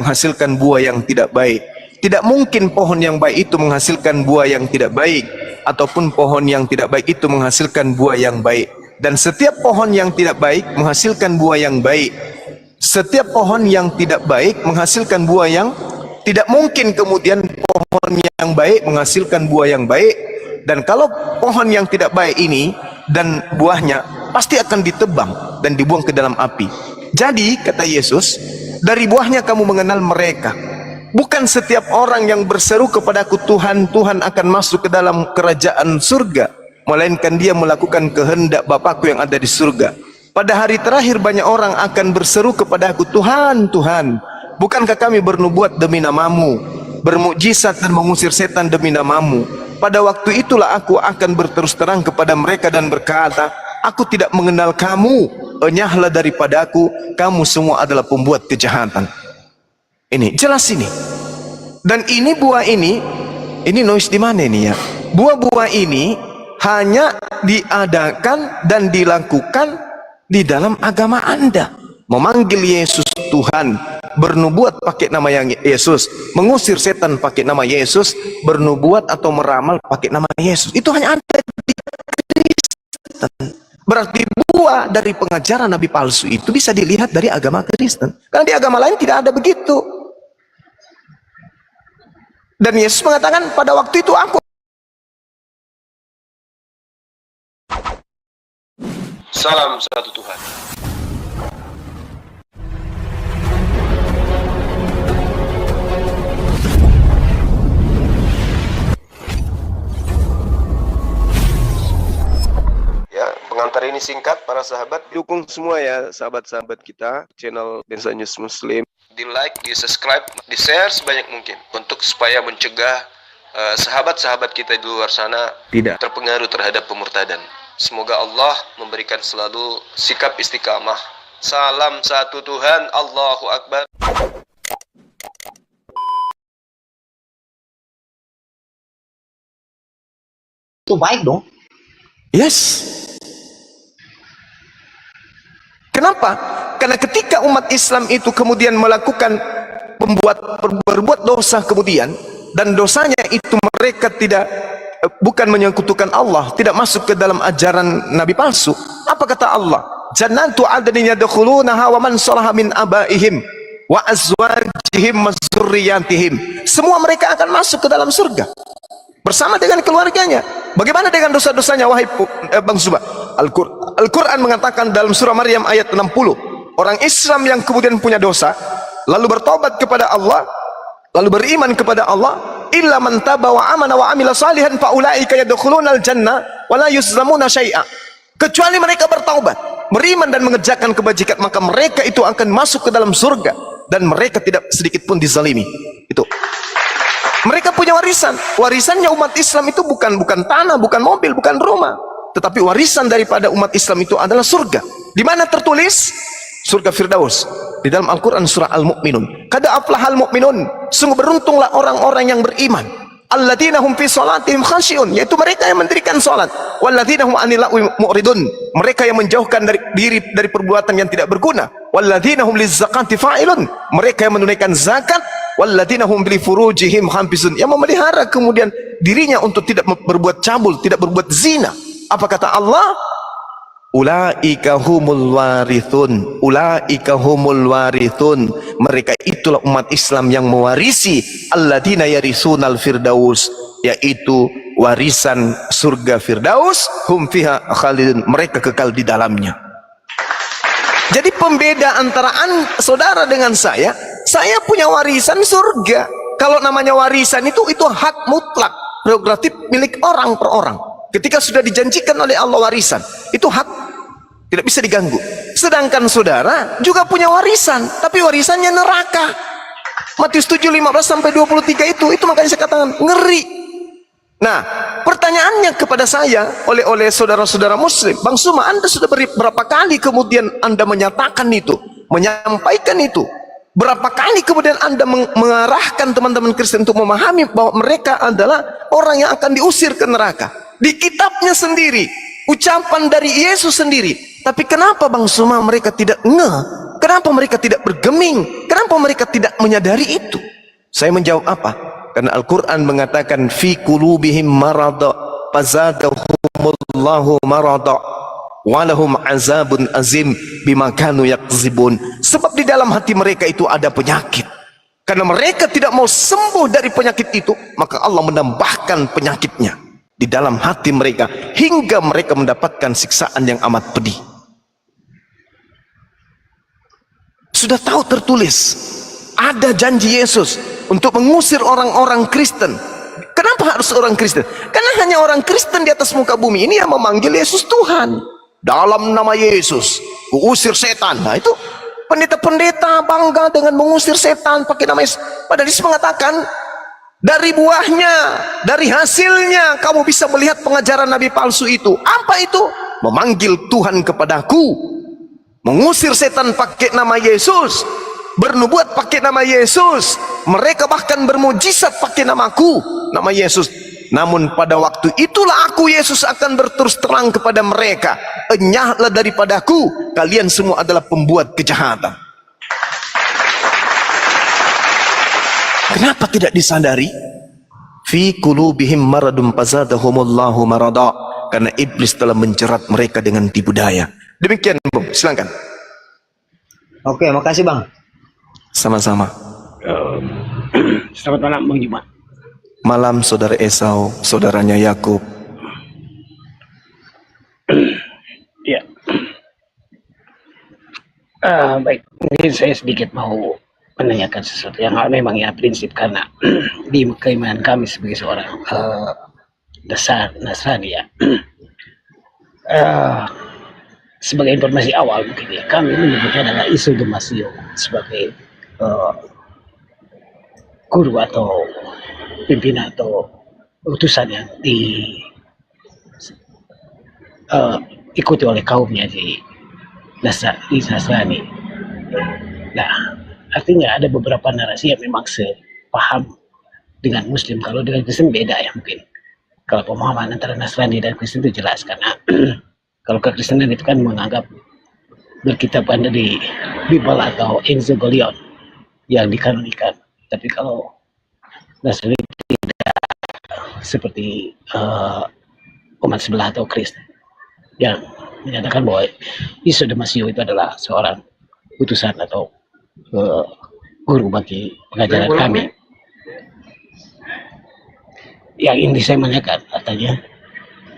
menghasilkan buah yang tidak baik. Tidak mungkin pohon yang baik itu menghasilkan buah yang tidak baik, ataupun pohon yang tidak baik itu menghasilkan buah yang baik. Dan setiap pohon yang tidak baik menghasilkan buah yang baik. Setiap pohon yang tidak baik menghasilkan buah yang tidak mungkin kemudian pohon yang baik menghasilkan buah yang baik. Dan kalau pohon yang tidak baik ini dan buahnya pasti akan ditebang dan dibuang ke dalam api. Jadi kata Yesus, dari buahnya kamu mengenal mereka. Bukan setiap orang yang berseru kepadaku Tuhan, Tuhan akan masuk ke dalam kerajaan surga, melainkan dia melakukan kehendak Bapakku yang ada di surga. Pada hari terakhir banyak orang akan berseru kepadaku, Tuhan, Tuhan, bukankah kami bernubuat demi namamu, bermukjizat dan mengusir setan demi namamu? Pada waktu itulah aku akan berterus terang kepada mereka dan berkata, aku tidak mengenal kamu, enyahlah daripadaku, kamu semua adalah pembuat kejahatan. Ini jelas ini. Dan ini buah ini noise di mana ini ya? Buah-buah ini hanya diadakan dan dilakukan di dalam agama Anda. Memanggil Yesus Tuhan, bernubuat pakai nama yang Yesus, mengusir setan pakai nama Yesus, bernubuat atau meramal pakai nama Yesus. Itu hanya ada di Kristen. Berarti buah dari pengajaran nabi palsu itu bisa dilihat dari agama Kristen. Karena di agama lain tidak ada begitu. Dan Yesus mengatakan pada waktu itu aku. Salam satu Tuhan. Ya, pengantar ini singkat para sahabat. Dukung semua ya sahabat-sahabat kita channel Densa News Muslim. Di like, di subscribe, di share sebanyak mungkin untuk supaya mencegah sahabat-sahabat kita di luar sana Tidak terpengaruh terhadap pemurtadan. Semoga Allah memberikan selalu sikap istiqamah. Salam satu Tuhan, Allahu Akbar. Itu baik dong. Yes. Kenapa? Karena ketika umat Islam itu kemudian melakukan berbuat dosa kemudian, dan dosanya itu mereka tidak bukan menyekutukan Allah, tidak masuk ke dalam ajaran nabi palsu. Apa kata Allah? Jannatu adnin yadkhulunaha wa man salaha min abaihim wa azwajihim wa dzurriyyatihim. Semua mereka akan masuk ke dalam surga bersama dengan keluarganya. Bagaimana dengan dosa-dosanya wahai Bang Zuba? Al-Quran mengatakan dalam surah Maryam ayat 60, orang Islam yang kemudian punya dosa lalu bertobat kepada Allah, lalu beriman kepada Allah, illa man taba wa amana wa amila salihan fa ulaika yadkhulunal jannah wa la yuzlamuna syai'a. Kecuali mereka bertaubat, beriman dan mengerjakan kebajikan, maka mereka itu akan masuk ke dalam surga dan mereka tidak sedikit pun dizalimi. Itu mereka punya warisan. Warisannya umat Islam itu bukan tanah, bukan mobil, bukan rumah, tetapi warisan daripada umat Islam itu adalah surga. Di mana tertulis? Surga Firdaus. Di dalam Al-Quran surah Al-Mu'minun. Qad aflahal mu'minun. Sungguh beruntunglah orang-orang yang beriman. Alladzina hum fi salatihim khashi'un, yaitu mereka yang mendirikan salat. Walladzina hum 'anil lagwi mu'ridun, mereka yang menjauhkan diri dari perbuatan yang tidak berguna. Walladzina hum lizzakati fa'ilun, mereka yang menunaikan zakat. Walladzina hum li furujihim hafizun, yang memelihara kemudian dirinya untuk tidak berbuat cabul, tidak berbuat zina. Apa kata Allah? Ulaika humul warithun, ulaika humul warithun, mereka itulah umat Islam yang mewarisi alladzina yarisunal firdaus, yaitu warisan surga Firdaus, hum fiha khalidun, mereka kekal di dalamnya. Jadi pembeda antara saudara dengan saya punya warisan surga. Kalau namanya warisan itu hak mutlak, prerogatif milik orang per orang. Ketika sudah dijanjikan oleh Allah warisan, itu hak, tidak bisa diganggu. Sedangkan saudara juga punya warisan, tapi warisannya neraka. Matius 7:15-23 itu makanya saya katakan ngeri. Nah, pertanyaannya kepada saya oleh saudara-saudara muslim, Bang Suma, Anda sudah berapa kali kemudian Anda menyatakan itu, menyampaikan itu? Berapa kali kemudian Anda mengarahkan teman-teman Kristen untuk memahami bahwa mereka adalah orang yang akan diusir ke neraka? Di kitabnya sendiri, ucapan dari Yesus sendiri. Tapi kenapa Bang Suma mereka tidak ngeh Kenapa mereka tidak bergeming? Kenapa mereka tidak menyadari itu? Saya menjawab apa? Karena Al-Quran mengatakan fi qulubihim marada fazadahumullahu marada walahum azabun azim bima kanu yakzibun. Sebab di dalam hati mereka itu ada penyakit. Karena mereka tidak mau sembuh dari penyakit itu, maka Allah menambahkan penyakitnya di dalam hati mereka hingga mereka mendapatkan siksaan yang amat pedih. Sudah tahu tertulis ada janji Yesus untuk mengusir orang-orang Kristen. Kenapa harus orang Kristen? Karena hanya orang Kristen di atas muka bumi ini yang memanggil Yesus Tuhan. Dalam nama Yesus usir setan. Nah itu pendeta-pendeta bangga dengan mengusir setan pakai nama Yesus. Padahal Yesus mengatakan dari buahnya, dari hasilnya kamu bisa melihat pengajaran nabi palsu itu. Apa itu? Memanggil Tuhan kepadaku, mengusir setan pakai nama Yesus, bernubuat pakai nama Yesus. Mereka bahkan bermujizat pakai namaku, nama Yesus. Namun pada waktu itulah aku Yesus akan berterus terang kepada mereka, enyahlah daripadaku, kalian semua adalah pembuat kejahatan. Kenapa tidak disadari? Fi qulubihim maradun fazadahumullahu marada. Karena iblis telah menjerat mereka dengan tipu daya. Demikian Bung, silakan. Oke, makasih Bang. Sama-sama. Selamat malam Bang Juma. Malam saudara Esau, saudaranya Yakub. Ya. Baik, mungkin saya sedikit mau menanyakan sesuatu yang memang ya prinsip, karena di keimanan kami sebagai seorang Nasrani ya. Sebagai informasi awal mungkin ya, kami menyebutnya adalah Isa Damasio sebagai guru atau pimpinan atau utusan yang ikuti oleh kaumnya di Nasrani. Nah, artinya ada beberapa narasi yang memang sepaham dengan Muslim. Kalau dengan Kristen beda ya mungkin. Kalau pemahaman antara Nasrani dan Kristen itu jelas, karena kalau kekristenan itu kan menganggap berkitab pada di Bible atau Evangelion yang dikanonikan. Tapi kalau Nasrani tidak seperti umat sebelah atau Kristen yang menyatakan bahwa Isa Damasio itu adalah seorang utusan atau guru bagi pengajaran kami. Yang ini saya menanyakan, katanya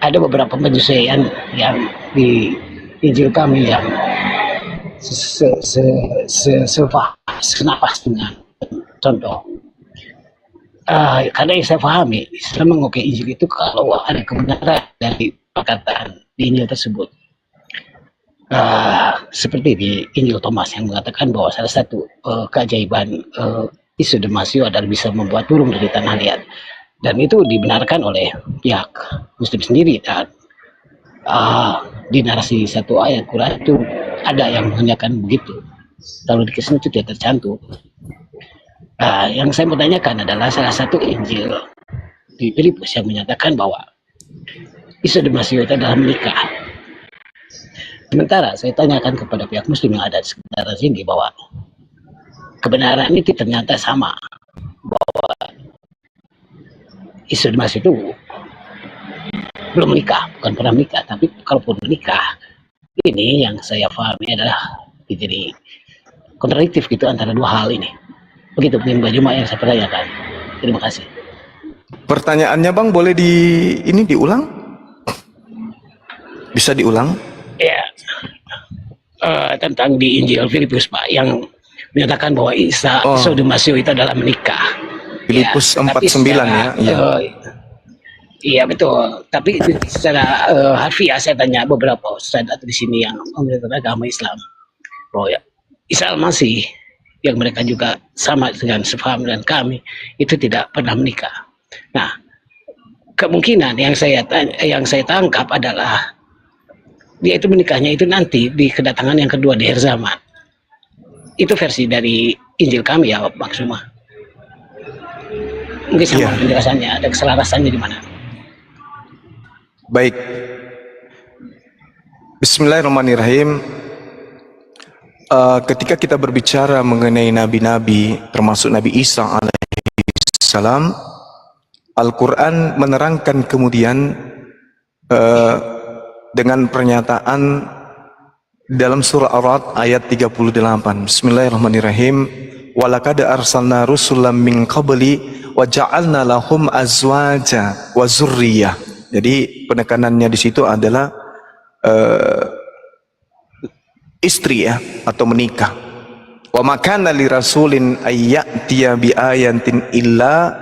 ada beberapa majusi yang di Injil kami yang senapas dengan contoh. Karena yang saya pahami, Islam mengoke Injil itu kalau ada kebenaran dari perkataan di Injil tersebut. Seperti di Injil Thomas yang mengatakan bahwa salah satu keajaiban Isa Damasio adalah bisa membuat burung dari tanah liat. Dan itu dibenarkan oleh pihak Muslim sendiri. Dan di narasi satu ayat Quran itu ada yang menanyakan begitu. Kalau di Kristen itu tidak tercantum. Yang saya mau tanyakan adalah salah satu Injil di Filipus yang menyatakan bahwa Isa Damasio itu adalah menikah. Sementara saya tanyakan kepada pihak Muslim yang ada di sekitar sini bahwa kebenaran itu ternyata sama, bahwa Isa Damasio itu belum menikah, bukan pernah menikah. Tapi kalaupun menikah, ini yang saya pahami adalah jadi kontradiktif gitu antara dua hal ini. Begitu mungkin Mbak Juma yang saya pertanyakan. Terima kasih. Pertanyaannya Bang boleh diulang? Bisa diulang? Ya, tentang di Injil Filipus Pak yang menyatakan bahwa Isa Damasio itu adalah menikah. Filipus ya, 4:9 ya. Iya betul. Tapi secara harfiah saya tanya beberapa ustaz atau di sini yang mengenal agama Islam, bahwa ya, Isa Al-Masih yang mereka juga sama dengan sepaham dengan kami itu tidak pernah menikah. Nah, kemungkinan yang saya tangkap adalah dia itu menikahnya itu nanti di kedatangan yang kedua di akhir zaman. Itu versi dari Injil kami ya Bang Suma. Mungkin sama penjelasannya, ada keselarasannya di mana? Baik. Bismillahirrahmanirrahim. ketika kita berbicara mengenai nabi-nabi, termasuk Nabi Isa alaihissalam, Al-Quran menerangkan kemudian dengan pernyataan dalam surah Ar-Ra'd ayat 38. Bismillahirrahmanirrahim. Walaqad arsalna rusulan min qabli wa ja'alna lahum azwaja wa zurriyah. Jadi penekanannya di situ adalah istri ya, atau menikah. Wa makana li rasulin ayyatiya bi ayatin illa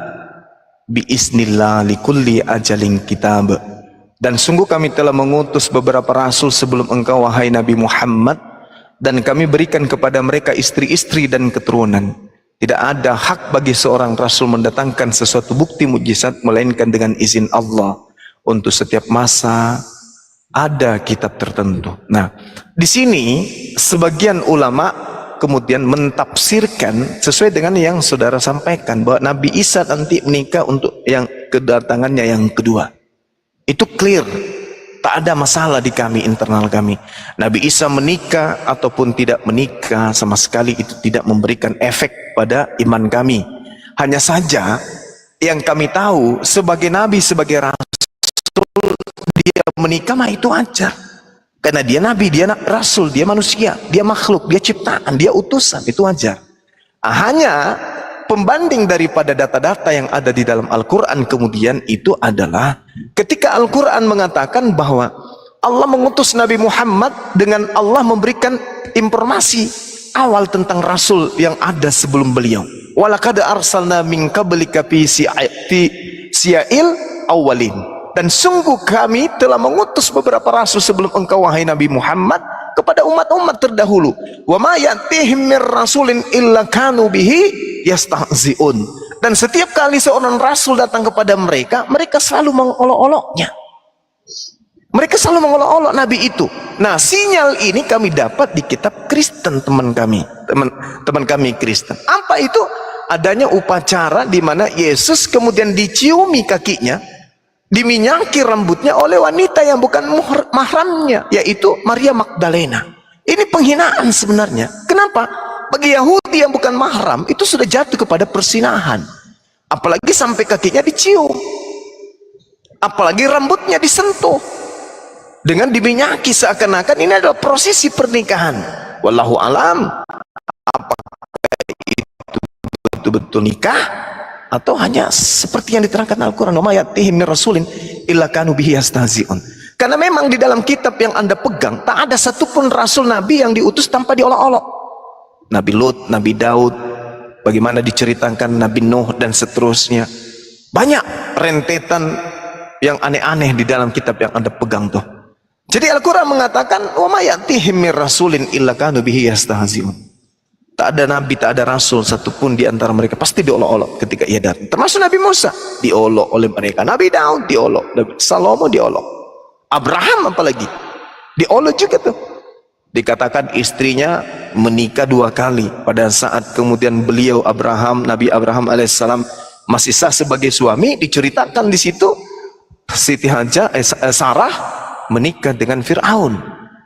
bi isnillah likulli ajalin kitab. Dan sungguh kami telah mengutus beberapa rasul sebelum engkau wahai Nabi Muhammad, dan kami berikan kepada mereka istri-istri dan keturunan. Tidak ada hak bagi seorang rasul mendatangkan sesuatu bukti mukjizat melainkan dengan izin Allah. Untuk setiap masa ada kitab tertentu. Nah, di sini sebagian ulama kemudian mentafsirkan sesuai dengan yang saudara sampaikan, bahwa Nabi Isa nanti menikah untuk yang kedatangannya yang kedua. Itu clear, tak ada masalah di kami, internal kami. Nabi Isa menikah ataupun tidak menikah sama sekali itu tidak memberikan efek pada iman kami. Hanya saja yang kami tahu sebagai Nabi, sebagai Rasul, dia menikah mah itu aja. Karena dia Nabi, dia Rasul, dia manusia, dia makhluk, dia ciptaan, dia utusan, itu wajar. Hanya pembanding daripada data-data yang ada di dalam Al-Quran kemudian itu adalah ketika Al-Quran mengatakan bahwa Allah mengutus Nabi Muhammad dengan Allah memberikan informasi awal tentang Rasul yang ada sebelum beliau. Walaqad arsalna min qablika fi si'il awwalin. Dan sungguh kami telah mengutus beberapa rasul sebelum engkau wahai Nabi Muhammad kepada umat-umat terdahulu. Wa ma ya'tihim mir rasulin illa kanu bihi yastahzi'un. Dan setiap kali seorang rasul datang kepada mereka, mereka selalu mengolok-oloknya. Mereka selalu mengolok-olok Nabi itu. Nah, sinyal ini kami dapat di kitab Kristen, teman kami Kristen. Apa itu? Adanya upacara di mana Yesus kemudian diciumi kakinya, diminyaki rambutnya oleh wanita yang bukan mahramnya, yaitu Maria Magdalena. Ini penghinaan sebenarnya. Kenapa? Bagi Yahudi yang bukan mahram itu sudah jatuh kepada persinahan. Apalagi sampai kakinya dicium, apalagi rambutnya disentuh dengan diminyaki, seakan-akan ini adalah prosesi pernikahan. Wallahu alam, apakah itu betul-betul nikah atau hanya seperti yang diterangkan Al-Quran, wa ma ya'tihim mir rasulin illa kanu bihi yastahzi'un. Karena memang di dalam kitab yang Anda pegang tak ada satupun rasul nabi yang diutus tanpa diolok-olok. Nabi Lut, Nabi Daud, bagaimana diceritakan Nabi Nuh dan seterusnya. Banyak rentetan yang aneh-aneh di dalam kitab yang Anda pegang tuh. Jadi Al-Quran mengatakan wa ma ya'tihim mir rasulin illa kanu bihi yastahzi'un. Tak ada nabi, tak ada rasul satupun di antara mereka pasti diolok-olok ketika ia datang. Termasuk Nabi Musa diolok oleh mereka, Nabi Daud diolok, Nabi Salomo diolok, Abraham apalagi diolok juga tuh. Dikatakan istrinya menikah 2 kali pada saat kemudian beliau Nabi Abraham alaihissalam masih sah sebagai suami. Diceritakan di situ Siti Sarah menikah dengan Fir'aun.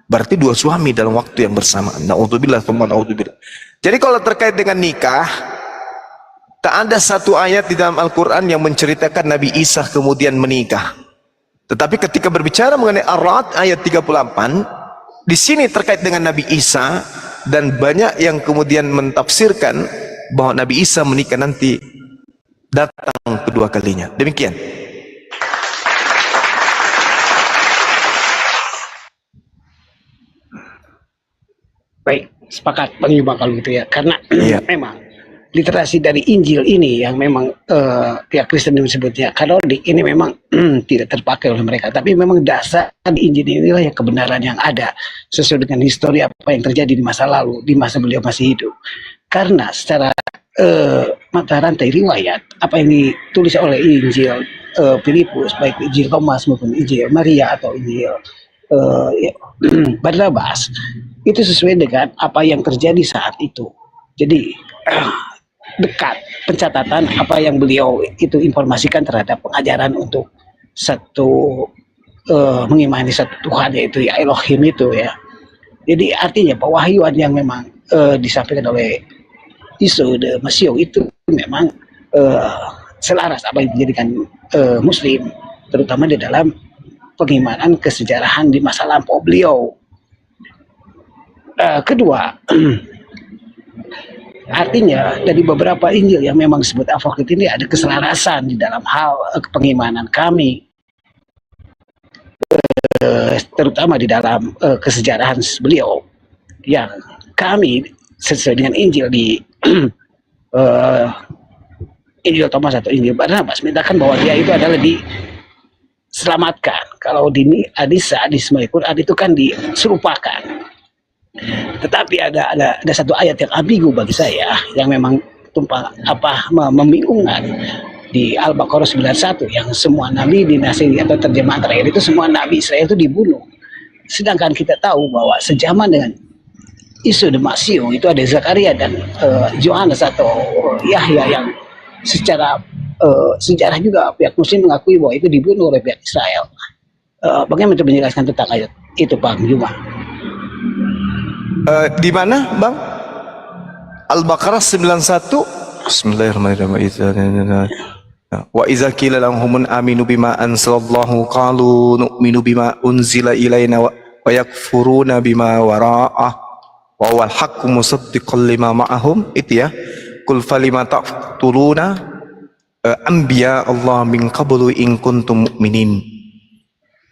Berarti 2 suami dalam waktu yang bersamaan. Na'udzubillah, na'udzubillah. Jadi kalau terkait dengan nikah, tak ada satu ayat di dalam Al-Quran yang menceritakan Nabi Isa kemudian menikah. Tetapi ketika berbicara mengenai Ar-Ra'd ayat 38, di sini terkait dengan Nabi Isa, dan banyak yang kemudian mentafsirkan bahwa Nabi Isa menikah nanti datang kedua kalinya. Demikian. Baik, sepakat Bang Yuma kalau gitu ya. Karena memang literasi dari Injil ini yang memang pihak Kristen menyebutnya kanonik ini memang tidak terpakai oleh mereka. Tapi memang dasar di Injil inilah yang kebenaran yang ada sesuai dengan histori apa yang terjadi di masa lalu, di masa beliau masih hidup. Karena secara mata rantai riwayat apa yang ditulis oleh Injil Filipus, baik Injil Thomas maupun Injil Maria atau Injil Barnabas, itu sesuai dengan apa yang terjadi saat itu. Jadi dekat pencatatan apa yang beliau itu informasikan terhadap pengajaran untuk satu mengimani satu Tuhan, yaitu ya Elohim itu ya. Jadi artinya pewahyuan yang memang disampaikan oleh Isa the Masih itu memang selaras apa yang menjadikan Muslim, terutama di dalam pengimanan kesejarahan di masa lampau beliau. Kedua, artinya dari beberapa Injil yang memang disebut apokrif ini ada keselarasan di dalam hal pengimanan kami, terutama di dalam kesejarahan beliau yang kami sesuai dengan Injil di Injil Thomas atau Injil Barnabas mintakan bahwa dia itu adalah diselamatkan. Kalau di hadis Quran itu kan diserupakan. Tetapi ada satu ayat yang ambigu bagi saya yang memang membingungkan di Al-Baqarah 91 yang semua nabi dinasihati atau terjemahan terakhir itu semua nabi Israel itu dibunuh. Sedangkan kita tahu bahwa sejaman dengan Isa the Masih itu ada Zakaria dan Yohanes atau Yahya yang secara sejarah juga pihak Muslim mengakui bahwa itu dibunuh oleh pihak Israel. Bagaimana menjelaskan tentang ayat itu, Bang Juma? Di mana, Bang? Al-Baqarah 91. Bismillahirrahmanirrahim. Wa iza qila lahum aminu bima anzalallahu qalu nu'minu bima unzila ilaina wa yakfuruna bima wara'ah wa wal haqqu musaddiqan lima ma'ahum. Itu ya. Qul falima taqtuluna anbiya Allah min qablu in kuntum mu'minin.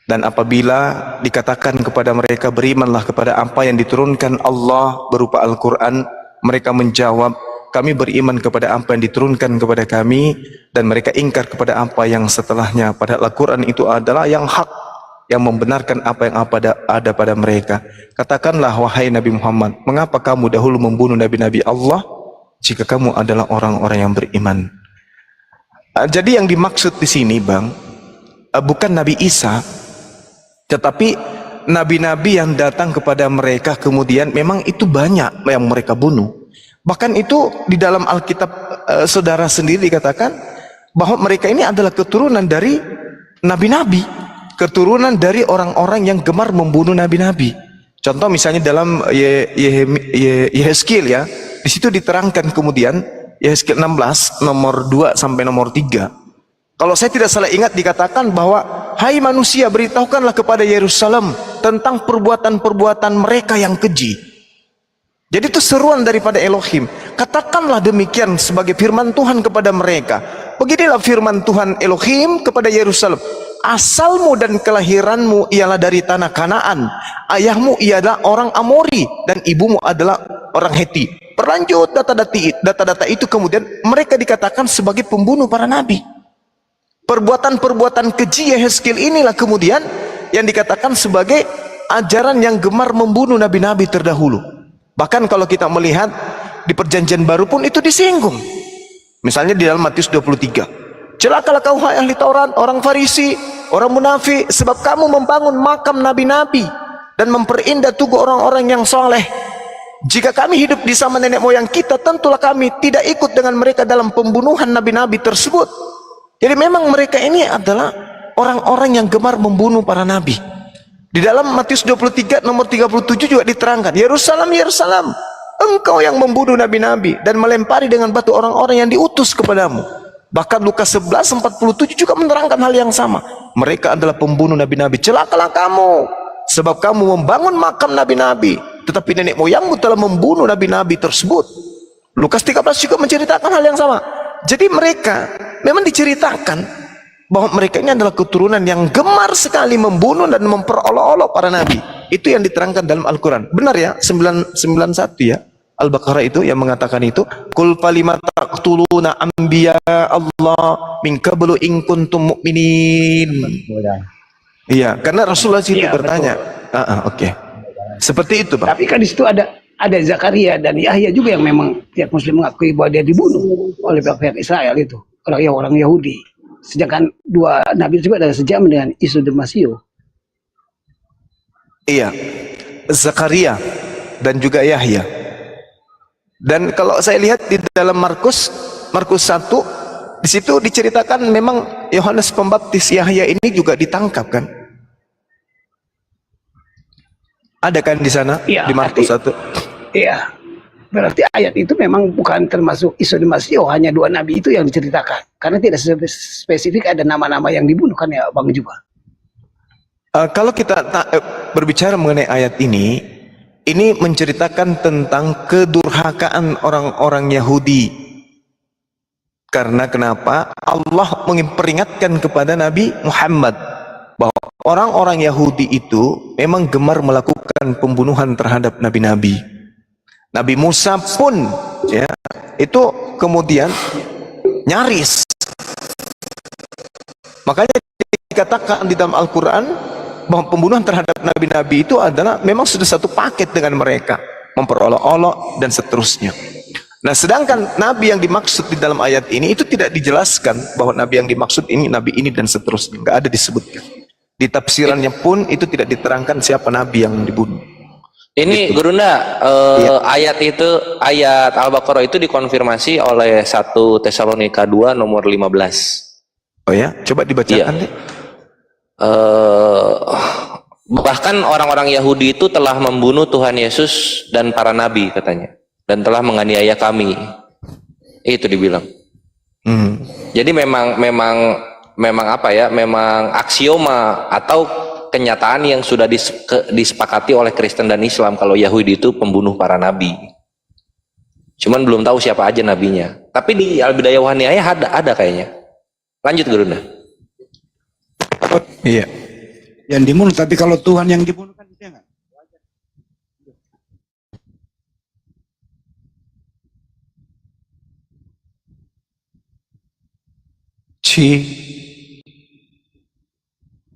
Dan apabila dikatakan kepada mereka berimanlah kepada apa yang diturunkan Allah berupa Al-Quran, mereka menjawab kami beriman kepada apa yang diturunkan kepada kami, dan mereka ingkar kepada apa yang setelahnya. Padahal Al-Quran itu adalah yang hak, yang membenarkan apa yang ada pada mereka. Katakanlah wahai Nabi Muhammad, mengapa kamu dahulu membunuh nabi-nabi Allah jika kamu adalah orang-orang yang beriman? Jadi yang dimaksud di sini, Bang, bukan Nabi Isa, tetapi nabi-nabi yang datang kepada mereka kemudian memang itu banyak yang mereka bunuh. Bahkan itu di dalam Alkitab saudara sendiri dikatakan bahwa mereka ini adalah keturunan dari nabi-nabi, keturunan dari orang-orang yang gemar membunuh nabi-nabi. Contoh misalnya dalam Yehezkiel ya, di situ diterangkan kemudian Yehezkiel 16 nomor 2 sampai nomor 3. Kalau saya tidak salah ingat dikatakan bahwa hai manusia, beritahukanlah kepada Yerusalem tentang perbuatan-perbuatan mereka yang keji. Jadi itu seruan daripada Elohim. Katakanlah demikian sebagai firman Tuhan kepada mereka. Beginilah firman Tuhan Elohim kepada Yerusalem. Asalmu dan kelahiranmu ialah dari tanah Kanaan. Ayahmu ialah orang Amori dan ibumu adalah orang Heti. Berlanjut data-data itu kemudian mereka dikatakan sebagai pembunuh para nabi. Perbuatan-perbuatan keji Yehezkiel inilah kemudian yang dikatakan sebagai ajaran yang gemar membunuh nabi-nabi terdahulu. Bahkan kalau kita melihat di perjanjian baru pun itu disinggung. Misalnya di dalam Matius 23. Celakalah kau hai ahli Taurat, orang Farisi, orang munafik, sebab kamu membangun makam nabi-nabi dan memperindah tugu orang-orang yang soleh. Jika kami hidup di zaman nenek moyang kita, tentulah kami tidak ikut dengan mereka dalam pembunuhan nabi-nabi tersebut. Jadi memang mereka ini adalah orang-orang yang gemar membunuh para nabi. Di dalam Matius 23 nomor 37 juga diterangkan, Yerusalem, Yerusalem, engkau yang membunuh nabi-nabi dan melempari dengan batu orang-orang yang diutus kepadamu. Bahkan Lukas 11:47 juga menerangkan hal yang sama. Mereka adalah pembunuh nabi-nabi. Celakalah kamu, sebab kamu membangun makam nabi-nabi, tetapi nenek moyangmu telah membunuh nabi-nabi tersebut. Lukas 13 juga menceritakan hal yang sama. Jadi mereka memang diceritakan bahwa mereka ini adalah keturunan yang gemar sekali membunuh dan memperolok-olok para nabi. Itu yang diterangkan dalam Al-Quran. Benar ya, 991 ya, Al-Baqarah itu yang mengatakan itu. Qul falima taqtuluna anbiya Allah min qablu in kuntum mu'minin. Iya, karena Rasulullah itu bertanya. Oke. Seperti itu, Pak. Tapi kan di situ ada Zakaria dan Yahya juga yang memang pihak Muslim mengakui bahwa dia dibunuh oleh pihak Israel itu, orang Yahudi. Sedangkan dua nabi tersebut adalah sejaman dengan Isa the Masih. Iya, Zakaria dan juga Yahya. Dan kalau saya lihat di dalam Markus 1, di situ diceritakan memang Yohanes Pembaptis, Yahya ini juga ditangkap kan? Ada kan di sana, ya, di Markus 1? Iya. berarti ayat itu memang bukan termasuk Isa dan Masih, hanya dua nabi itu yang diceritakan. Karena tidak spesifik ada nama-nama yang dibunuh kan ya Bang Juba. Kalau kita berbicara mengenai ayat ini menceritakan tentang kedurhakaan orang-orang Yahudi. Karena kenapa? Allah memperingatkan kepada Nabi Muhammad bahwa orang-orang Yahudi itu memang gemar melakukan pembunuhan terhadap nabi-nabi. Nabi Musa pun ya itu kemudian nyaris. Makanya dikatakan di dalam Al-Quran bahwa pembunuhan terhadap nabi-nabi itu adalah memang sudah satu paket dengan mereka, memperolok-olok dan seterusnya. Nah, sedangkan nabi yang dimaksud di dalam ayat ini itu tidak dijelaskan bahwa nabi yang dimaksud ini nabi ini dan seterusnya, nggak ada disebutkan. Di tafsirannya pun itu tidak diterangkan siapa nabi yang dibunuh. Ini Gurunda, ayat itu, ayat Al-Baqarah itu dikonfirmasi oleh 1 Tesalonika 2 nomor 15. Oh ya, coba dibacakan deh. Bahkan orang-orang Yahudi itu telah membunuh Tuhan Yesus dan para nabi katanya, dan telah menganiaya kami. Itu dibilang. Jadi memang apa ya? Memang aksioma atau kenyataan yang sudah disepakati oleh Kristen dan Islam kalau Yahudi itu pembunuh para nabi. Cuman belum tahu siapa aja nabinya. Tapi di Al-Bidayah wa Nihayah ada kayaknya. Lanjut Gurunda. Iya. Yang dibunuh, tapi kalau Tuhan yang dibunuh kan dia enggak.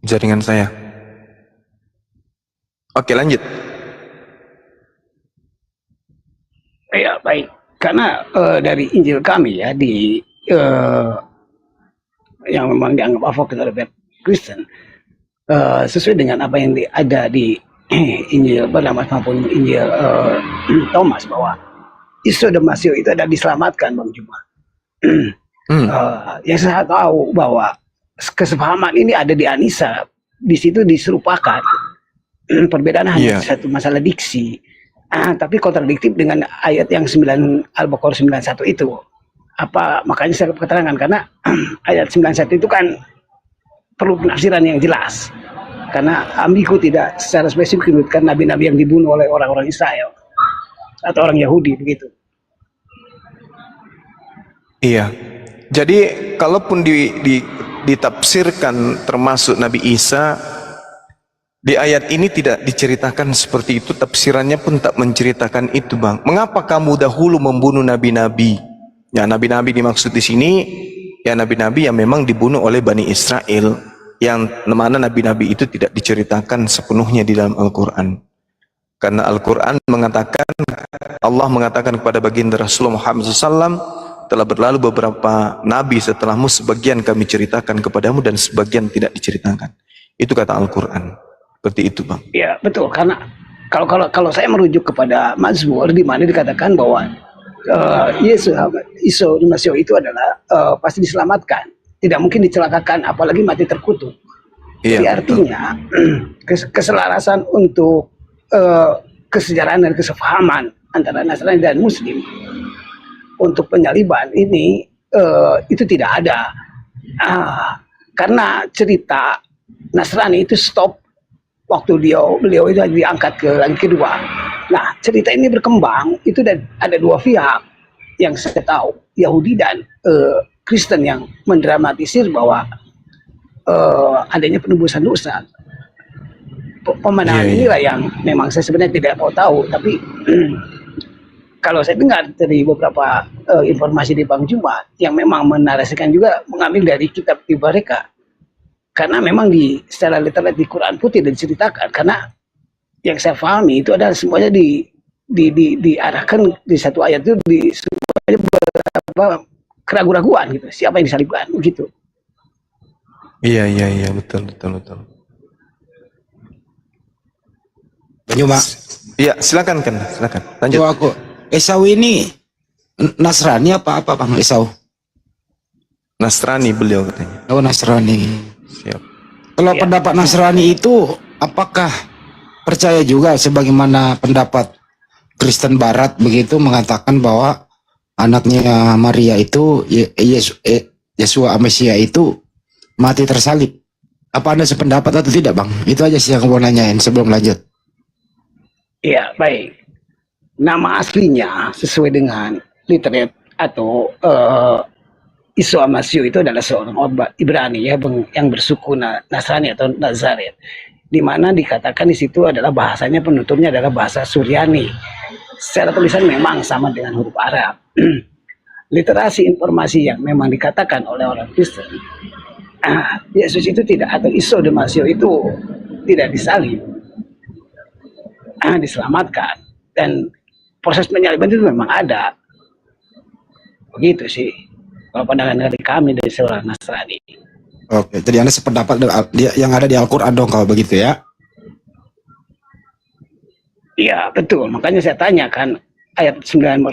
Jaringan saya. Oke, lanjut. Ya baik, karena dari Injil kami ya yang memang dianggap avokat oleh Kristen, sesuai dengan apa yang ada di Injil Barnabas maupun Injil Thomas, bahwa Isa dan Masih itu ada diselamatkan Bang Juma. Yang saya tahu bahwa kesepahaman ini ada di Anisa, di situ diserupakan. Perbedaan hanya satu masalah diksi, tapi kontradiktif dengan ayat yang 9 Al-Baqarah 91 itu. Apa makanya saya keterangan, karena ayat 91 itu kan perlu penafsiran yang jelas, karena ambigu tidak secara spesifik menyebutkan nabi-nabi yang dibunuh oleh orang-orang Israel atau orang Yahudi begitu. Iya. Jadi kalaupun ditafsirkan termasuk Nabi Isa, di ayat ini tidak diceritakan seperti itu, tafsirannya pun tak menceritakan itu, Bang. Mengapa kamu dahulu membunuh nabi-nabi? Ya, nabi-nabi dimaksud di sini ya nabi-nabi yang memang dibunuh oleh Bani Israel, yang mana nabi-nabi itu tidak diceritakan sepenuhnya di dalam Al-Quran. Karena Al-Quran mengatakan, Allah mengatakan kepada baginda Rasulullah Muhammad SAW, telah berlalu beberapa nabi setelahmu, sebagian kami ceritakan kepadamu dan sebagian tidak diceritakan. Itu kata Al-Quran. Seperti itu, Bang. Ya betul, karena kalau saya merujuk kepada Mazmur di mana dikatakan bahwa Yesus Isa dan Masih itu adalah pasti diselamatkan, tidak mungkin dicelakakan, apalagi mati terkutuk. Jadi artinya keselarasan untuk kesejarahan dan kesepahaman antara Nasrani dan Muslim untuk penyaliban ini itu tidak ada, karena cerita Nasrani itu stop waktu beliau itu diangkat ke langit kedua. Nah, cerita ini berkembang itu, dan ada dua pihak yang saya tahu, Yahudi dan Kristen, yang mendramatisir bahwa adanya penebusan dosa. Pemandangan inilah yang memang saya sebenarnya tidak mau tahu, tapi kalau saya dengar dari beberapa informasi di Bang Juma yang memang menarasikan juga mengambil dari kitab mereka. Karena memang secara literal di Quran pun tidak diceritakan, karena yang saya pahami itu adalah semuanya diarahkan di satu ayat itu, semuanya beberapa keraguan-raguan gitu, siapa yang disalibkan begitu. Iya betul. Cuma Iya, silakan lanjut. aku Esau ini Nasrani apa Bang Esau? Nasrani beliau katanya. Oh, Nasrani. Siap. Kalau pendapat Nasrani itu apakah percaya juga sebagaimana pendapat Kristen Barat begitu mengatakan bahwa anaknya Maria itu Yesua Mesia itu mati tersalib. Apa Anda sependapat atau tidak, Bang? Itu aja sih yang mau nanyain sebelum lanjut. Iya, baik. Nama aslinya sesuai dengan literat atau Yesua Masih itu adalah seorang orang Ibrani ya, yang bersuku Nasrani atau Nazaret, di mana dikatakan di situ adalah bahasanya penutupnya adalah bahasa Suryani. Secara tulisan memang sama dengan huruf Arab. Literasi informasi yang memang dikatakan oleh orang Kristen, Yesus itu tidak, atau Yesua Masih itu tidak disalib, diselamatkan, dan proses penyaliban itu memang ada. Begitu sih kalau pandangan dari kami dari seorang Nasrani. Oke, jadi Anda sependapat yang ada di Al-Quran dong kalau begitu ya? Iya, betul. Makanya saya tanyakan ayat 9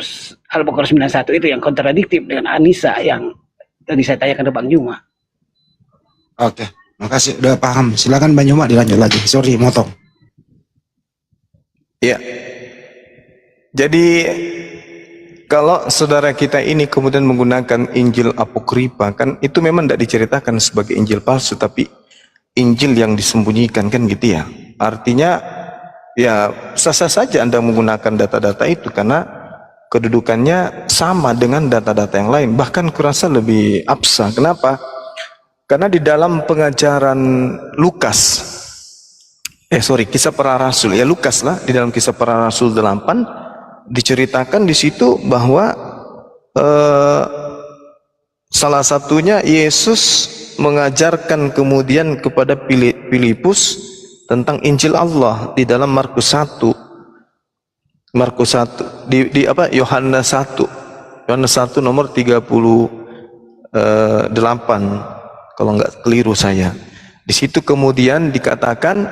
Al-Baqarah 91 itu yang kontradiktif dengan Anisa yang tadi saya tanyakan ke Bang Juma. Oke, makasih udah paham. Silakan Bang Juma dilanjut lagi. Sorry, motong. Ya. Jadi kalau saudara kita ini kemudian menggunakan Injil Apokripa, kan itu memang tidak diceritakan sebagai Injil palsu, tapi Injil yang disembunyikan, kan gitu ya. Artinya ya sah-sah saja Anda menggunakan data-data itu karena kedudukannya sama dengan data-data yang lain, bahkan kurasa lebih absah. Kenapa? Karena di dalam pengajaran Lukas, Kisah Para Rasul, ya Lukas lah, di dalam Kisah Para Rasul 8 diceritakan di situ bahwa salah satunya Yesus mengajarkan kemudian kepada Filipus tentang Injil Allah di dalam Markus 1 Yohanes 1 nomor 38 kalau nggak keliru saya. Di situ kemudian dikatakan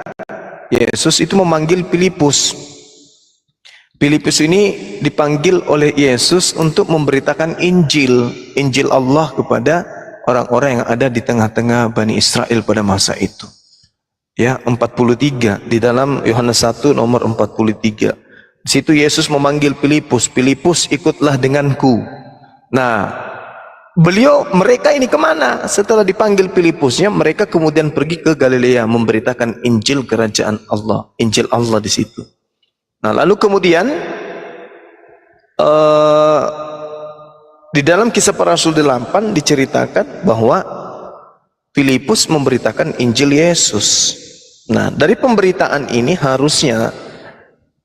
Yesus itu memanggil Filipus. Filipus ini dipanggil oleh Yesus untuk memberitakan Injil Allah kepada orang-orang yang ada di tengah-tengah Bani Israel pada masa itu. Ya, 43 di dalam Yohanes 1 nomor 43. Di situ Yesus memanggil Filipus, "Filipus, ikutlah denganku." Nah, mereka ini kemana? Setelah dipanggil Filipusnya, mereka kemudian pergi ke Galilea memberitakan Injil kerajaan Allah, Injil Allah di situ. Nah, lalu kemudian di dalam Kisah Para Rasul 8 diceritakan bahwa Filipus memberitakan Injil Yesus. Nah, dari pemberitaan ini harusnya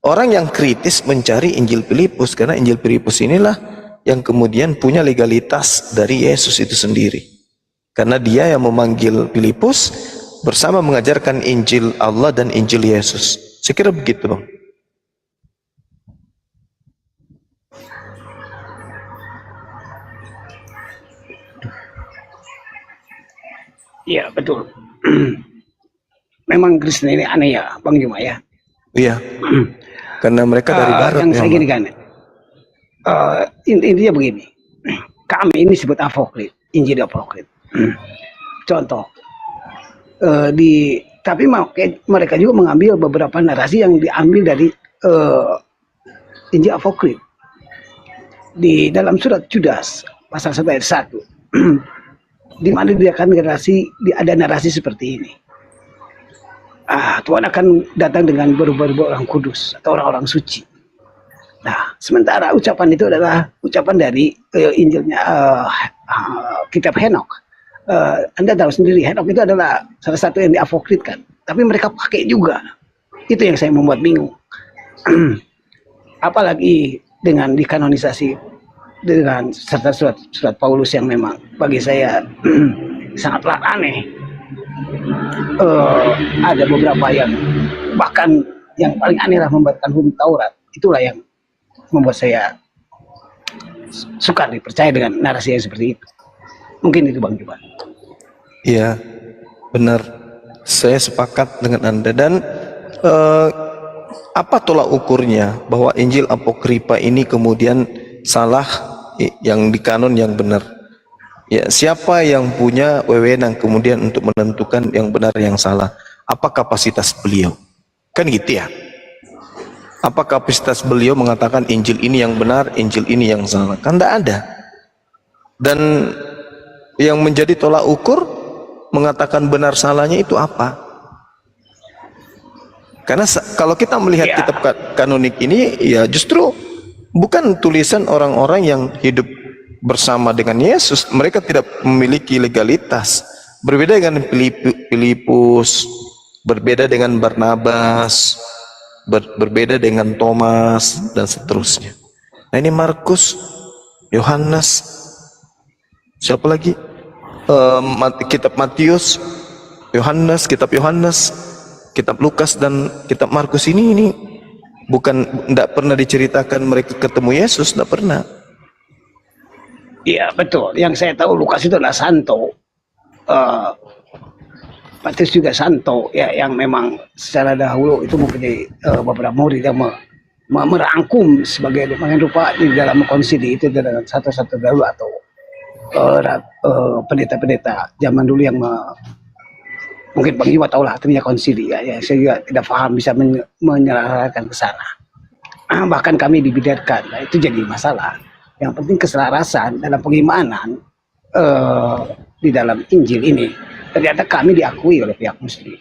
orang yang kritis mencari Injil Filipus, karena Injil Filipus inilah yang kemudian punya legalitas dari Yesus itu sendiri. Karena dia yang memanggil Filipus bersama mengajarkan Injil Allah dan Injil Yesus. Saya kira begitu, Bang. Iya, betul. Memang Kristen ini aneh ya, Bang Juma ya. Iya. Karena mereka dari barat. Yang saya gini kan, intinya begini. Kami ini sebut apokrif, Injil apokrif. Contoh, tapi mereka juga mengambil beberapa narasi yang diambil dari Injil apokrif. Di dalam surat Judas pasal 1 ayat 1. Di mana dia akan ada narasi seperti ini. Tuhan akan datang dengan berubah-ubah orang kudus atau orang-orang suci. Nah, sementara ucapan itu adalah ucapan dari Injilnya kitab Henok. Anda tahu sendiri, Henok itu adalah salah satu yang diapokrifkan. Tapi mereka pakai juga. Itu yang saya membuat bingung. Apalagi dengan dikanonisasi dengan serta surat Paulus yang memang bagi saya sangatlah aneh. Ada beberapa yang bahkan yang paling aneh lah membuatkan hukum Taurat. Itulah yang membuat saya suka dipercaya dengan narasi yang seperti itu. Mungkin itu Bang Juman. Iya, benar. Saya sepakat dengan Anda. Dan apa tolak ukurnya bahwa Injil Apokripa ini kemudian salah, yang di kanon yang benar? Ya, siapa yang punya wewenang kemudian untuk menentukan yang benar yang salah? Apa kapasitas beliau? Kan gitu ya. Apa kapasitas beliau mengatakan Injil ini yang benar, Injil ini yang salah? Kan tidak ada. Dan yang menjadi tolak ukur mengatakan benar salahnya itu apa? Karena kalau kita melihat kitab kanonik ini, ya justru bukan tulisan orang-orang yang hidup bersama dengan Yesus. Mereka tidak memiliki legalitas. Berbeda dengan Filipus, berbeda dengan Barnabas, berbeda dengan Thomas, dan seterusnya. Nah ini Markus, Yohanes, siapa lagi? Kitab Matius, Yohanes, kitab Yohanes, kitab Lukas, dan kitab Markus ini bukan, tidak pernah diceritakan mereka ketemu Yesus, tidak pernah. Iya betul. Yang saya tahu Lukas itu adalah santo. Matius juga santo, ya, yang memang secara dahulu itu mempunyai beberapa murid yang merangkum sebagai rupa di dalam konsili itu dengan satu-satu dahulu atau pendeta-pendeta zaman dulu yang mungkin Bang Iwa tahu lah artinya konsili, ya, saya juga tidak paham bisa menyelarakan ke sana. Bahkan kami dibidarkan, nah, itu jadi masalah. Yang penting keselarasan dalam pengimanan di dalam Injil ini ternyata kami diakui oleh pihak Muslim.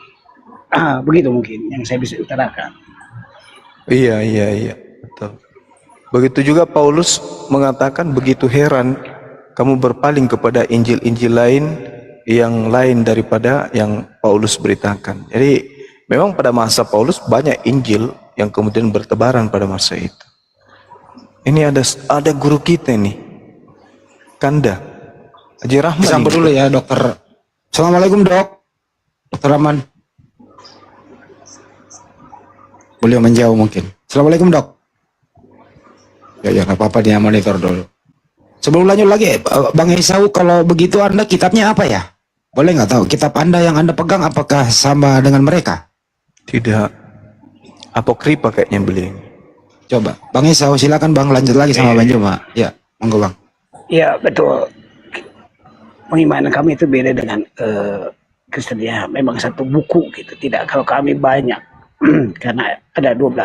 Begitu mungkin yang saya bisa utarakan. Iya, betul. Begitu juga Paulus mengatakan begitu heran kamu berpaling kepada Injil-Injil lain yang lain daripada yang Paulus beritakan. Jadi memang pada masa Paulus banyak Injil yang kemudian bertebaran pada masa itu. Ini ada guru kita nih, Kanda Haji Rahman. Sambut dulu ya dokter. Assalamualaikum dok, dokter Rahman. Beliau menjauh mungkin. Assalamualaikum dok. Ya nggak apa-apa, dia monitor dulu. Sebelum lanjut lagi, Bang Esau, kalau begitu Anda kitabnya apa ya? Boleh nggak tahu kitab Anda yang Anda pegang apakah sama dengan mereka? Tidak, apokripa kayaknya beliau. Coba, Bang Esau silakan Bang, lanjut lagi sama Bang Juma. Ya, monggo Bang. Ya betul. Pengimanan kami itu beda dengan Kristen, ya. Memang satu buku gitu. Tidak, kalau kami banyak karena ada 12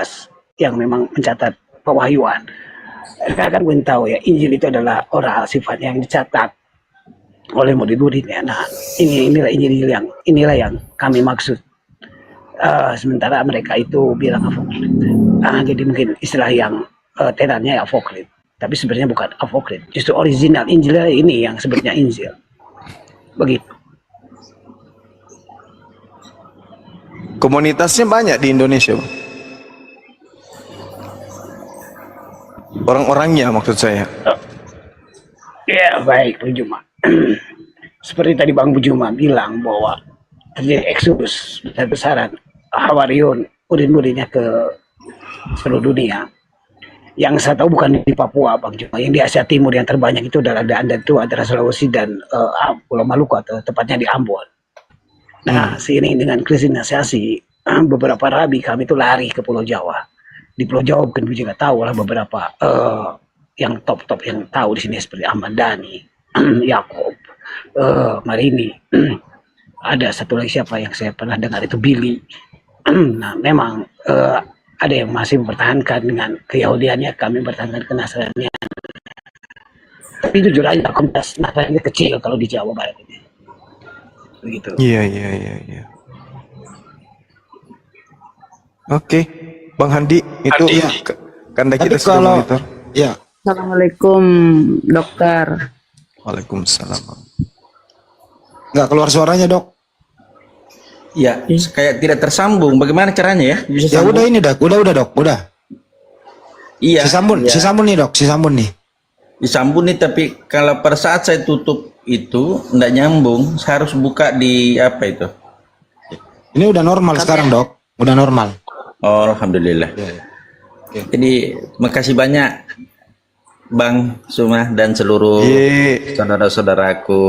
yang memang mencatat pewahyuan. Mereka kan pun tahu ya, Injil itu adalah oral sifatnya yang dicatat oleh murid-muridnya. Nah, inilah yang kami maksud. Sementara mereka itu bilang apokrit. Jadi mungkin istilah yang tenarnya apokrit, tapi sebenarnya bukan apokrit. Justru original Injil ini yang sebenarnya Injil. Begitu. Komunitasnya banyak di Indonesia, Bang. Orang-orangnya maksud saya. Ya baik, Bu Juma. Seperti tadi Bang Bu Juma bilang bahwa terjadi eksodus besar-besaran Hawariun, murid-muridnya ke seluruh dunia. Yang saya tahu bukan di Papua, Bang Juma. Yang di Asia Timur yang terbanyak itu adalah antara Sulawesi dan Pulau Maluku, atau tepatnya di Ambon. Nah, seiring dengan kristenisasi, beberapa rabi kami itu lari ke Pulau Jawa. Di Pulau Jawa mungkin juga tahu lah beberapa yang top-top yang tahu di sini seperti Ahmad Dhani, Yakob, Marini. Ada satu lagi siapa yang saya pernah dengar itu Billy. Nah, memang ada yang masih mempertahankan dengan keyahudiannya, kami mempertahankan kenasranian. Tapi jujur aja komunitas Nasrani kecil kalau di Jawa Barat ini. Begitu. Iya. Oke, Bang Handi, itu ya. Kanda kita sudah monitor. Ya. Assalamualaikum dokter. Waalaikumsalam. Nggak keluar suaranya dok. Ya, kayak tidak tersambung. Bagaimana caranya ya? Bisa Ya sambung? udah ini dok, udah dok, udah. Iya. Si sambun nih dok, si sambun nih. Disambung nih, tapi kalau pada saat saya tutup itu enggak nyambung. Saya harus buka di apa itu? Ini udah normal sekarang dok, udah normal. Oh, alhamdulillah. Oke. Jadi makasih banyak Bang Suma dan seluruh saudara-saudaraku.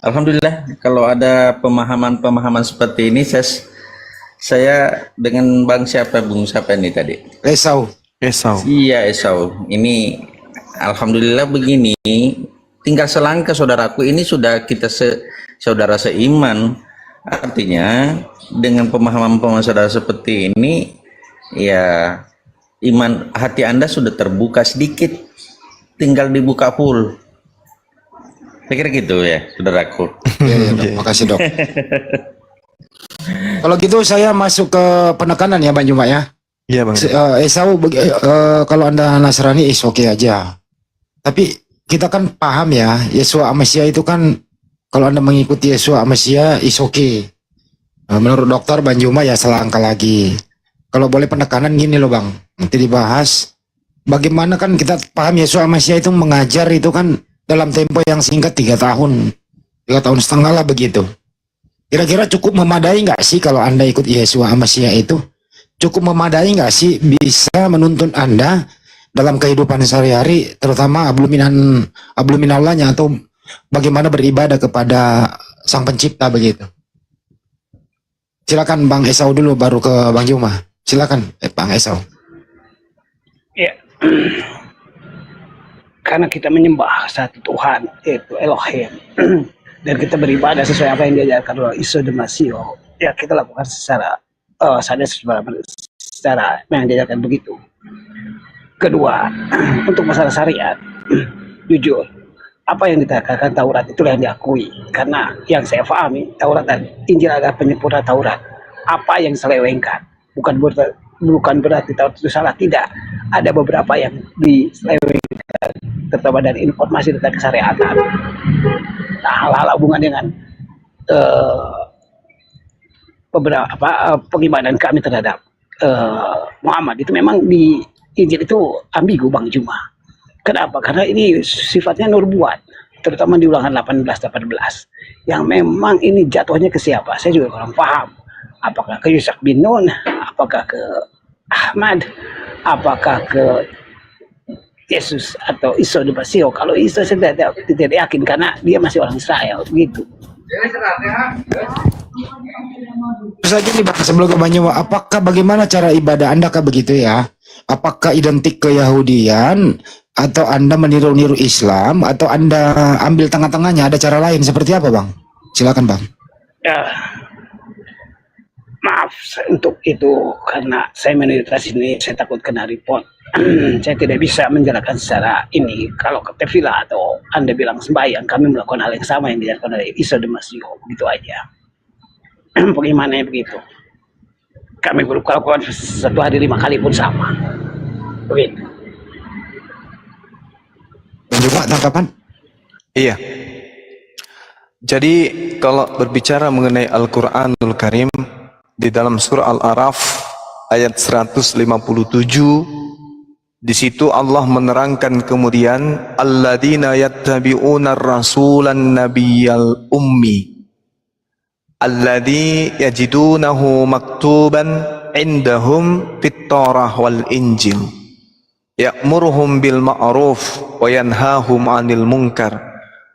Alhamdulillah kalau ada pemahaman-pemahaman seperti ini, saya dengan Bang Bung siapa ini tadi? Esau. Iya, Esau. Ini alhamdulillah begini, tinggal selangkah saudaraku, ini sudah kita saudara seiman. Artinya dengan pemahaman saudara seperti ini, ya iman hati Anda sudah terbuka sedikit, tinggal dibuka full. Saya kira gitu ya, saudaraku. Iya, Dok. Makasih, Dok. Kalau gitu saya masuk ke penekanan ya, Bang Juma ya. Iya Bang. Esau, kalau Anda Nasrani is oke aja. Tapi kita kan paham ya, Yesua Amesia itu kan, kalau Anda mengikuti Yesua Amesia is oke. Menurut dokter Bang Juma ya selangkah lagi. Kalau boleh penekanan gini loh Bang, nanti dibahas. Bagaimana kan kita paham Yesua Amesia itu mengajar itu kan dalam tempo yang singkat 3 tahun. 3 tahun setengah lah begitu. Kira-kira cukup memadai nggak sih kalau Anda ikut Yesua Amesia itu? Cukup memadai nggak sih bisa menuntun Anda dalam kehidupan sehari-hari, terutama abluminallahnya atau bagaimana beribadah kepada Sang Pencipta begitu? Silakan Bang Esau dulu, baru ke Bang Juma. Silakan Bang Esau. Ya, karena kita menyembah satu Tuhan, yaitu Elohim, dan kita beribadah sesuai apa yang diajarkan oleh Isa dan Masih, ya kita lakukan secara secara yang diajarkan begitu. Kedua, untuk masalah syariat, jujur, apa yang dikatakan Taurat itulah yang diakui. Karena yang saya pahami, Taurat dan Injil adalah penyempurna Taurat. Apa yang diselewengkan, bukan berarti Taurat itu salah, tidak. Ada beberapa yang diselewengkan, terutama dari informasi tentang kesyariatan. Nah, hal-hal hubungan dengan beberapa pengimanan kami terhadap Muhammad itu memang di Injil itu ambigu Bang Juma. Kenapa? Karena ini sifatnya nubuat, terutama di Ulangan 18 yang memang ini jatuhnya ke siapa? Saya juga kurang paham. Apakah ke Yusak bin Nun, apakah ke Ahmad, apakah ke Yesus atau Isa di Basio? Kalau Isa saya tidak yakin karena dia masih orang Israel begitu. Terus aja nih Bang, sebelum ke Bang Juma, apakah bagaimana cara ibadah Anda kah begitu ya? Apakah identik ke Yahudian atau Anda meniru-niru Islam atau Anda ambil tengah-tengahnya, ada cara lain seperti apa Bang? Silakan Bang. Ya, maaf untuk itu karena saya menirukan ini, saya takut kena report. Saya tidak bisa menjelaskan secara ini. Kalau ke tefila atau Anda bilang sembahyang, kami melakukan hal yang sama yang dilakukan oleh Isa dan Masih, begitu aja. Bagaimana begitu? Kami melakukan 1 hari 5 kali pun sama. Begitu. Dan juga tanggapan? Iya. Jadi kalau berbicara mengenai Al-Quranul Karim, di dalam surah Al-A'raf ayat 157, di situ Allah menerangkan kemudian alladzina yattabi'una ar-rasulan nabiyyal ummi alladzi yajidunahu maktuban indahum fit-Taurah wal Injil ya'muruhum bil ma'ruf wa yanhahum 'anil munkar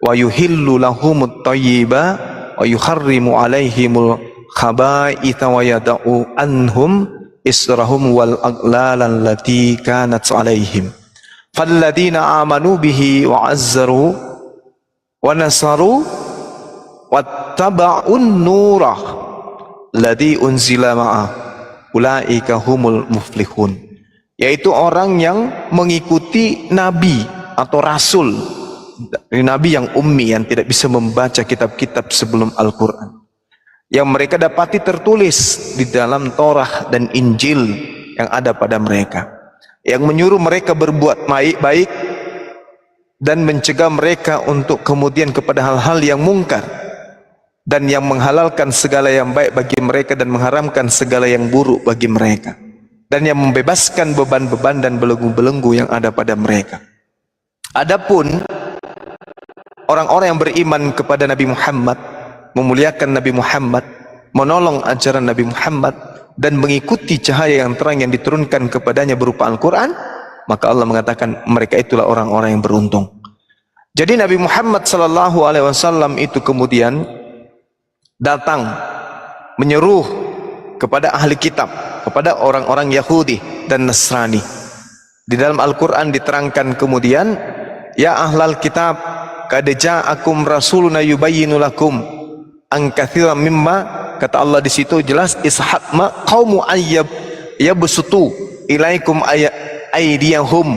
wa yuhillu lahumut thayyiba wa yuharrimu 'alaihimul khaba'itha wa yada'u anhum israhum wal aglalan lati kanat 'alaihim falladzina amanu bihi wa azzaru wa nasaru wattaba'un nurah ladzi unzila ma'ah ulaika humul muflihun, yaitu orang yang mengikuti nabi atau rasul, nabi yang ummi yang tidak bisa membaca kitab-kitab sebelum Al-Quran, yang mereka dapati tertulis di dalam Torah dan Injil yang ada pada mereka, yang menyuruh mereka berbuat baik dan mencegah mereka untuk kemudian kepada hal-hal yang mungkar, dan yang menghalalkan segala yang baik bagi mereka dan mengharamkan segala yang buruk bagi mereka, dan yang membebaskan beban-beban dan belenggu-belenggu yang ada pada mereka. Adapun orang-orang yang beriman kepada Nabi Muhammad, memuliakan Nabi Muhammad, menolong ajaran Nabi Muhammad, dan mengikuti cahaya yang terang yang diturunkan kepadanya berupa Al-Quran, maka Allah mengatakan mereka itulah orang-orang yang beruntung. Jadi Nabi Muhammad SAW itu kemudian datang menyeru kepada ahli kitab, kepada orang-orang Yahudi dan Nasrani. Di dalam Al-Quran diterangkan kemudian, ya ahlal kitab qad ja'akum rasuluna yubayyinu lakum an katsiran mimma, kata Allah di situ jelas ishaq ma qaumu ayyab ya besutu ilaikum aydiyahum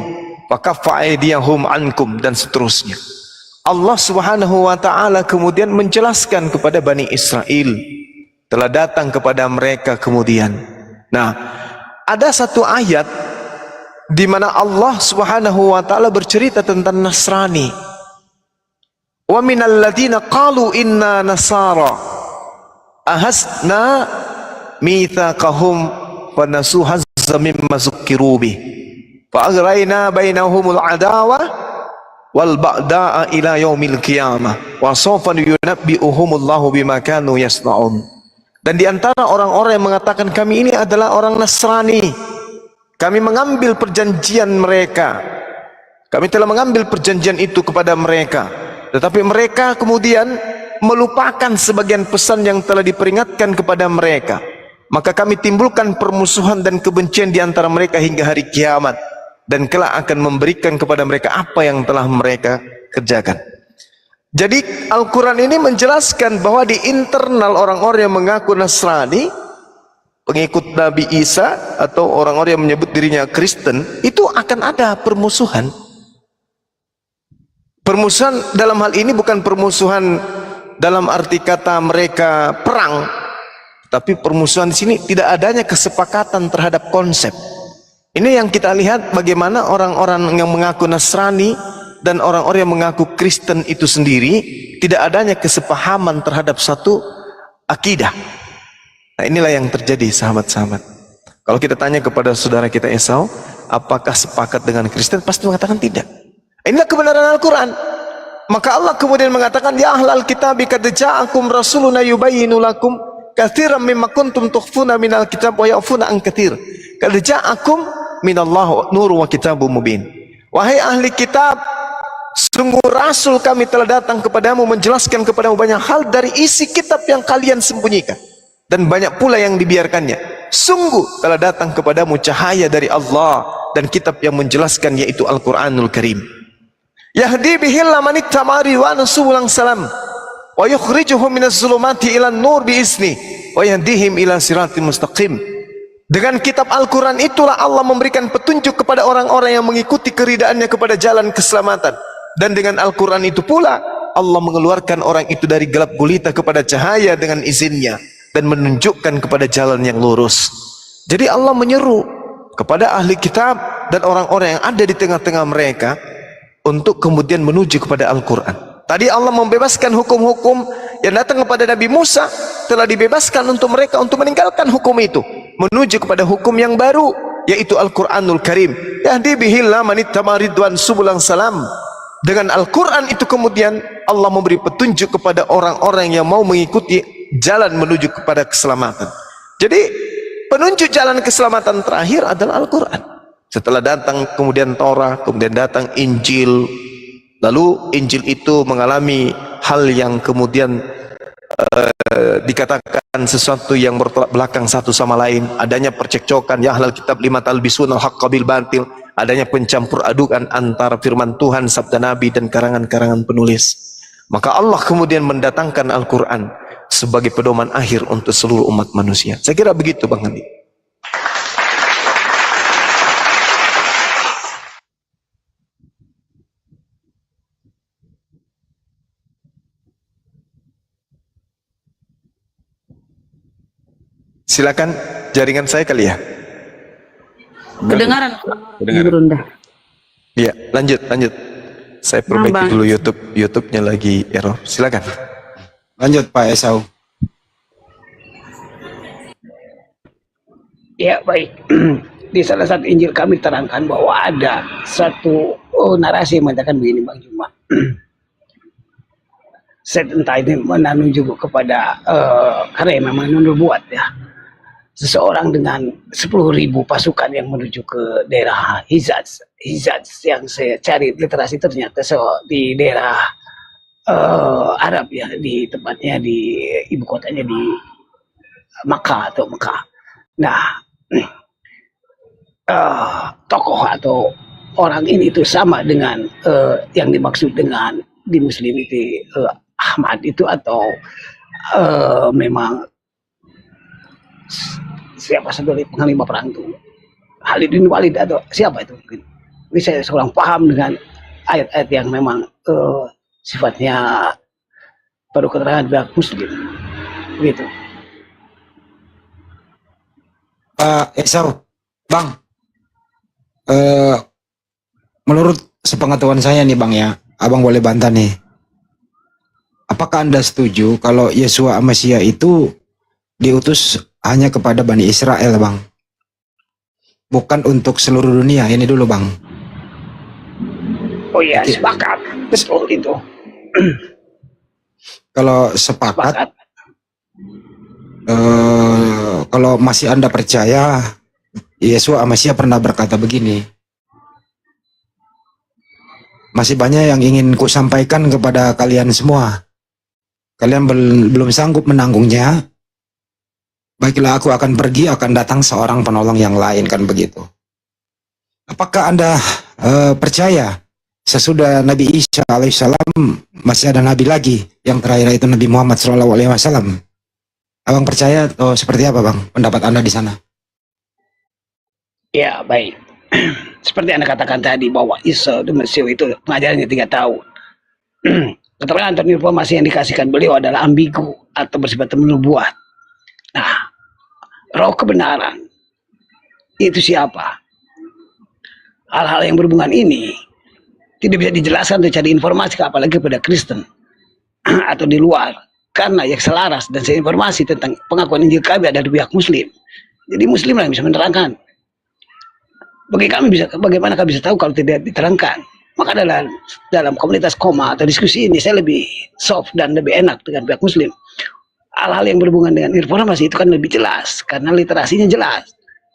wa kaffa aydiyahum ankum, dan seterusnya. Allah Subhanahu wa taala kemudian menjelaskan kepada Bani Israel, telah datang kepada mereka kemudian. Nah, ada satu ayat di mana Allah Subhanahu wa taala bercerita tentang Nasrani. Wa minal ladzina qalu inna nasara ahasna mitsaqahum wa nasu hazza mimma zukkiru bih fa aghrayna bainahumul adawa wal ba'da'a ila yaumil qiyamah wa sawfa yunabbi'uhumullahu bima kanu yasna'un. Dan di antara orang-orang yang mengatakan kami ini adalah orang Nasrani, kami mengambil perjanjian mereka, kami telah mengambil perjanjian itu kepada mereka, tetapi mereka kemudian melupakan sebagian pesan yang telah diperingatkan kepada mereka, maka kami timbulkan permusuhan dan kebencian di antara mereka hingga hari kiamat, dan kelak akan memberikan kepada mereka apa yang telah mereka kerjakan. Jadi Al-Quran ini menjelaskan bahwa di internal orang-orang yang mengaku Nasrani, pengikut Nabi Isa, atau orang-orang yang menyebut dirinya Kristen, itu akan ada permusuhan. Permusuhan dalam hal ini bukan permusuhan dalam arti kata mereka perang, tapi permusuhan di sini tidak adanya kesepakatan terhadap konsep. Ini yang kita lihat bagaimana orang-orang yang mengaku Nasrani dan orang-orang yang mengaku Kristen itu sendiri tidak adanya kesepahaman terhadap satu akidah. Nah, inilah yang terjadi, sahabat-sahabat. Kalau kita tanya kepada saudara kita Esau, apakah sepakat dengan Kristen, pasti mengatakan tidak. Inilah kebenaran Al-Quran. Maka Allah kemudian mengatakan, ya ahlal kitabi qad ja'akum rasuluna yubayyinu lakum katsiran mimma kuntum tukhfuna minal kitab wa ya'funa an katsir. Qad ja'akum minallahu nurun wa kitabun mubin. Wahai ahli kitab, sungguh Rasul kami telah datang kepadamu menjelaskan kepadamu banyak hal dari isi kitab yang kalian sembunyikan, dan banyak pula yang dibiarkannya. Sungguh telah datang kepadamu cahaya dari Allah dan kitab yang menjelaskan, yaitu Al-Quranul Karim. Yahdi bihillah manittamari wa nasulang salam wa yukhrijuhum minaz zulumati ilan nur biizni wa yahdihim ila siratim mustaqim. Dengan kitab Al-Quran itulah Allah memberikan petunjuk kepada orang-orang yang mengikuti keridaannya kepada jalan keselamatan. Dan dengan Al-Quran itu pula Allah mengeluarkan orang itu dari gelap gulita kepada cahaya dengan izinnya, dan menunjukkan kepada jalan yang lurus. Jadi Allah menyeru kepada ahli kitab dan orang-orang yang ada di tengah-tengah mereka untuk kemudian menuju kepada Al-Quran. Tadi Allah membebaskan hukum-hukum yang datang kepada Nabi Musa, telah dibebaskan untuk mereka untuk meninggalkan hukum itu, menuju kepada hukum yang baru, yaitu Al-Quranul Karim. Yahdi bihillah manittama ridwan subulang salam. Dengan Al-Quran itu kemudian Allah memberi petunjuk kepada orang-orang yang mau mengikuti jalan menuju kepada keselamatan. Jadi penunjuk jalan keselamatan terakhir adalah Al-Quran. Setelah datang kemudian Taurat, kemudian datang Injil. Lalu Injil itu mengalami hal yang kemudian dikatakan sesuatu yang bertolak belakang satu sama lain. Adanya percekcokan, ya ahlal kitab lima talbisun al-haqqa bil batil. Adanya pencampur adukan antara firman Tuhan, sabda Nabi, dan karangan-karangan penulis. Maka Allah kemudian mendatangkan Al-Quran sebagai pedoman akhir untuk seluruh umat manusia. Saya kira begitu, Bang Andi. Silakan, jaringan saya kali ya. Kedengaran. Kedengaran. Berundah. Iya, lanjut. Saya perbaiki Bang. dulu YouTube-nya lagi error. Silakan. Lanjut Pak Esau. Ya baik. Di salah satu Injil kami terangkan bahwa ada satu narasi yang mengatakan begini, Bang Juma. Set entah ini menunjuk kepada karena memang nubuat ya. Seseorang dengan 10.000 pasukan yang menuju ke daerah Hijaz yang saya cari literasi ternyata di daerah Arab ya, di tempatnya di ibu kotanya di Makkah atau Mekah. Nah, tokoh atau orang ini itu sama dengan yang dimaksud dengan di Muslim itu Ahmad itu, atau memang siapa satu dari panglima perang itu, Khalid bin Walid atau siapa itu mungkin. Ini saya kurang paham dengan ayat-ayat yang memang sifatnya baru keterangan pihak muslim begitu. Esau, Bang, eh, menurut sepengetahuan saya nih Bang ya, Abang boleh bantah nih. Apakah Anda setuju kalau Yesua Mesia itu diutus hanya kepada Bani Israel, Bang? Bukan untuk seluruh dunia, ini dulu Bang. Oh iya, sepakat. Betul itu. Kalau sepakat, Sepakat. kalau masih Anda percaya, Yesua Mesia pernah berkata begini, masih banyak yang ingin ku sampaikan kepada kalian semua. Kalian belum sanggup menanggungnya. Baiklah, aku akan pergi, akan datang seorang penolong yang lain, kan begitu. Apakah Anda percaya sesudah Nabi Isa alaihissalam masih ada nabi lagi, yang terakhir itu Nabi Muhammad SAW? Abang percaya atau seperti apa Bang pendapat Anda di sana? Ya, baik. Seperti Anda katakan tadi bahwa Isa itu Mesir itu pengajarannya 3 tahun. Keterangan atau informasi yang dikasihkan beliau adalah ambigu atau bersifat nubuat. Nah, roh kebenaran itu siapa? Hal-hal yang berhubungan ini tidak bisa dijelaskan atau cari informasi apalagi kepada Kristen atau di luar, karena yang selaras dan seinformasi tentang pengakuan Injil kami ada di pihak Muslim. Jadi Muslim lah yang bisa menerangkan. Bagi kami bagaimana kami bisa tahu kalau tidak diterangkan? Maka dalam komunitas koma atau diskusi ini saya lebih soft dan lebih enak dengan pihak Muslim. Hal-hal yang berhubungan dengan informasi itu kan lebih jelas karena literasinya jelas,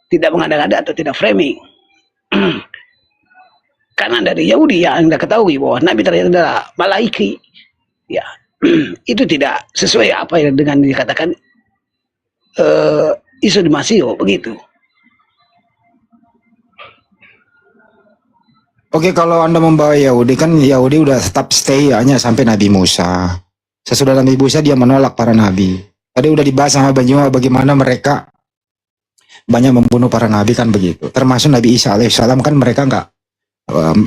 tidak mengada-ngada atau tidak framing. Karena dari Yahudi yang Anda ketahui bahwa Nabi terakhir adalah Malaiki, ya itu tidak sesuai apa yang dengan dikatakan Isa di Masih, begitu. Oke, kalau Anda membawa Yahudi, kan Yahudi udah tetap stay hanya sampai Nabi Musa. Sesudah Nabi Musa dia menolak para nabi. Tadi udah dibahas sama Banyuma bagaimana mereka banyak membunuh para nabi, kan begitu. Termasuk Nabi Isa alaihissalam, kan mereka enggak,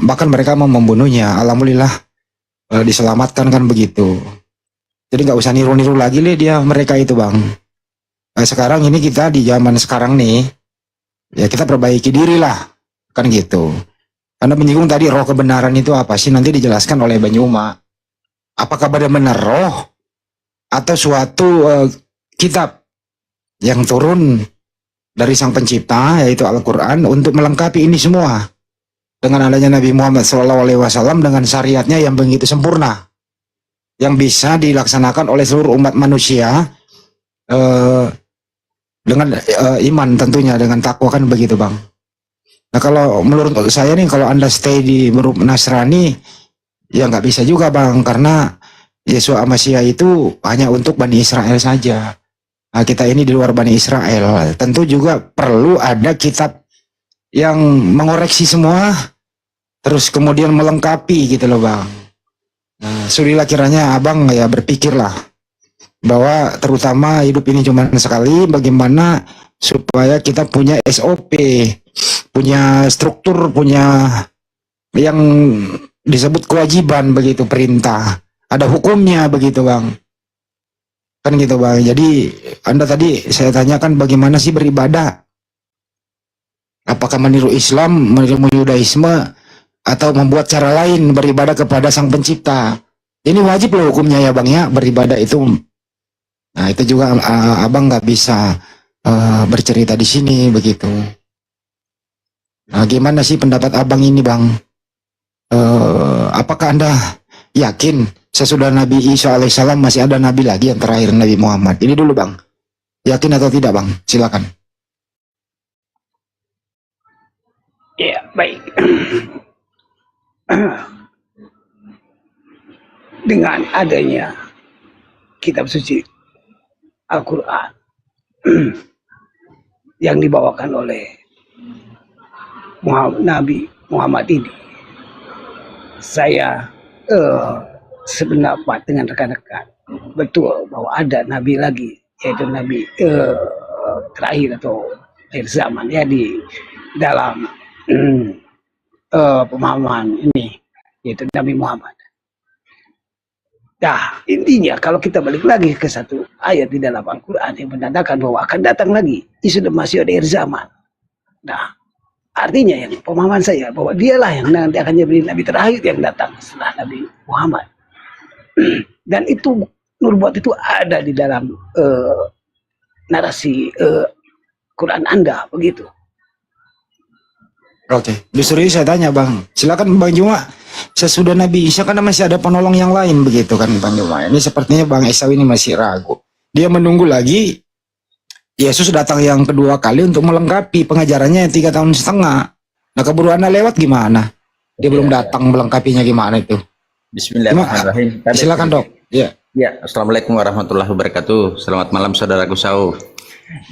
bahkan mereka mau membunuhnya. Alhamdulillah diselamatkan, kan begitu. Jadi nggak usah niru-niru lagi dia mereka itu Bang. Sekarang ini kita di zaman sekarang nih, ya kita perbaiki diri lah, kan gitu. Anda menyinggung tadi roh kebenaran itu apa sih? Nanti dijelaskan oleh Banyuma. Apakah benar-benar roh atau suatu kitab yang turun dari Sang Pencipta, yaitu Al-Quran, untuk melengkapi ini semua dengan adanya Nabi Muhammad SAW dengan syariatnya yang begitu sempurna, yang bisa dilaksanakan oleh seluruh umat manusia dengan iman tentunya, dengan takwa, kan begitu Bang. Nah kalau menurut saya nih, kalau Anda stay di grup Nasrani, ya nggak bisa juga Bang, karena Yesua Mesia itu hanya untuk Bani Israel saja. Nah, kita ini di luar Bani Israel, tentu juga perlu ada kitab yang mengoreksi semua, terus kemudian melengkapi gitu loh Bang. Nah, sudilah kiranya Abang ya berpikirlah bahwa terutama hidup ini cuma sekali, bagaimana supaya kita punya SOP, punya struktur, punya yang disebut kewajiban, begitu, perintah, ada hukumnya, begitu Bang, kan gitu Bang. Jadi Anda tadi saya tanyakan bagaimana sih beribadah, apakah meniru Islam, meniru Yudaisme, atau membuat cara lain beribadah kepada Sang Pencipta. Ini wajib loh hukumnya ya Bang ya, beribadah itu. Nah itu juga Abang nggak bisa bercerita di sini, begitu. Nah, gimana sih pendapat Abang ini Bang? Apakah Anda yakin sesudah Nabi Isa alaihissalam masih ada nabi lagi yang terakhir Nabi Muhammad? Ini dulu Bang. Yakin atau tidak Bang? Silakan. Ya, baik. Dengan adanya kitab suci Al-Quran yang dibawakan oleh Nabi Muhammad ini, saya sependapat dengan rekan-rekan, betul bahwa ada nabi lagi, yaitu Nabi terakhir atau akhir zaman ya di dalam pemahaman ini yaitu Nabi Muhammad. Nah, intinya kalau kita balik lagi ke satu ayat di dalam Al-Quran yang menandakan bahwa akan datang lagi Isa masih akhir zaman. Nah, artinya yang pemahaman saya bahwa dialah yang nanti akan jadi Nabi terakhir yang datang setelah Nabi Muhammad. Dan itu nubuat itu ada di dalam narasi Quran Anda begitu. Oke, justru ini saya tanya Bang. Silakan Bang Juma. Sesudah Nabi Isa kan masih ada penolong yang lain begitu kan Bang Juma. Ini sepertinya Bang Esau ini masih ragu. Dia menunggu lagi Yesus datang yang kedua kali untuk melengkapi pengajarannya yang 3,5 tahun. Nah keburu Anda lewat gimana? Dia belum datang melengkapinya gimana itu? Bismillahirrahmanirrahim. Silakan Dok. Ya. Ya, Assalamualaikum warahmatullahi wabarakatuh. Selamat malam saudaraku Saul.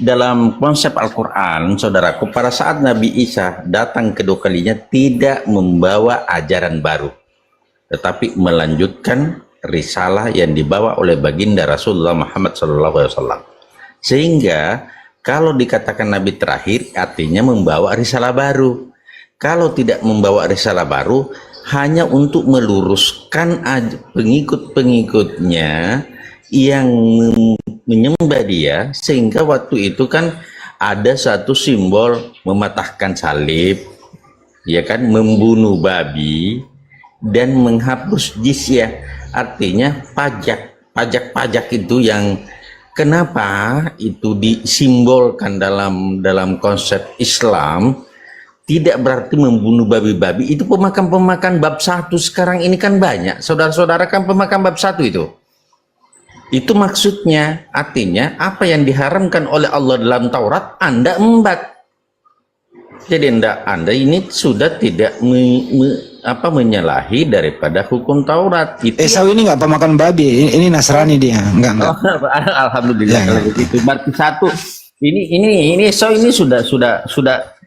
Dalam konsep Al-Quran, saudaraku, pada saat Nabi Isa datang kedua kalinya tidak membawa ajaran baru, tetapi melanjutkan risalah yang dibawa oleh baginda Rasulullah Muhammad SAW. Sehingga kalau dikatakan Nabi terakhir, artinya membawa risalah baru. Kalau tidak membawa risalah baru, hanya untuk meluruskan pengikut-pengikutnya yang menyembah dia, sehingga waktu itu kan ada satu simbol mematahkan salib, ya kan, membunuh babi dan menghapus jizyah, artinya pajak itu yang kenapa itu disimbolkan dalam konsep Islam. Tidak berarti membunuh babi-babi, itu pemakan bab 1 sekarang ini kan banyak, saudara-saudara kan pemakan bab 1 itu. Itu maksudnya, artinya apa yang diharamkan oleh Allah dalam Taurat, Anda embat. Jadi Anda ini sudah tidak menyalahi daripada hukum Taurat. Esau ini nggak pemakan babi, ini Nasrani dia, enggak. Alhamdulillah Ya, kalau begitu. Berarti satu, ini Esau ini sudah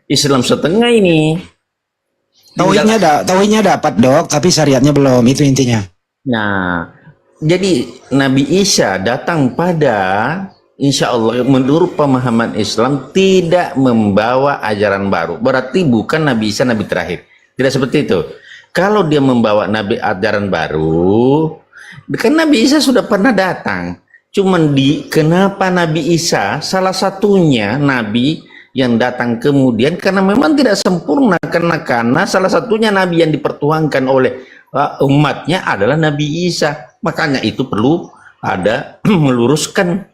Islam setengah ini. Tauhidnya dapat Dok, tapi syariatnya belum, itu intinya. Nah, jadi Nabi Isa datang pada, insya Allah menurut pemahaman Islam tidak membawa ajaran baru. Berarti bukan Nabi Isa Nabi terakhir. Tidak seperti itu. Kalau dia membawa ajaran baru, kan Nabi Isa sudah pernah datang. Cuman kenapa Nabi Isa salah satunya Nabi yang datang kemudian karena memang tidak sempurna, karena salah satunya Nabi yang dipertuangkan oleh umatnya adalah Nabi Isa. Makanya itu perlu ada meluruskan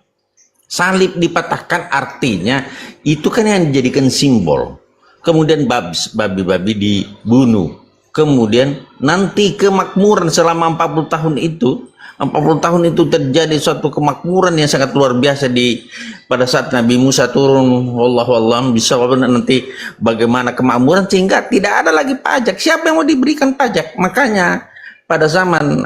salib dipatahkan, artinya itu kan yang dijadikan simbol. Kemudian babi-babi dibunuh. Kemudian nanti kemakmuran selama 40 tahun itu 40 tahun itu terjadi suatu kemakmuran yang sangat luar biasa pada saat Nabi Musa turun, wallahu bisa nanti bagaimana kemakmuran sehingga tidak ada lagi pajak. Siapa yang mau diberikan pajak? Makanya pada zaman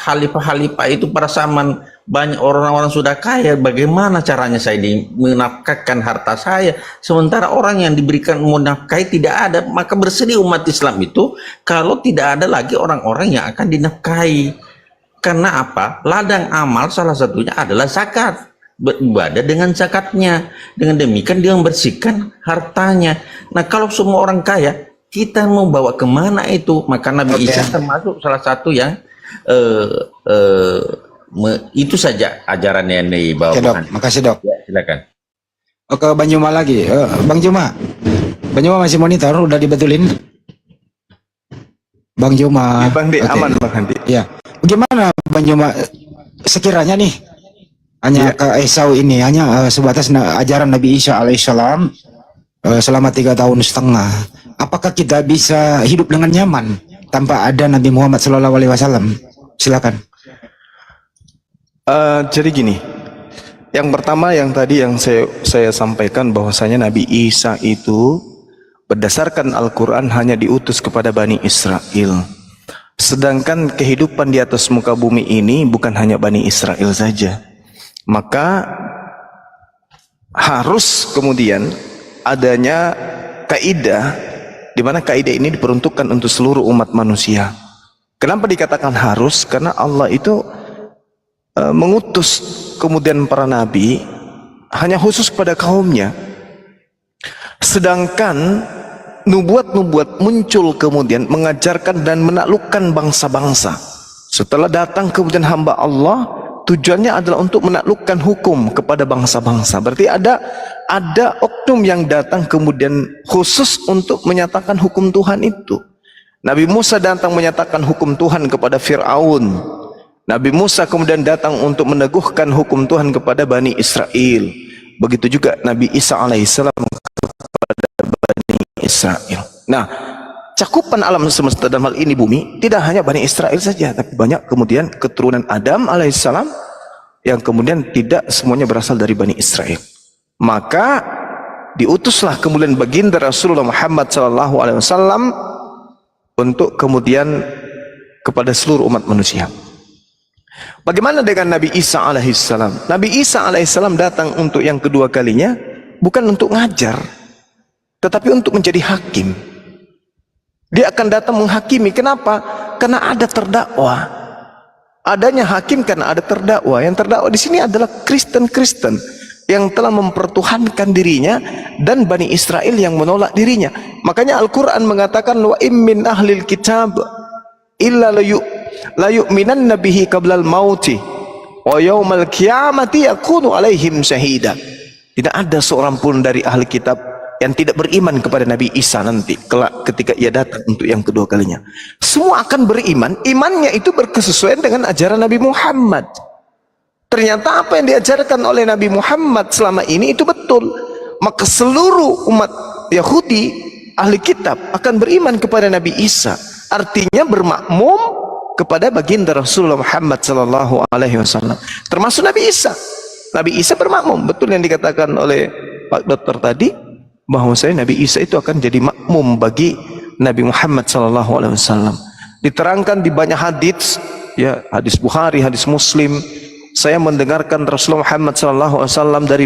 khalifah-khalifah itu, pada zaman banyak orang-orang sudah kaya, bagaimana caranya saya menafkahkan harta saya, sementara orang yang diberikan menafkahi tidak ada. Maka bersedih umat Islam itu kalau tidak ada lagi orang-orang yang akan dinafkahi. Karena apa? Ladang amal salah satunya adalah zakat. Beribadah dengan zakatnya. Dengan demikian dia membersihkan hartanya. Nah kalau semua orang kaya, kita mau bawa kemana itu? Maka Nabi Isa termasuk salah satu yang itu saja ajaran yang dibawa. Oke Dok, makasih Dok. Ya, silakan. Oke, Bang Juma lagi. Bang Juma masih monitor, udah dibetulin? Bang Juma. Ya, Bang Di, aman Bang Handi. Ya. Bagaimana Bang Juma sekiranya nih hanya ke Esau ini hanya sebatas ajaran Nabi Isa alaihissalam selama 3,5 tahun, apakah kita bisa hidup dengan nyaman tanpa ada Nabi Muhammad SAW? Silakan. Jadi gini, yang pertama yang tadi yang saya sampaikan bahwasanya Nabi Isa itu berdasarkan Al-Quran hanya diutus kepada Bani Israel. Sedangkan kehidupan di atas muka bumi ini bukan hanya Bani Israel saja. Maka harus kemudian adanya kaidah, di mana kaidah ini diperuntukkan untuk seluruh umat manusia. Kenapa dikatakan harus? Karena Allah itu mengutus kemudian para nabi hanya khusus pada kaumnya. Sedangkan nubuat-nubuat muncul kemudian mengajarkan dan menaklukkan bangsa-bangsa. Setelah datang kemudian hamba Allah, tujuannya adalah untuk menaklukkan hukum kepada bangsa-bangsa. Berarti ada oknum yang datang kemudian khusus untuk menyatakan hukum Tuhan itu. Nabi Musa datang menyatakan hukum Tuhan kepada Fir'aun. Nabi Musa kemudian datang untuk meneguhkan hukum Tuhan kepada Bani Israel. Begitu juga Nabi Isa alaihissalam kepada Bani Israel. Nah, cakupan alam semesta dalam hal ini bumi tidak hanya Bani Israel saja, tapi banyak kemudian keturunan Adam alaihissalam yang kemudian tidak semuanya berasal dari Bani Israel. Maka diutuslah kemudian baginda Rasulullah Muhammad SAW untuk kemudian kepada seluruh umat manusia. Bagaimana dengan Nabi Isa alaihissalam? Nabi Isa alaihissalam datang untuk yang kedua kalinya bukan untuk ngajar, tetapi untuk menjadi hakim. Dia akan datang menghakimi. Kenapa? Karena ada terdakwa. Adanya hakim karena ada terdakwa. Yang terdakwa di sini adalah Kristen-Kristen yang telah mempertuhankan dirinya dan Bani Israel yang menolak dirinya. Makanya Al-Quran mengatakan wa immin ahlil kitab illa la yu'minanna bihi qablal mauti wa yaumal qiyamati yakunu alaihim syahida. Tidak ada seorang pun dari ahli kitab yang tidak beriman kepada Nabi Isa nanti kelak ketika ia datang untuk yang kedua kalinya. Semua akan beriman, imannya itu berkesesuaian dengan ajaran Nabi Muhammad. Ternyata apa yang diajarkan oleh Nabi Muhammad selama ini itu betul. Maka seluruh umat Yahudi ahli kitab akan beriman kepada Nabi Isa. Artinya bermakmum kepada baginda Rasulullah Muhammad sallallahu alaihi wasallam. Termasuk Nabi Isa. Nabi Isa bermakmum. Betul yang dikatakan oleh Pak Dokter tadi, bahwasanya Nabi Isa itu akan jadi makmum bagi Nabi Muhammad sallallahu alaihi wasallam. Diterangkan di banyak hadis, ya, hadis Bukhari, hadis Muslim. Saya mendengarkan Rasulullah Muhammad sallallahu alaihi wasallam dari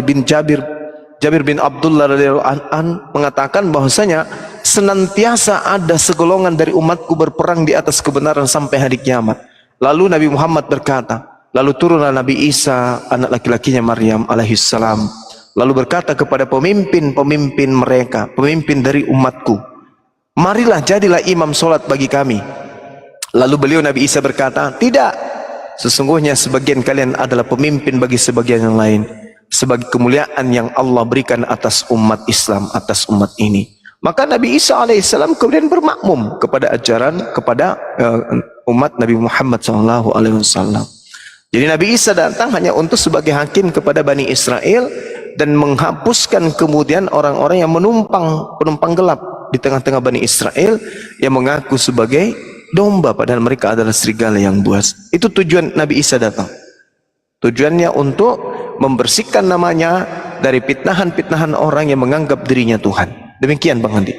Jabir bin Abdullah radhiyallahu anhu mengatakan bahwasanya senantiasa ada segolongan dari umatku berperang di atas kebenaran sampai hari kiamat. Lalu Nabi Muhammad berkata, lalu turunlah Nabi Isa anak laki-lakinya Maryam alaihissalam, lalu berkata kepada pemimpin-pemimpin mereka, pemimpin dari umatku, marilah jadilah imam solat bagi kami. Lalu beliau Nabi Isa berkata, tidak, sesungguhnya sebagian kalian adalah pemimpin bagi sebagian yang lain, sebagai kemuliaan yang Allah berikan atas umat Islam, atas umat ini. Maka Nabi Isa alaihissalam kemudian bermakmum kepada ajaran, kepada umat Nabi Muhammad SAW. Jadi Nabi Isa datang hanya untuk sebagai hakim kepada Bani Israel dan menghapuskan kemudian orang-orang yang penumpang gelap di tengah-tengah Bani Israel yang mengaku sebagai domba padahal mereka adalah serigala yang buas. Itu tujuan Nabi Isa datang. Tujuannya untuk membersihkan namanya dari fitnahan-fitnahan orang yang menganggap dirinya Tuhan. Demikian Bang Andi.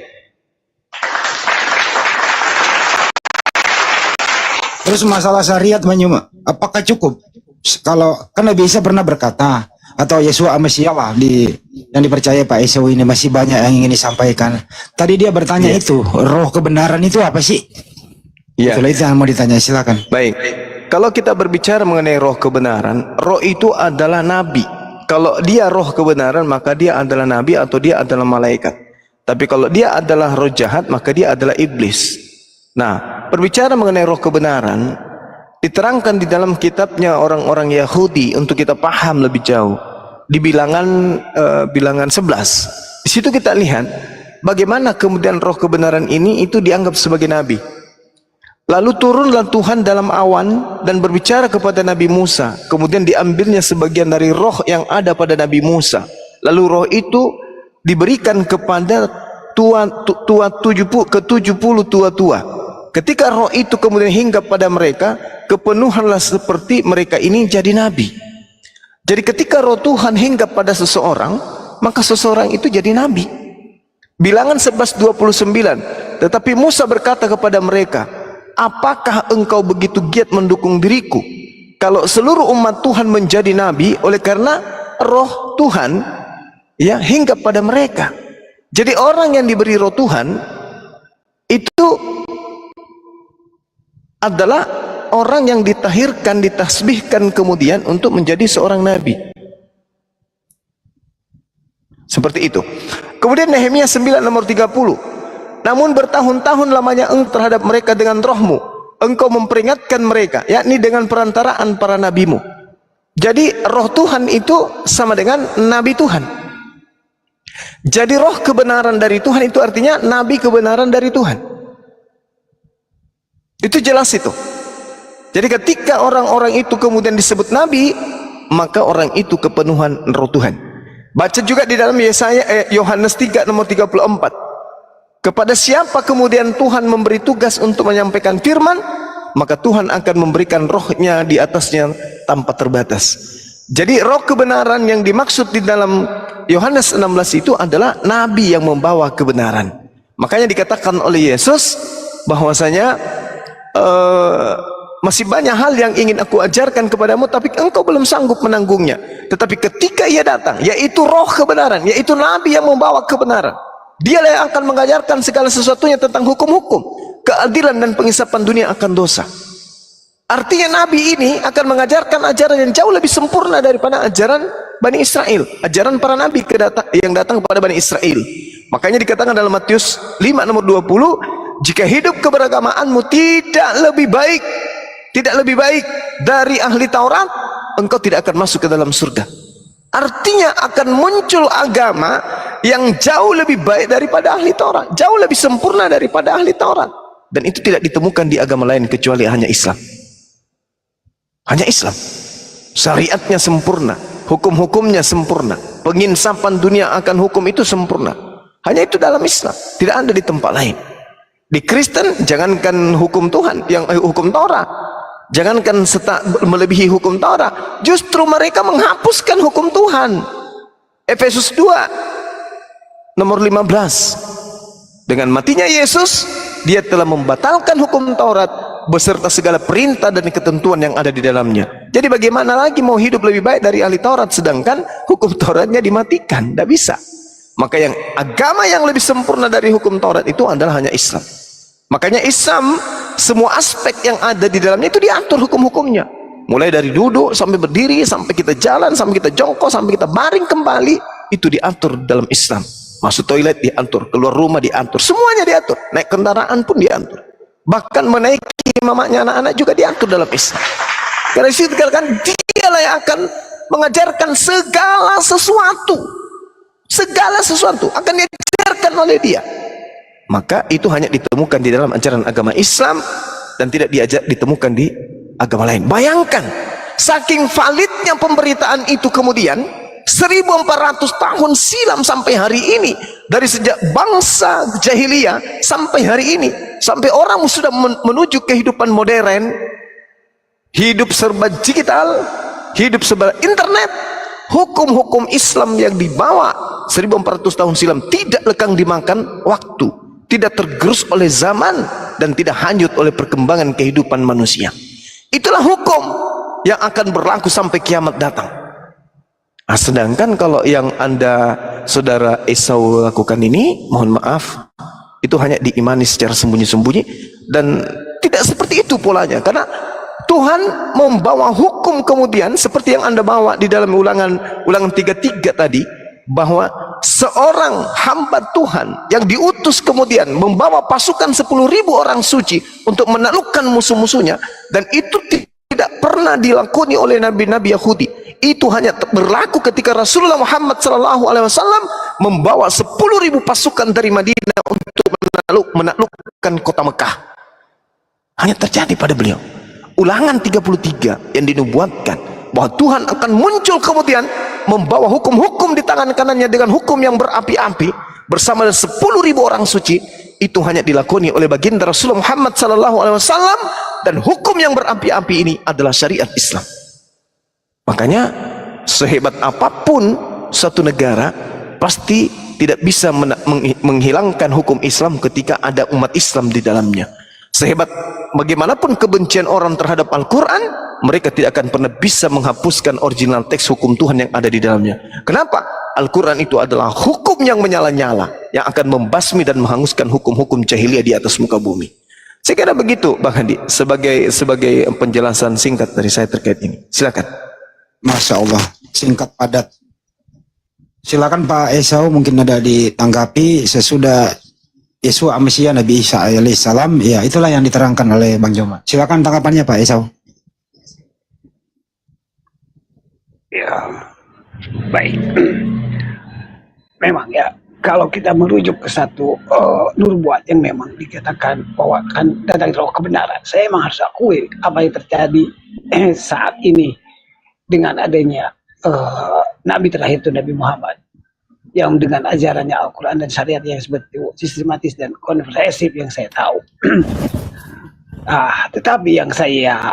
Terus masalah syariat menyuma, apakah cukup? Kalau kan Nabi Isa pernah berkata, atau Yesus Mesias lah yang dipercaya Pak Esau ini masih banyak yang ingin disampaikan. Tadi dia bertanya itu, roh kebenaran itu apa sih? Ya. Itulah itu yang mau ditanya, silakan. Baik. Kalau kita berbicara mengenai roh kebenaran, roh itu adalah nabi. Kalau dia roh kebenaran, maka dia adalah nabi atau dia adalah malaikat. Tapi kalau dia adalah roh jahat, maka dia adalah iblis. Nah, berbicara mengenai roh kebenaran, diterangkan di dalam kitabnya orang-orang Yahudi untuk kita paham lebih jauh. Di bilangan 11. Di situ kita lihat bagaimana kemudian roh kebenaran ini itu dianggap sebagai nabi. Lalu turunlah Tuhan dalam awan dan berbicara kepada Nabi Musa. Kemudian diambilnya sebagian dari roh yang ada pada Nabi Musa. Lalu roh itu diberikan kepada ke-70 tua-tua. Ketika roh itu kemudian hinggap pada mereka, kepenuhanlah seperti mereka ini jadi nabi. Jadi ketika roh Tuhan hinggap pada seseorang, maka seseorang itu jadi nabi. Bilangan 11:29. Tetapi Musa berkata kepada mereka, apakah engkau begitu giat mendukung diriku? Kalau seluruh umat Tuhan menjadi nabi, oleh karena roh Tuhan ya hinggap pada mereka. Jadi orang yang diberi roh Tuhan itu adalah orang yang ditasbihkan, ditasbihkan kemudian untuk menjadi seorang nabi. Seperti itu. Kemudian Nehemia 9 nomor 30. Namun bertahun-tahun lamanya engkau terhadap mereka dengan rohmu. Engkau memperingatkan mereka, yakni dengan perantaraan para nabimu. Jadi roh Tuhan itu sama dengan nabi Tuhan. Jadi roh kebenaran dari Tuhan itu artinya nabi kebenaran dari Tuhan. Itu jelas itu. Jadi ketika orang-orang itu kemudian disebut nabi, maka orang itu kepenuhan roh Tuhan. Baca juga di dalam Yohanes 3 nomor 34. Kepada siapa kemudian Tuhan memberi tugas untuk menyampaikan firman, maka Tuhan akan memberikan rohnya di atasnya tanpa terbatas. Jadi roh kebenaran yang dimaksud di dalam Yohanes 16 itu adalah nabi yang membawa kebenaran. Makanya dikatakan oleh Yesus bahwasanya masih banyak hal yang ingin aku ajarkan kepadamu, tapi engkau belum sanggup menanggungnya. Tetapi ketika ia datang, yaitu roh kebenaran, yaitu nabi yang membawa kebenaran, dialah yang akan mengajarkan segala sesuatunya tentang hukum-hukum, keadilan dan pengisapan dunia akan dosa. Artinya nabi ini akan mengajarkan ajaran yang jauh lebih sempurna daripada ajaran Bani Israel, ajaran para nabi yang datang kepada Bani Israel. Makanya dikatakan dalam Matius 5 nomor 20, jika hidup keberagamaanmu tidak lebih baik dari ahli Taurat, engkau tidak akan masuk ke dalam surga. Artinya akan muncul agama yang jauh lebih baik daripada ahli Taurat, jauh lebih sempurna daripada ahli Taurat. Dan itu tidak ditemukan di agama lain kecuali hanya Islam. Hanya Islam. Syariatnya sempurna, hukum-hukumnya sempurna, penginsapan dunia akan hukum itu sempurna. Hanya itu dalam Islam, tidak ada di tempat lain. Di Kristen jangankan hukum Tuhan, yang hukum Taurat, jangankan melebihi hukum Taurat, justru mereka menghapuskan hukum Tuhan. Efesus 2 nomor 15. Dengan matinya Yesus, dia telah membatalkan hukum Taurat beserta segala perintah dan ketentuan yang ada di dalamnya. Jadi bagaimana lagi mau hidup lebih baik dari ahli Taurat sedangkan hukum Tauratnya dimatikan? Tidak bisa. Maka yang agama yang lebih sempurna dari hukum Taurat itu adalah hanya Islam. Makanya Islam, semua aspek yang ada di dalamnya itu diatur hukum-hukumnya. Mulai dari duduk sampai berdiri, sampai kita jalan, sampai kita jongkok, sampai kita baring kembali, itu diatur dalam Islam. Masuk toilet diatur, keluar rumah diatur, semuanya diatur. Naik kendaraan pun diatur. Bahkan menaiki mamanya anak-anak juga diatur dalam Islam. Karena itu dikatakan dialah yang akan mengajarkan segala sesuatu akan diajarkan oleh dia. Maka itu hanya ditemukan di dalam ajaran agama Islam dan tidak ditemukan di agama lain. Bayangkan, saking validnya pemberitaan itu kemudian 1400 tahun silam sampai hari ini, dari sejak bangsa jahiliyah sampai hari ini, sampai orang sudah menuju kehidupan modern, hidup serba digital, hidup serba internet, hukum-hukum Islam yang dibawa 1400 tahun silam tidak lekang dimakan waktu, tidak tergerus oleh zaman, dan tidak hanyut oleh perkembangan kehidupan manusia. Itulah hukum yang akan berlaku sampai kiamat datang. Nah, sedangkan kalau yang Anda saudara Esau lakukan ini, mohon maaf, itu hanya diimani secara sembunyi-sembunyi, dan tidak seperti itu polanya. Karena Tuhan membawa hukum kemudian seperti yang Anda bawa di dalam ulangan 33 tadi, bahwa seorang hamba Tuhan yang diutus kemudian membawa pasukan 10.000 orang suci untuk menaklukkan musuh-musuhnya, dan itu tidak pernah dilakoni oleh nabi-nabi Yahudi. Itu hanya berlaku ketika Rasulullah Muhammad SAW membawa 10.000 pasukan dari Madinah untuk menaklukkan kota Mekah. Hanya terjadi pada beliau. Ulangan 33 yang dinubuatkan bahwa Tuhan akan muncul kemudian membawa hukum-hukum di tangan kanannya dengan hukum yang berapi-api bersama 10.000 orang suci, itu hanya dilakoni oleh baginda Rasulullah Muhammad SAW, dan hukum yang berapi-api ini adalah syariat Islam. Makanya sehebat apapun satu negara pasti tidak bisa menghilangkan hukum Islam ketika ada umat Islam di dalamnya. Sehebat bagaimanapun kebencian orang terhadap Al-Quran, mereka tidak akan pernah bisa menghapuskan original teks hukum Tuhan yang ada di dalamnya. Kenapa? Al-Quran itu adalah hukum yang menyala-nyala, yang akan membasmi dan menghanguskan hukum-hukum jahiliyah di atas muka bumi. Saya kira begitu Bang Hadi, sebagai penjelasan singkat dari saya terkait ini. Silakan. Masya Allah, singkat padat. Silakan Pak Esau, mungkin ada ditanggapi sesudah Yesua Mesia Nabi Isa alaihissalam. Ya, itulah yang diterangkan oleh Bang Joma. Silakan tanggapannya Pak Esau. Ya, baik. Memang ya, kalau kita merujuk ke satu nubuat yang memang dikatakan bahwa kan datang roh kebenaran, saya memang harus akui apa yang terjadi saat ini dengan adanya Nabi terakhir itu Nabi Muhammad yang dengan ajarannya Al-Quran dan syariat yang seperti sistematis dan komprehensif yang saya tahu. Tetapi yang saya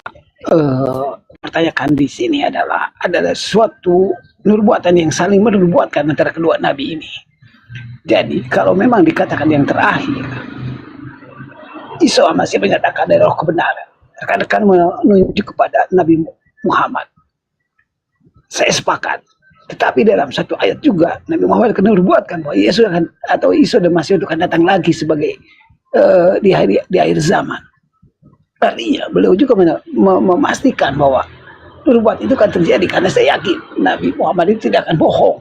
pertanyakan di sini adalah suatu nubuatan yang saling menubuatkan antara kedua nabi ini. Jadi kalau memang dikatakan yang terakhir, Isa masih menyatakan dari roh kebenaran, rekan-rekan menunjuk kepada Nabi Muhammad. Saya sepakat. Tetapi dalam satu ayat juga Nabi Muhammad akan menubuatkan bahwa Yesus akan atau Isa dan Masih itu akan datang lagi sebagai di akhir zaman. Artinya beliau juga memastikan bahwa nubuat itu akan terjadi karena saya yakin Nabi Muhammad itu tidak akan bohong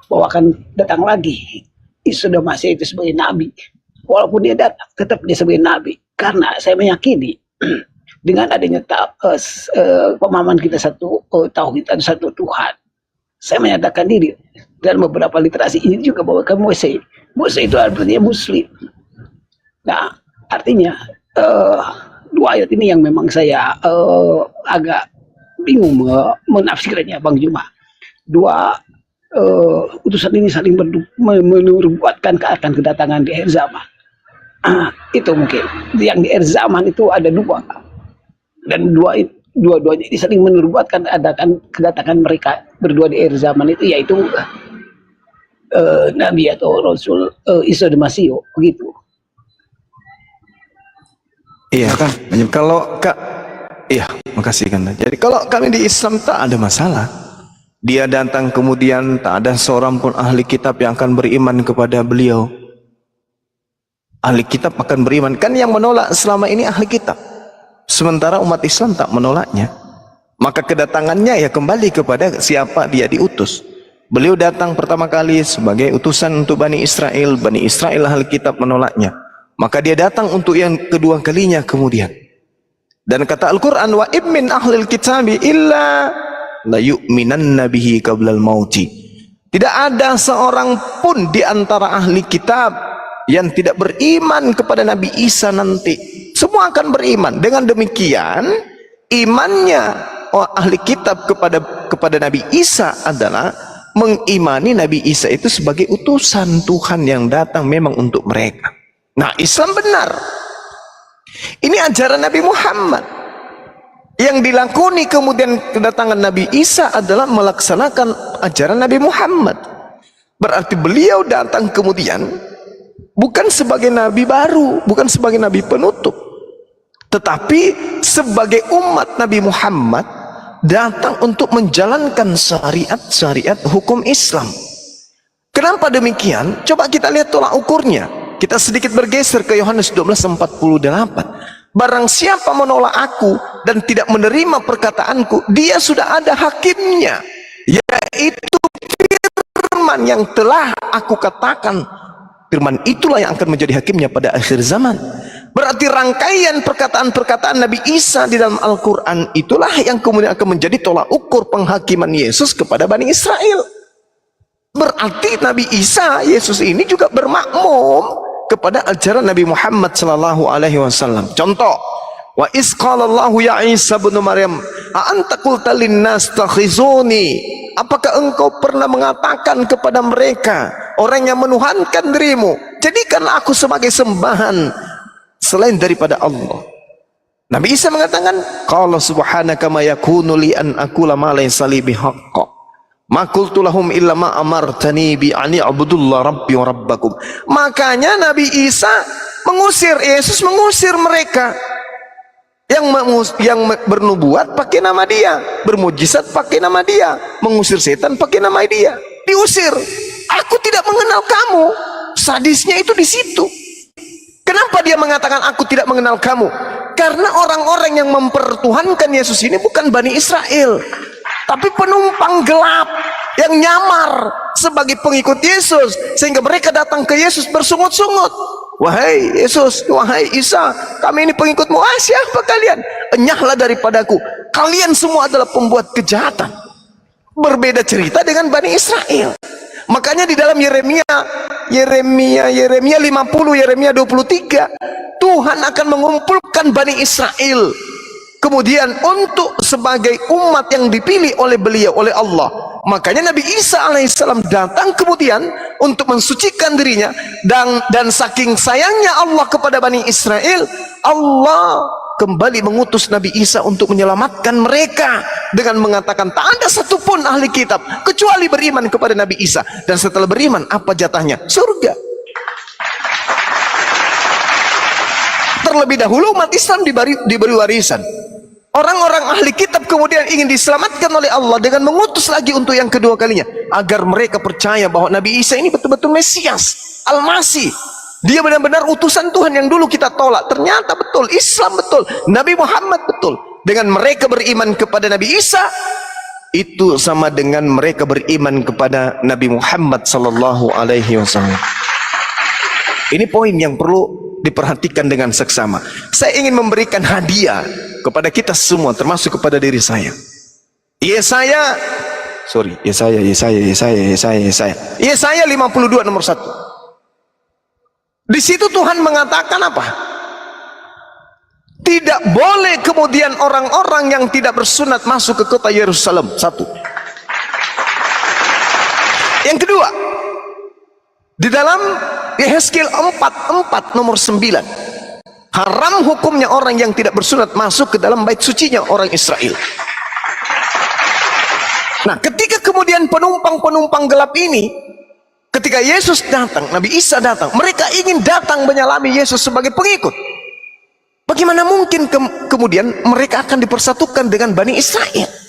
bahwa akan datang lagi Isa dan Masih itu sebagai nabi. Walaupun dia datang, tetap dia sebagai nabi. Karena saya meyakini dengan adanya pemahaman kita satu tauhid dan satu Tuhan. Saya menyatakan diri dalam beberapa literasi ini juga bahwa Mose itu artinya Muslim. Nah, artinya dua ayat ini yang memang saya agak bingung menafsirkannya, Bang Juma. Dua utusan ini saling menubuatkan akan kedatangan di akhir zaman. Itu mungkin yang di akhir zaman itu ada dua, dan dua-duanya ini saling menubuatkan akan kedatangan mereka berdua di akhir zaman itu, yaitu Nabi atau Rasul Isa dan Masih, begitu. Iya, iya, makasih Kanda. Jadi kalau kami di Islam tak ada masalah. Dia datang kemudian tak ada seorang pun ahli kitab yang akan beriman kepada beliau. Ahli kitab akan beriman. Kan yang menolak selama ini ahli kitab. Sementara umat Islam tak menolaknya. Maka kedatangannya ya kembali kepada siapa dia diutus. Beliau datang pertama kali sebagai utusan untuk Bani Israel. Bani Israel ahli kitab menolaknya. Maka dia datang untuk yang kedua kalinya kemudian. Dan kata Al-Quran, wa ibmin ahlil kitabi illa la yu'minanna bihi qablal mauti. Tidak ada seorang pun di antara ahli kitab yang tidak beriman kepada Nabi Isa nanti. Semua akan beriman. Dengan demikian, imannya ahli kitab kepada Nabi Isa adalah mengimani Nabi Isa itu sebagai utusan Tuhan yang datang memang untuk mereka. Nah, Islam benar. Ini ajaran Nabi Muhammad. Yang dilakoni kemudian kedatangan Nabi Isa adalah melaksanakan ajaran Nabi Muhammad. Berarti beliau datang kemudian bukan sebagai nabi baru, bukan sebagai nabi penutup, tetapi sebagai umat Nabi Muhammad datang untuk menjalankan syariat hukum Islam. Kenapa demikian? Coba kita lihat tolak ukurnya. Kita sedikit bergeser ke Yohanes 12:48. Barang siapa menolak aku dan tidak menerima perkataanku, dia sudah ada hakimnya, yaitu firman yang telah aku katakan. Firman itulah yang akan menjadi hakimnya pada akhir zaman. Berarti rangkaian perkataan-perkataan Nabi Isa di dalam Al-Quran itulah yang kemudian akan menjadi tolak ukur penghakiman Yesus kepada Bani Israel. Berarti Nabi Isa, Yesus ini juga bermakmum kepada ajaran Nabi Muhammad sallallahu alaihi wasallam. Contoh, wa iz qala Allahu ya Isa bin Maryam, a anta qulta linnas takhizuni? Apakah engkau pernah mengatakan kepada mereka, orang yang menuhankan dirimu, jadikanlah aku sebagai sembahan selain daripada Allah? Nabi Isa mengatakan, qala subhanaka ma yakunu li an aqula ma laysa li bihaqqin ma qultu lahum illa ma amartani bi ani abudullah rabbi wa rabbakum. Makanya Nabi Isa Yesus mengusir mereka yang bernubuat pakai nama dia, bermujizat pakai nama dia, mengusir setan pakai nama dia, diusir. Aku tidak mengenal kamu. Sadisnya itu di situ. Kenapa dia mengatakan aku tidak mengenal kamu? Karena orang-orang yang mempertuhankan Yesus ini bukan Bani Israel, tapi penumpang gelap yang nyamar sebagai pengikut Yesus, sehingga mereka datang ke Yesus bersungut-sungut. Wahai Yesus, wahai Isa, kami ini pengikutmu. Siapa kalian? Enyahlah daripadaku, kalian semua adalah pembuat kejahatan. Berbeda cerita dengan Bani Israel. Makanya di dalam Yeremia 50, Yeremia 23, Tuhan akan mengumpulkan Bani Israel kemudian untuk sebagai umat yang dipilih oleh beliau, oleh Allah. Makanya Nabi Isa alaihissalam datang kemudian untuk mensucikan dirinya, dan saking sayangnya Allah kepada Bani Israel, Allah kembali mengutus Nabi Isa untuk menyelamatkan mereka dengan mengatakan tak ada satupun ahli kitab kecuali beriman kepada Nabi Isa, dan setelah beriman apa jatahnya? Surga. Terlebih dahulu umat Islam diberi warisan. Orang-orang ahli kitab kemudian ingin diselamatkan oleh Allah dengan mengutus lagi untuk yang kedua kalinya, agar mereka percaya bahwa Nabi Isa ini betul-betul Mesias, Al-Masih. Dia benar-benar utusan Tuhan yang dulu kita tolak. Ternyata betul, Islam betul, Nabi Muhammad betul. Dengan mereka beriman kepada Nabi Isa, itu sama dengan mereka beriman kepada Nabi Muhammad sallallahu alaihi wasallam. Ini poin yang perlu diperhatikan dengan seksama. Saya ingin memberikan hadiah kepada kita semua, termasuk kepada diri saya. Yesaya 52 nomor 1. Di situ Tuhan mengatakan apa? Tidak boleh kemudian orang-orang yang tidak bersunat masuk ke kota Yerusalem. 1. Yang kedua, di dalam Yehezkiel 44 nomor 9, haram hukumnya orang yang tidak bersunat masuk ke dalam bait sucinya orang Israel. Nah, ketika kemudian penumpang-penumpang gelap ini, ketika Yesus datang, Nabi Isa datang, mereka ingin datang menyalami Yesus sebagai pengikut. Bagaimana mungkin kemudian mereka akan dipersatukan dengan Bani Israel?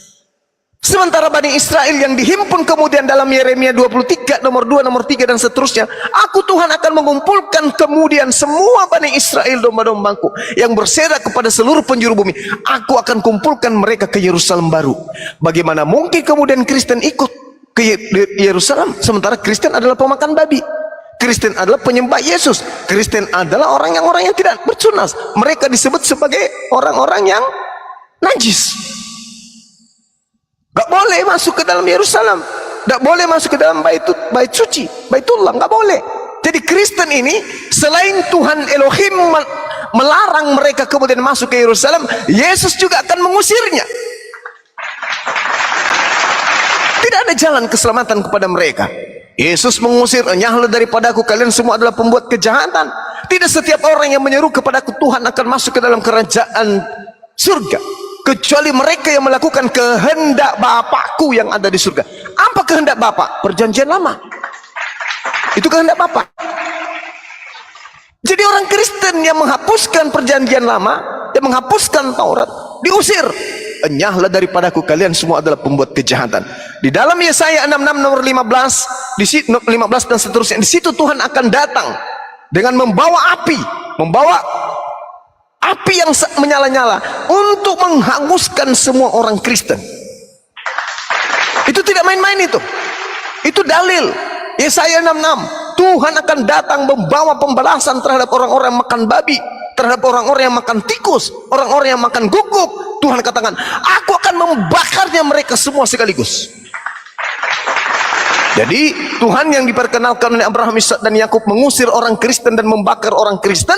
Sementara Bani Israel yang dihimpun kemudian dalam Yeremia 23 nomor 2, nomor 3 dan seterusnya, aku Tuhan akan mengumpulkan kemudian semua Bani Israel, domba-dombaku yang berserak kepada seluruh penjuru bumi. Aku akan kumpulkan mereka ke Yerusalem baru. Bagaimana mungkin kemudian Kristen ikut ke Yerusalem, sementara Kristen adalah pemakan babi, Kristen adalah penyembah Yesus, Kristen adalah orang yang tidak bersunat. Mereka disebut sebagai orang-orang yang najis. Gak boleh masuk ke dalam Yerusalem, gak boleh masuk ke dalam bait suci, Baitullah, gak boleh. Jadi Kristen ini, selain Tuhan Elohim melarang mereka kemudian masuk ke Yerusalem, Yesus juga akan mengusirnya. Tidak ada jalan keselamatan kepada mereka. Yesus mengusir, enyahlah daripadaku, kalian semua adalah pembuat kejahatan. Tidak setiap orang yang menyeru kepadaku Tuhan akan masuk ke dalam kerajaan surga, kecuali mereka yang melakukan kehendak Bapakku yang ada di surga. Apa kehendak Bapa? Perjanjian lama. Itu kehendak Bapa. Jadi orang Kristen yang menghapuskan perjanjian lama, yang menghapuskan Taurat, diusir. Enyahlah daripadaku, kalian semua adalah pembuat kejahatan. Di dalam Yesaya 66 nomor 15, di situ 15 dan seterusnya, di situ Tuhan akan datang dengan membawa api yang menyala-nyala untuk menghanguskan semua orang Kristen. Itu tidak main-main itu. Itu dalil. Yesaya 66. Tuhan akan datang membawa pembalasan terhadap orang-orang yang makan babi, terhadap orang-orang yang makan tikus, orang-orang yang makan guguk. Tuhan katakan, aku akan membakarnya mereka semua sekaligus. Jadi Tuhan yang diperkenalkan oleh Abraham, Ishak dan Yakub mengusir orang Kristen dan membakar orang Kristen,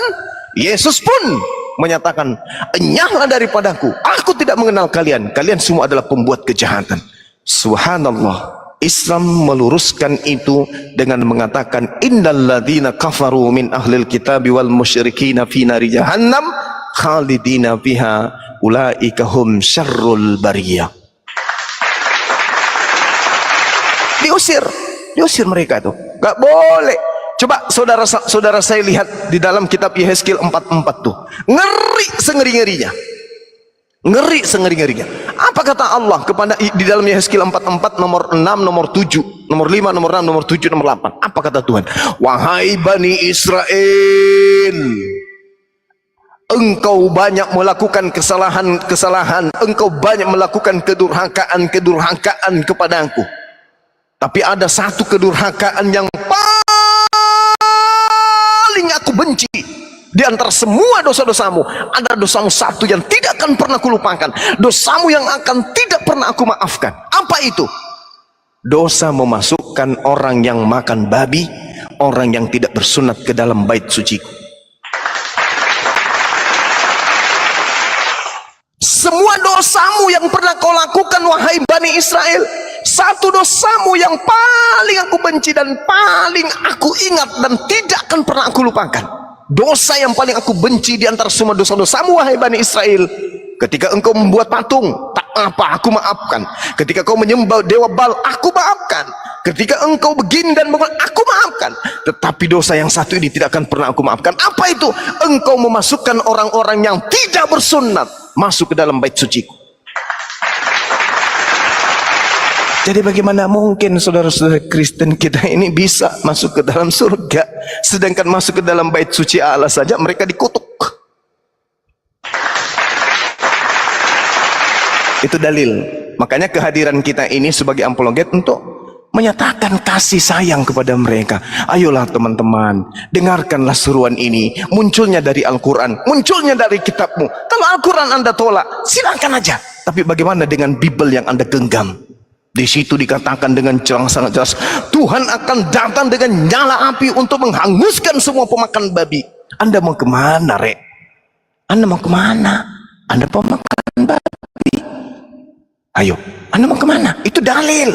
Yesus pun menyatakan, enyahlah daripadaku, aku tidak mengenal kalian, kalian semua adalah pembuat kejahatan. Subhanallah, Islam meluruskan itu dengan mengatakan, innal ladzina kafaru min ahlil kitabi wal musyrikina fi nari jahannam khalidina fiha ulaika hum syarrul bariyah. Diusir mereka itu, gak boleh. Coba saudara saya lihat di dalam kitab Yehezkiel 44 tuh, ngeri sengeri-ngerinya, Apa kata Allah kepada di dalam Yehezkiel 44 nomor 6, nomor 7, nomor 5, nomor 6, nomor 7, nomor 8? Apa kata Tuhan? Wahai Bani Israel, engkau banyak melakukan kesalahan, engkau banyak melakukan kedurhakaan kepadaku. Tapi ada satu kedurhakaan yang paling aku benci di antara semua dosa-dosamu. Ada dosamu satu yang tidak akan pernah kulupakan, dosamu yang akan tidak pernah aku maafkan. Apa itu? Dosa memasukkan orang yang makan babi, orang yang tidak bersunat ke dalam bait suci. Semua dosamu yang pernah kau lakukan, wahai Bani Israel, satu dosamu yang paling aku benci dan paling aku ingat dan tidak akan pernah aku lupakan. Dosa yang paling aku benci di antara semua dosa-dosamu, wahai Bani Israel, ketika engkau membuat patung, tak apa, aku maafkan. Ketika kau menyembah dewa Baal, aku maafkan. Ketika engkau begini dan begini, aku maafkan. Tetapi dosa yang satu ini tidak akan pernah aku maafkan. Apa itu? Engkau memasukkan orang-orang yang tidak bersunat masuk ke dalam bait suciku. Jadi bagaimana mungkin saudara-saudara Kristen kita ini bisa masuk ke dalam surga, sedangkan masuk ke dalam bait suci Allah saja mereka dikutuk. Itu dalil. Makanya kehadiran kita ini sebagai apologet untuk menyatakan kasih sayang kepada mereka. Ayolah teman-teman, dengarkanlah seruan ini. Munculnya dari Al-Quran, munculnya dari kitabmu. Kalau Al-Quran Anda tolak, silakan aja. Tapi bagaimana dengan Bible yang Anda genggam? Di situ dikatakan dengan sangat jelas, Tuhan akan datang dengan nyala api untuk menghanguskan semua pemakan babi. Anda mau kemana, Rek? Anda mau kemana? Anda pemakan babi. Ayo, Anda mau kemana? Itu dalil.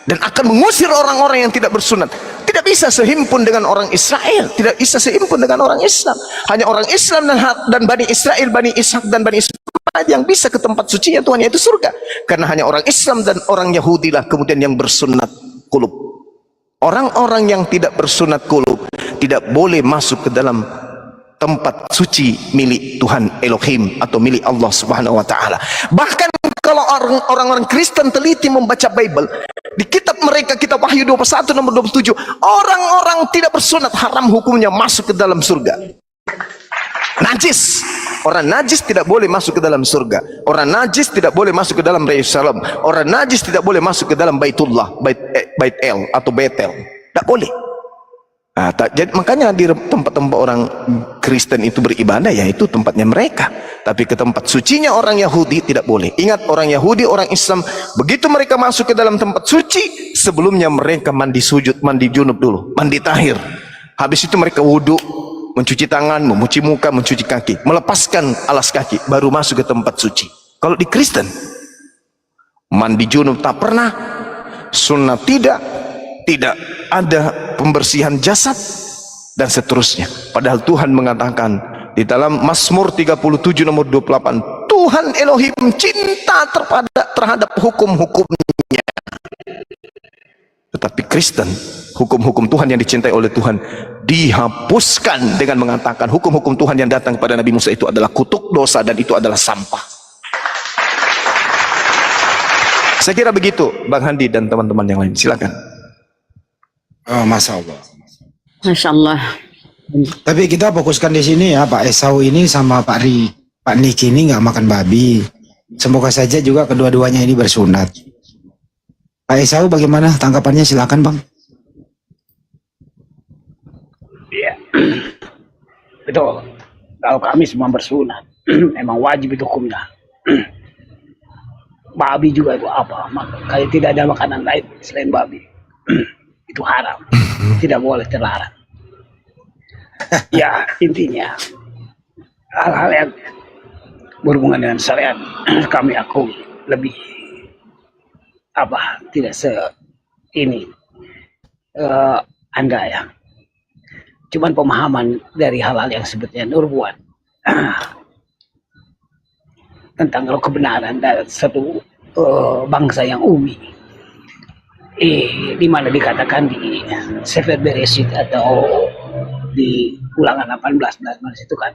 Dan akan mengusir orang-orang yang tidak bersunat. Tidak bisa sehimpun dengan orang Israel, tidak bisa sehimpun dengan orang Islam. Hanya orang Islam dan Bani Israel, Bani Ishak dan Bani Ismail yang bisa ke tempat suci Tuhan, yaitu surga. Karena hanya orang Islam dan orang Yahudi lah kemudian yang bersunat kulub. Orang-orang yang tidak bersunat kulub tidak boleh masuk ke dalam tempat suci milik Tuhan Elohim atau milik Allah Subhanahu wa taala. Bahkan kalau orang-orang Kristen teliti membaca Bible, di kitab mereka, kitab Wahyu 21 nomor 27, orang-orang tidak bersunat haram hukumnya masuk ke dalam surga. Najis. Orang najis tidak boleh masuk ke dalam surga. Orang najis tidak boleh masuk ke dalam Yerusalem. Orang najis tidak boleh masuk ke dalam Baitullah, Bait El atau Betel. Tidak boleh. Nah, jadi makanya di tempat-tempat orang Kristen itu beribadah, ya itu tempatnya mereka. Tapi ke tempat sucinya orang Yahudi tidak boleh. Ingat, orang Yahudi, orang Islam, begitu mereka masuk ke dalam tempat suci, sebelumnya mereka mandi sujud, mandi junub dulu, mandi tahir. Habis itu mereka wudhu, mencuci tangan, mencuci muka, mencuci kaki, melepaskan alas kaki, baru masuk ke tempat suci. Kalau di Kristen, mandi junub tak pernah, sunnah tidak ada pembersihan jasad, dan seterusnya. Padahal Tuhan mengatakan di dalam Mazmur 37 nomor 28, Tuhan Elohim cinta terhadap hukum-hukumnya. Tetapi Kristen, hukum-hukum Tuhan yang dicintai oleh Tuhan dihapuskan dengan mengatakan hukum-hukum Tuhan yang datang kepada Nabi Musa itu adalah kutuk dosa dan itu adalah sampah. Saya kira begitu, Bang Handi dan teman-teman yang lain. Silakan. Oh, Masya Allah. Masya Allah. Tapi kita fokuskan di sini ya, Pak Esau ini sama Pak Niki ini nggak makan babi. Semoga saja juga kedua-duanya ini bersunat. Pak Esau bagaimana tanggapannya? Silakan, Bang. Iya, betul. Kalau kami semua bersunat, emang wajib itu hukumnya. Babi juga itu apa? Kalau tidak ada makanan lain selain babi, itu haram, tidak boleh, terlarang. Ya, intinya hal-hal yang berhubungan dengan syariat kami akui lebih tidak ini Anda ya. Cuman pemahaman dari hal-hal yang sebetulnya Nur buat tentang kalau kebenaran dari satu bangsa yang umi, di mana dikatakan di Sefer Bereshit atau di Ulangan 18 itu kan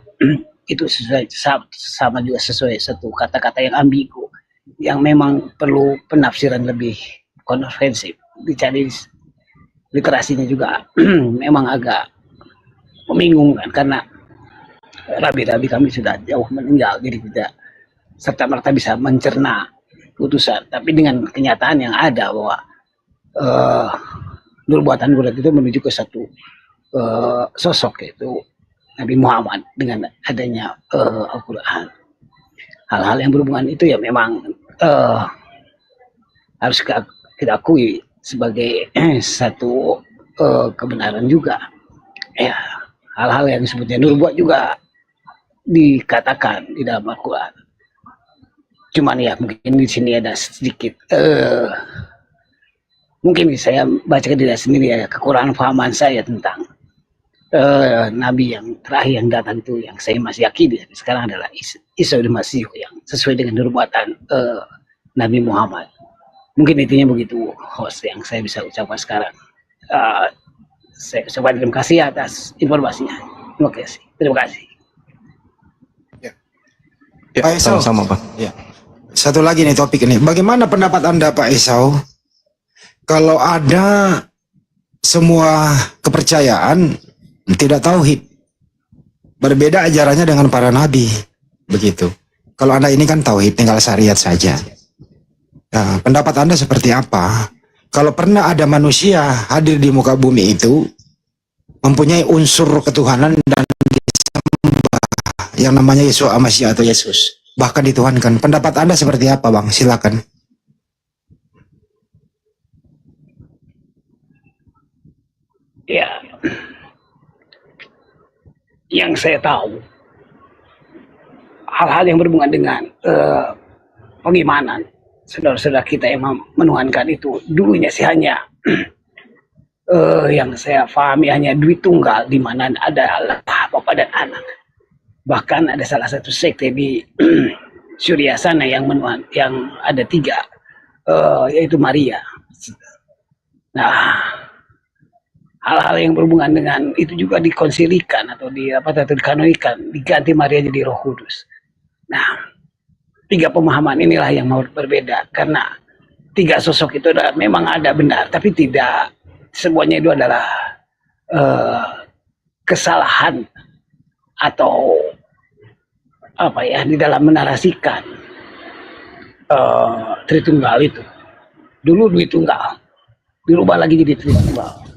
itu sesuai, sama juga sesuai satu kata-kata yang ambigu yang memang perlu penafsiran lebih konfensif. Dicari literasinya juga memang agak membingungkan karena rabi-rabi kami sudah jauh meninggal, jadi tidak serta merta bisa mencerna putusan. Tapi dengan kenyataan yang ada bahwa nubuatan itu menuju ke satu sosok, yaitu Nabi Muhammad dengan adanya Al-Quran. Hal-hal yang berhubungan itu ya memang harus kita akui sebagai satu kebenaran juga. Ya, hal-hal yang disebutnya nubuat juga dikatakan di dalam Al-Quran. Cuman ya mungkin di sini ada sedikit mungkin saya baca diri sendiri ya, kekurangan pahaman saya tentang Nabi yang terakhir yang datang itu, yang saya masih yakini sekarang adalah Isa bin Masih yang sesuai dengan nubuatan Nabi Muhammad. Mungkin intinya begitu, host, yang saya bisa ucapkan sekarang. Saya terima kasih atas informasinya. Terima kasih. Terima kasih. Ya, Pak Esau. sama-sama, Bang. Ya. Satu lagi nih topik ini. Bagaimana pendapat Anda, Pak Esau, kalau ada semua kepercayaan tidak tauhid, berbeda ajarannya dengan para nabi, begitu. Kalau Anda ini kan tauhid, tinggal syariat saja. Nah, pendapat Anda seperti apa? Kalau pernah ada manusia hadir di muka bumi itu mempunyai unsur ketuhanan dan disembah yang namanya Yesua Masih atau Yesus, bahkan dituhankan. Pendapat Anda seperti apa, Bang? Silakan. Ya, yang saya tahu hal-hal yang berhubungan dengan pengimanan saudara-saudara kita yang menuhankan itu dulunya sih hanya yang saya pahami hanya Dwi Tunggal, di mana ada Allah Bapa dan Anak. Bahkan ada salah satu sekte di Syria sana yang ada 3 yaitu Maria. Nah, hal-hal yang berhubungan dengan itu juga dikonsilikan atau dikanonikan, diganti Maria jadi Roh Kudus. Nah, 3 pemahaman inilah yang mau berbeda, karena 3 sosok itu memang ada benar, tapi tidak semuanya itu adalah kesalahan atau apa ya di dalam menarasikan Tritunggal itu. Dulu Dwi Tunggal, dirubah lagi jadi Tritunggal.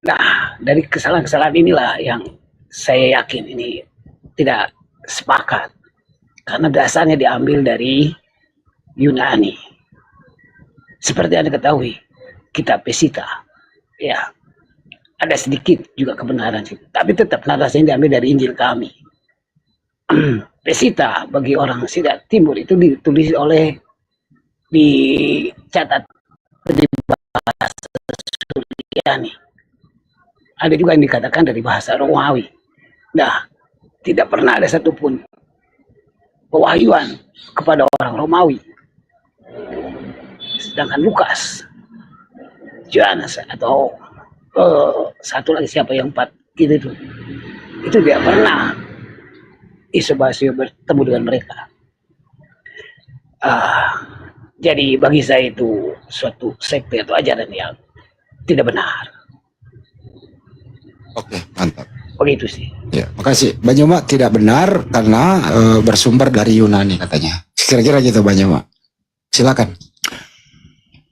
Nah, dari kesalahan-kesalahan inilah yang saya yakin ini tidak sepakat, karena dasarnya diambil dari Yunani. Seperti Anda ketahui, kitab Pesita, ya ada sedikit juga kebenaran sih, tapi tetap narasinya diambil dari Injil kami. Pesita bagi orang Sidat Timur itu ditulis dicatat di bahasa Suryani. Ada juga yang dikatakan dari bahasa Romawi. Nah, tidak pernah ada satupun pewahyuan kepada orang Romawi. Sedangkan Lukas, Yohanes atau satu lagi siapa yang 4 gitu itu tidak pernah Isa-Basio bertemu dengan mereka. Jadi bagi saya itu suatu sekte atau ajaran yang tidak benar. Oke, mantap. Begitu sih. Ya, makasih. Banyuma tidak benar karena bersumber dari Yunani katanya. Kira-kira gitu Banyuma. Silakan.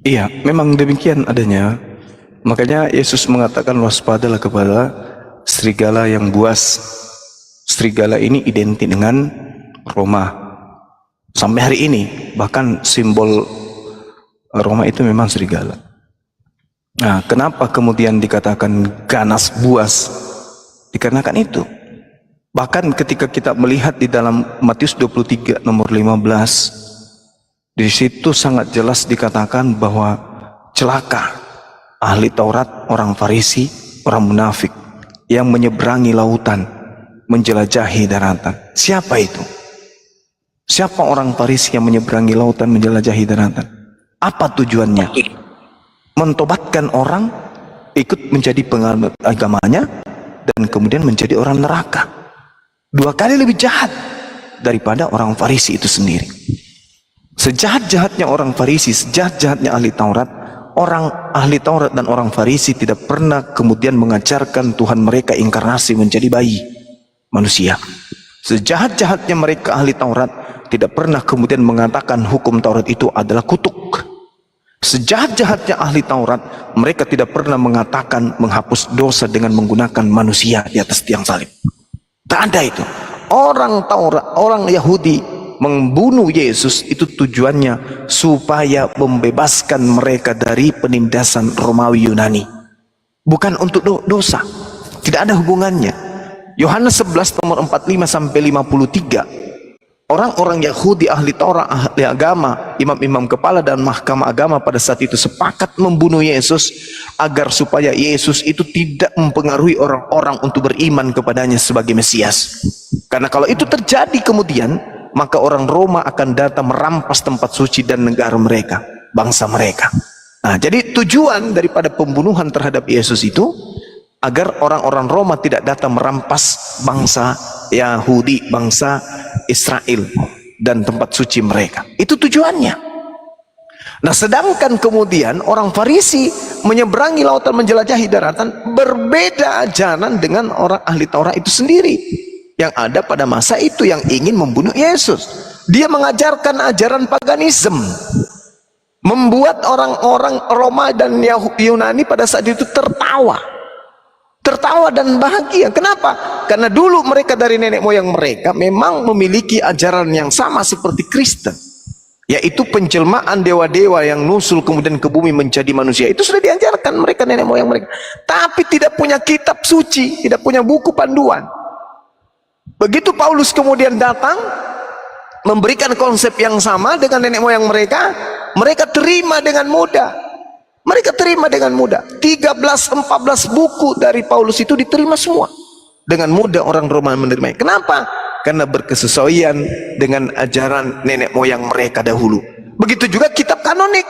Iya, memang demikian adanya. Makanya Yesus mengatakan waspadalah kepada serigala yang buas. Serigala ini identik dengan Roma. Sampai hari ini bahkan simbol Roma itu memang serigala. Nah, kenapa kemudian dikatakan ganas buas? Dikarenakan itu. Bahkan ketika kita melihat di dalam Matius 23 nomor 15, di situ sangat jelas dikatakan bahwa celaka ahli Taurat, orang Farisi, orang munafik yang menyeberangi lautan, menjelajahi daratan. Siapa itu? Siapa orang Farisi yang menyeberangi lautan, menjelajahi daratan? Apa tujuannya? Mentobatkan orang, ikut menjadi penganut agamanya, dan kemudian menjadi orang neraka. 2 kali lebih jahat daripada orang Farisi itu sendiri. Sejahat-jahatnya orang Farisi, sejahat-jahatnya ahli Taurat, orang ahli Taurat dan orang Farisi tidak pernah kemudian mengajarkan Tuhan mereka inkarnasi menjadi bayi manusia. Sejahat-jahatnya mereka ahli Taurat, tidak pernah kemudian mengatakan hukum Taurat itu adalah kutuk. Sejahat-jahatnya ahli Taurat, mereka tidak pernah mengatakan menghapus dosa dengan menggunakan manusia di atas tiang salib. Tak ada itu. Orang Taurat, orang Yahudi membunuh Yesus itu tujuannya supaya membebaskan mereka dari penindasan Romawi Yunani. Bukan untuk dosa. Tidak ada hubungannya. Yohanes 11 nomor 45 sampai 53. Orang-orang Yahudi, ahli Taurat, ahli agama, imam-imam kepala dan mahkamah agama pada saat itu sepakat membunuh Yesus agar supaya Yesus itu tidak mempengaruhi orang-orang untuk beriman kepadanya sebagai Mesias. Karena kalau itu terjadi kemudian, maka orang Roma akan datang merampas tempat suci dan negara mereka, bangsa mereka. Nah, jadi tujuan daripada pembunuhan terhadap Yesus itu agar orang-orang Roma tidak datang merampas bangsa Yahudi, bangsa Israel dan tempat suci mereka. Itu tujuannya. Nah, sedangkan kemudian orang Farisi menyeberangi lautan, menjelajahi daratan, berbeda ajaran dengan orang ahli Taurat itu sendiri yang ada pada masa itu yang ingin membunuh Yesus. Dia mengajarkan ajaran paganisme, membuat orang-orang Roma dan Yunani pada saat itu tertawa dan bahagia. Kenapa? Karena dulu mereka dari nenek moyang mereka memang memiliki ajaran yang sama seperti Kristen, yaitu penjelmaan dewa-dewa yang nusul kemudian ke bumi menjadi manusia. Itu sudah diajarkan mereka, nenek moyang mereka, tapi tidak punya kitab suci, tidak punya buku panduan. Begitu Paulus kemudian datang memberikan konsep yang sama dengan nenek moyang mereka, mereka terima dengan mudah. Mereka terima dengan mudah. 13-14 buku dari Paulus itu diterima semua. Dengan mudah orang Roma menerimanya. Kenapa? Karena berkesesuaian dengan ajaran nenek moyang mereka dahulu. Begitu juga kitab kanonik.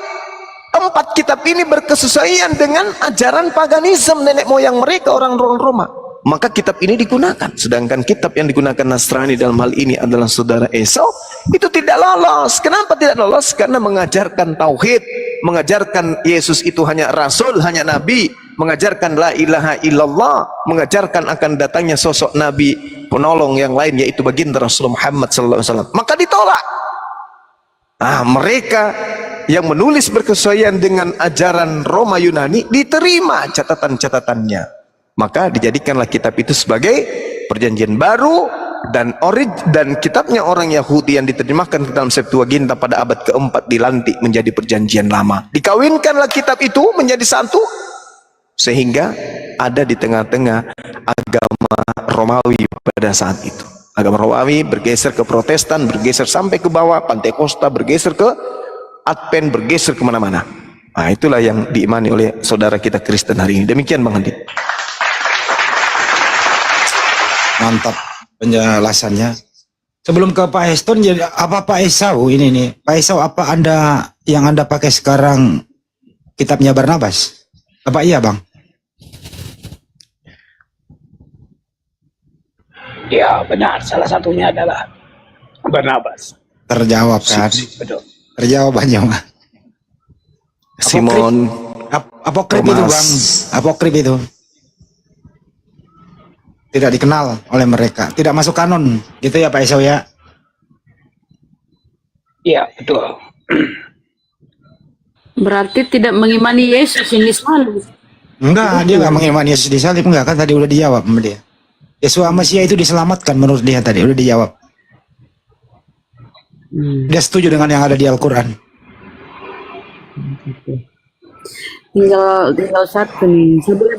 4 kitab ini berkesesuaian dengan ajaran paganisme nenek moyang mereka, orang Roma. Maka kitab ini digunakan. Sedangkan kitab yang digunakan Nasrani dalam hal ini adalah saudara Esau, itu tidak lolos. Kenapa tidak lolos? Karena mengajarkan tauhid, mengajarkan Yesus itu hanya rasul, hanya nabi, mengajarkan la ilaha illallah, mengajarkan akan datangnya sosok nabi penolong yang lain, yaitu baginda Rasulullah Muhammad SAW. Maka ditolak. Nah, mereka yang menulis berkesesuaian dengan ajaran Roma Yunani diterima catatan-catatannya. Maka dijadikanlah kitab itu sebagai perjanjian baru, dan kitabnya orang Yahudi yang diterjemahkan ke dalam Septuaginta pada abad keempat dilantik menjadi perjanjian lama. Dikawinkanlah kitab itu menjadi satu, sehingga ada di tengah-tengah agama Romawi pada saat itu. Agama Romawi bergeser ke Protestan, bergeser sampai ke bawah, Pantekosta, bergeser ke Advent, bergeser kemana-mana. Nah, itulah yang diimani oleh saudara kita Kristen hari ini. Demikian Bang Andi. Mantap penjelasannya. Sebelum ke Pak Heston, jadi apa Pak Esau ini nih? Pak Esau, apa yang Anda pakai sekarang kitabnya Barnabas? Apa iya, Bang? Ya benar, salah satunya adalah Barnabas. Terjawab kan? Betul. Terjawab aja, Bang. Simon, Apokrif itu, Bang. Apokrif itu tidak dikenal oleh mereka, tidak masuk kanon, gitu ya Pak Esau ya? Iya, betul. Berarti tidak mengimani Yesus ini salib. Enggak, dia nggak mengimani Yesus disalib, enggak, kan tadi udah dijawab sama dia. Yesus Mesias itu diselamatkan menurut dia tadi, udah dijawab. Dia setuju dengan yang ada di Al-Quran. Tinggal satu nih. Saya boleh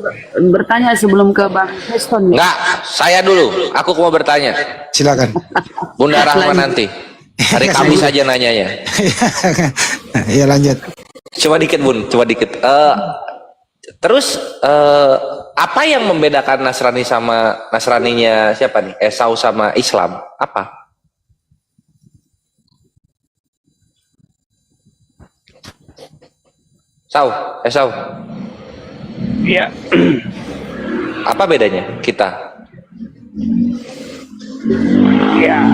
bertanya sebelum ke Bang Heston? Ya? Enggak, saya dulu. Aku mau bertanya. Silakan. Bunda Rahma nanti. Hari Kamis saja nanyanya. Iya, lanjut. Coba dikit Bun, coba dikit. Terus apa yang membedakan Nasraninya siapa nih? Esau sama Islam? Apa? Esau. Iya. Apa bedanya kita? Ya.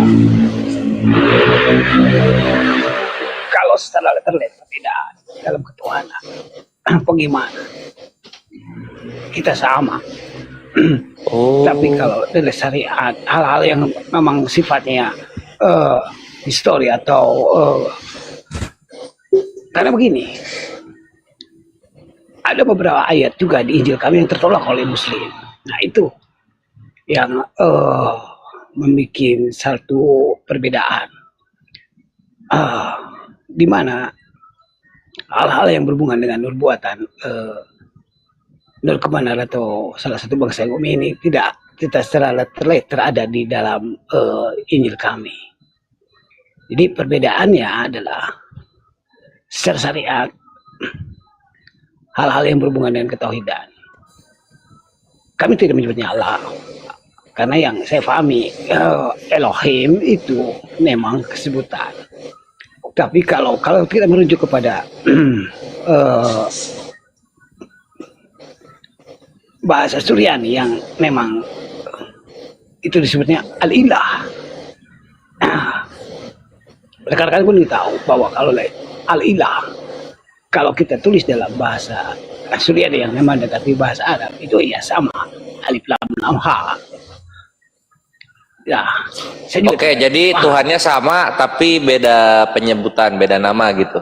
Kalau secara letterlet perbedaan dalam ketuhanan, pengimanan, kita sama. Oh. Tapi kalau dari syariat, hal-hal yang memang sifatnya histori atau karena begini, ada beberapa ayat juga di Injil kami yang tertolak oleh Muslim. Nah itu yang membuat satu perbedaan, di mana hal-hal yang berhubungan dengan nubuatan Nur Kebenaran atau salah satu bangsa yang ini tidak secara letter ada di dalam Injil kami. Jadi perbedaannya adalah secara syariat hal-hal yang berhubungan dengan ketauhidan. Kami tidak menyebutnya Allah, karena yang saya pahami Elohim itu memang kesebutan. Tapi kalau kita merujuk kepada bahasa Suryani yang memang itu disebutnya Al-Ilah. Rekan-rekan pun tahu bahwa kalau Al-Ilah, kalau kita tulis dalam bahasa Suryani yang memang mendekati bahasa Arab, itu ya sama, alif lam lam ha. Ya, Oke, jadi Tuhannya sama tapi beda penyebutan, beda nama gitu.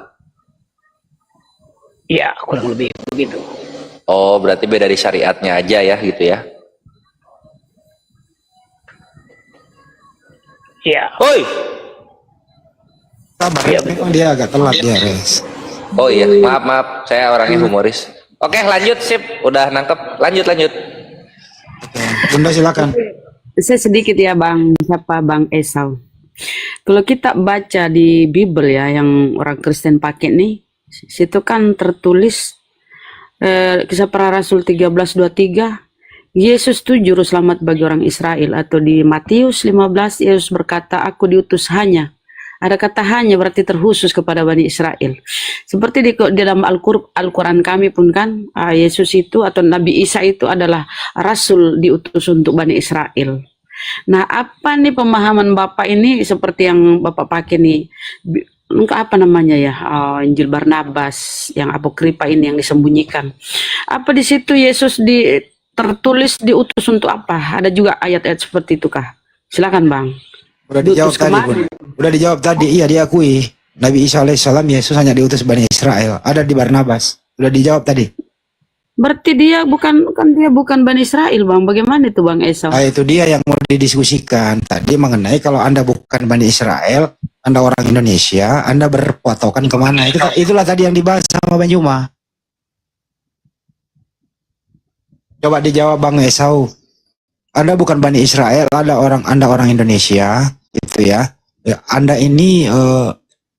Iya, kurang lebih begitu. Oh, berarti beda di syariatnya aja ya gitu ya. Iya. Woi. Sabar, Iya, memang dia agak telat dia, Res. Oh iya, maaf, saya orangnya humoris. Oke, lanjut sip, udah nangkep. Lanjut. Bunda silakan. Saya sedikit ya Bang, siapa Bang Esau. Kalau kita baca di Bible ya, yang orang Kristen pakai nih, situ kan tertulis Kisah Para Rasul 13:23, Yesus itu juru selamat bagi orang Israel. Atau di Matius 15, Yesus berkata, aku diutus hanya. Ada kata hanya berarti terkhusus kepada Bani Israel. Seperti di dalam Al-Quran kami pun kan, Yesus itu atau Nabi Isa itu adalah Rasul diutus untuk Bani Israel. Nah, apa nih pemahaman Bapak ini seperti yang Bapak pakai nih? Apa namanya ya, Injil Barnabas, yang apokripa ini yang disembunyikan. Apa di situ Yesus tertulis diutus untuk apa? Ada juga ayat-ayat seperti itu kah? Silakan Bang. Udah dijawab tadi, Bun. Udah dijawab tadi, iya diakui. Nabi Isa alaihissalam Yesus hanya diutus Bani Israel. Ada di Barnabas. Udah dijawab tadi. Berarti dia bukan Bani Israel Bang. Bagaimana itu Bang Esau? Itu dia yang mau didiskusikan tadi mengenai kalau Anda bukan Bani Israel, Anda orang Indonesia, Anda berpatokan kemana? Itulah tadi yang dibahas sama Bang Juma. Coba dijawab Bang Esau. Anda bukan Bani Israel, Anda orang Indonesia, gitu ya. Anda ini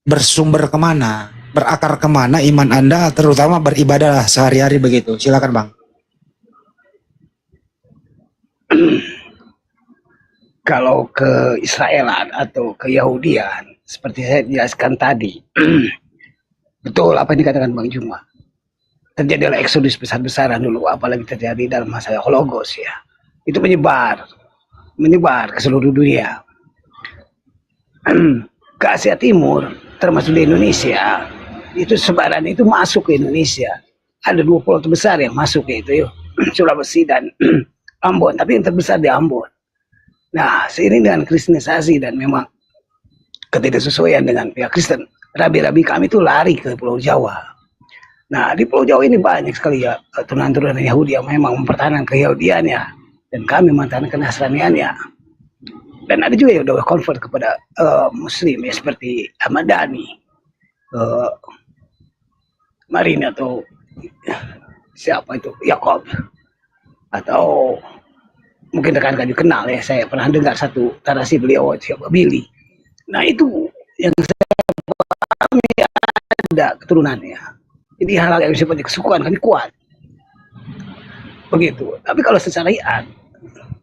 bersumber kemana? Berakar kemana iman Anda, terutama beribadah sehari-hari begitu. Silakan Bang. Kalau ke Israelan atau ke Yahudian, seperti saya jelaskan tadi, betul apa yang dikatakan Bang Juma. Terjadilah eksodus besar-besaran dulu, apalagi terjadi dalam masa Hologos ya. Itu menyebar ke seluruh dunia. Ke Asia Timur, termasuk di Indonesia, itu sebaran itu masuk ke Indonesia. Ada 2 pulau terbesar yang masuk ke itu, Sulawesi dan Ambon, tapi yang terbesar di Ambon. Nah, seiring dengan kristenisasi dan memang ketidaksesuaian dengan pihak Kristen, rabi-rabi kami itu lari ke Pulau Jawa. Nah, di Pulau Jawa ini banyak sekali ya turunan-turunan Yahudi yang memang mempertahankan keyahudiannya, dan kami mempertahankan kenasraniannya. Dan ada juga yang udah convert kepada Muslim ya, seperti Ahmad Dhani, Marini atau siapa itu, Yakob, atau mungkin rekan-rekan juga kenal ya, saya pernah dengar satu narasi beliau siapa Billy. Nah itu yang saya pahami ada keturunannya. Jadi hal-hal yang sifatnya kesukuan kami kuat. Begitu. Tapi kalau secara syariat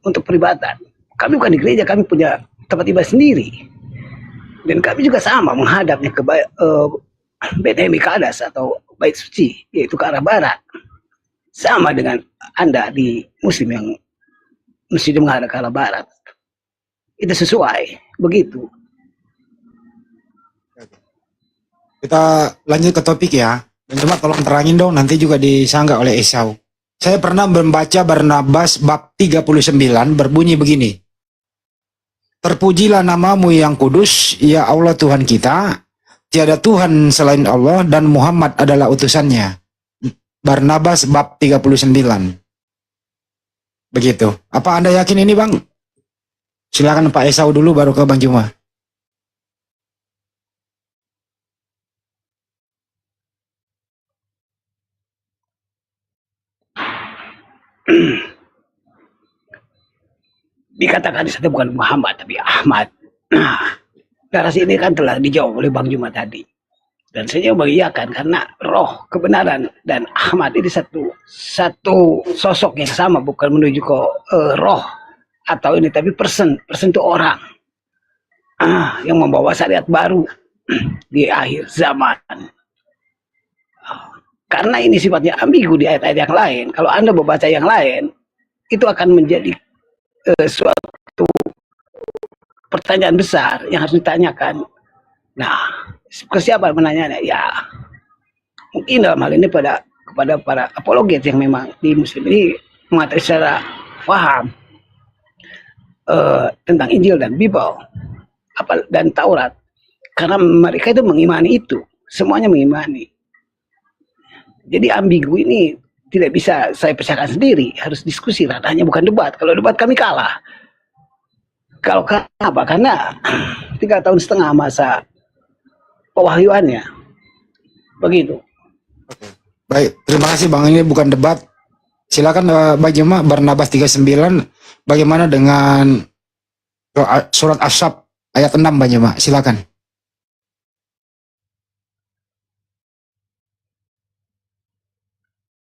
untuk peribadatan, kami bukan di gereja, kami punya tempat ibadah sendiri. Dan kami juga sama menghadapnya ke Beit Mikadas atau Bait Suci, yaitu ke arah barat. Sama dengan Anda di Muslim yang mesti menghadap ke arah barat. Itu sesuai, begitu. Kita lanjut ke topik ya. Dan cuma tolong terangin dong, nanti juga disanggah oleh Esau. Saya pernah membaca Barnabas bab 39 berbunyi begini. Terpujilah namamu yang kudus, ya Allah Tuhan kita, tiada Tuhan selain Allah dan Muhammad adalah utusannya. Barnabas bab 39. Begitu. Apa Anda yakin ini, Bang? Silakan Pak Esau dulu baru ke Bang Juma. Dikatakan di sana bukan Muhammad tapi Ahmad. Nah, narasi ini kan telah dijawab oleh Bang Juma tadi. Dan saya mengiyakan karena roh kebenaran dan Ahmad ini satu sosok yang sama, bukan menuju ke roh atau ini, tapi person itu orang yang membawa syariat baru di akhir zaman. Karena ini sifatnya ambigu di ayat-ayat yang lain. Kalau Anda membaca yang lain, itu akan menjadi suatu pertanyaan besar yang harus ditanyakan. Nah, ke siapa menanyanya? Ya, mungkin dalam hal ini kepada para apologet yang memang di Muslim ini mengatakan secara paham tentang Injil dan Bible dan Taurat, karena mereka itu mengimani itu, semuanya mengimani. Jadi ambigu ini tidak bisa saya pecahkan sendiri, harus diskusi, ranahnya bukan debat. Kalau debat kami kalah. Kalau kenapa? Karena 3,5 tahun masa pewahyuannya. Begitu. Baik, terima kasih Bang. Ini bukan debat. Silakan Bang Juma, Barnabas 39. Bagaimana dengan surat As-Saff ayat 6 Bang Juma? Silakan.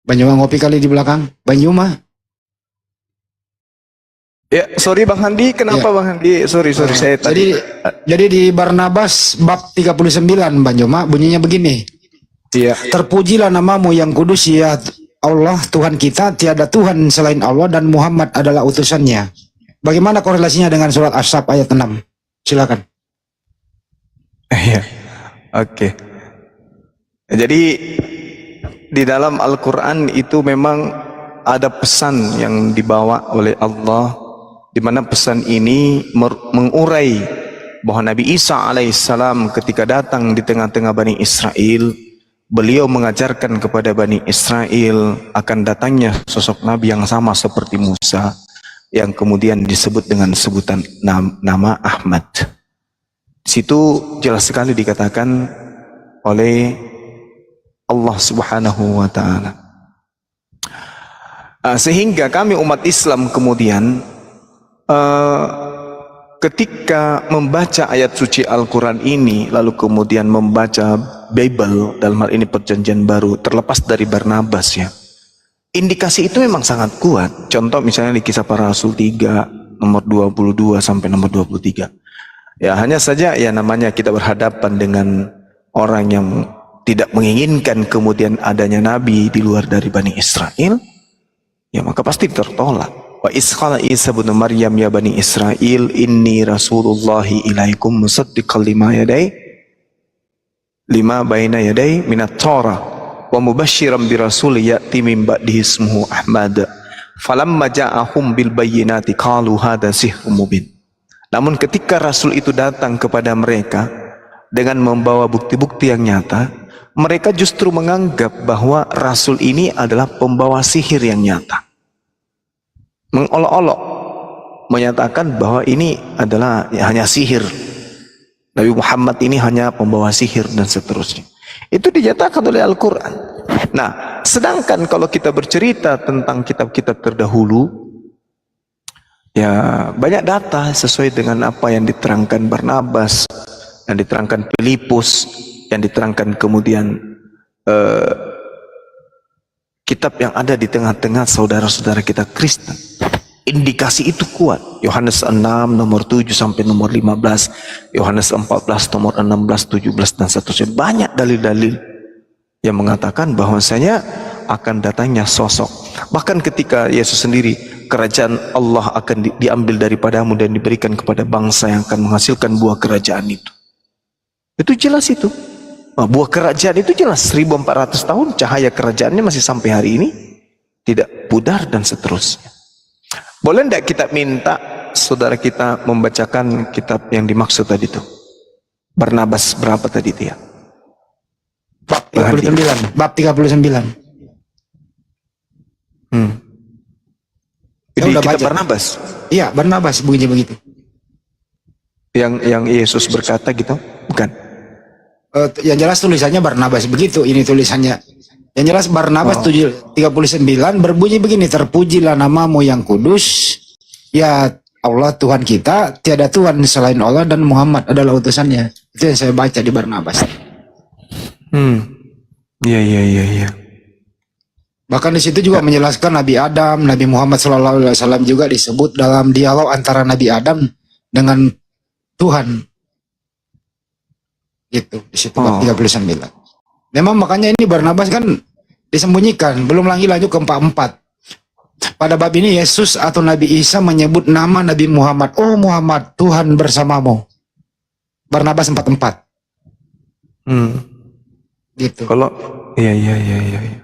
Bang Juma ngopi kali di belakang. Bang Juma. Ya, sorry Bang Handi, kenapa Ya. Bang Handi? Sorry saya tadi. Jadi di Barnabas bab 39 Bang Juma bunyinya begini. Iya. Terpujilah namamu yang kudus, ya Allah Tuhan kita, tiada Tuhan selain Allah dan Muhammad adalah utusannya. Bagaimana korelasinya dengan surat As-Saff ayat 6? Silakan. Iya. Oke. Jadi di dalam Al-Quran itu memang ada pesan yang dibawa oleh Allah, di mana pesan ini mengurai bahwa Nabi Isa alaihissalam ketika datang di tengah-tengah Bani Israel, beliau mengajarkan kepada Bani Israel akan datangnya sosok Nabi yang sama seperti Musa, yang kemudian disebut dengan sebutan nama Ahmad. Di situ jelas sekali dikatakan oleh Allah Subhanahu wa Ta'ala. Sehingga kami umat Islam kemudian ketika membaca ayat suci Al-Quran ini, lalu kemudian membaca Bible, dalam hal ini perjanjian baru, terlepas dari Barnabas ya, indikasi itu memang sangat kuat. Contoh misalnya di Kisah Para Rasul 3 nomor 22 sampai nomor 23. Ya hanya saja ya namanya kita berhadapan dengan orang yang tidak menginginkan kemudian adanya nabi di luar dari Bani Israel, ya maka pasti tertolak. Wa isqala Isa bin Maryam ya Bani Israel inni rasulullahi ilaikum musaddiqan lima baina yaday minat Torah wa mubasysyiran bi rasul ya'ti min ba'dihi ismuhu Ahmad falamma ja'ahum bil bayyinati qalu hadza sihrun mubin. Namun ketika rasul itu datang kepada mereka dengan membawa bukti-bukti yang nyata, mereka justru menganggap bahwa rasul ini adalah pembawa sihir yang nyata. Mengolok-olok, menyatakan bahwa ini adalah hanya sihir. Nabi Muhammad ini hanya pembawa sihir dan seterusnya. Itu dinyatakan oleh Al-Quran. Nah, sedangkan kalau kita bercerita tentang kitab-kitab terdahulu, ya banyak data sesuai dengan apa yang diterangkan Barnabas, yang diterangkan Filipus, yang diterangkan kemudian kitab yang ada di tengah-tengah saudara-saudara kita Kristen. Indikasi itu kuat. Yohanes 6 nomor 7 sampai nomor 15, Yohanes 14 nomor 16, 17 dan seterusnya. Banyak dalil-dalil yang mengatakan bahwasanya akan datangnya sosok. Bahkan ketika Yesus sendiri, kerajaan Allah akan diambil daripadamu dan diberikan kepada bangsa yang akan menghasilkan buah kerajaan itu. Itu jelas itu. Nah, buah kerajaan itu jelas 1400 tahun cahaya kerajaannya masih sampai hari ini tidak pudar dan seterusnya. Boleh tidak kita minta saudara kita membacakan kitab yang dimaksud tadi itu? Barnabas berapa tadi itu ya? Bab 39. Bab 39. Di Saya udah kitab baca. Barnabas Iya, Barnabas bunyinya begitu. yang Yesus berkata gitu, bukan? Yang jelas tulisannya Barnabas begitu. Ini tulisannya. Yang jelas Barnabas 39 berbunyi begini, terpujilah namamu yang kudus, ya Allah Tuhan kita, tiada Tuhan selain Allah dan Muhammad adalah utusannya. Itu yang saya baca di Barnabas. Iya. Bahkan di situ juga menjelaskan Nabi Adam, Nabi Muhammad SAW juga disebut dalam dialog antara Nabi Adam dengan Tuhan. Gitu, di situ bab 39. Memang makanya ini Barnabas kan disembunyikan, belum lagi lanjut ke 44. Pada bab ini Yesus atau Nabi Isa menyebut nama Nabi Muhammad. Oh Muhammad, Tuhan bersamamu. Barnabas 44. Gitu. Kalau iya.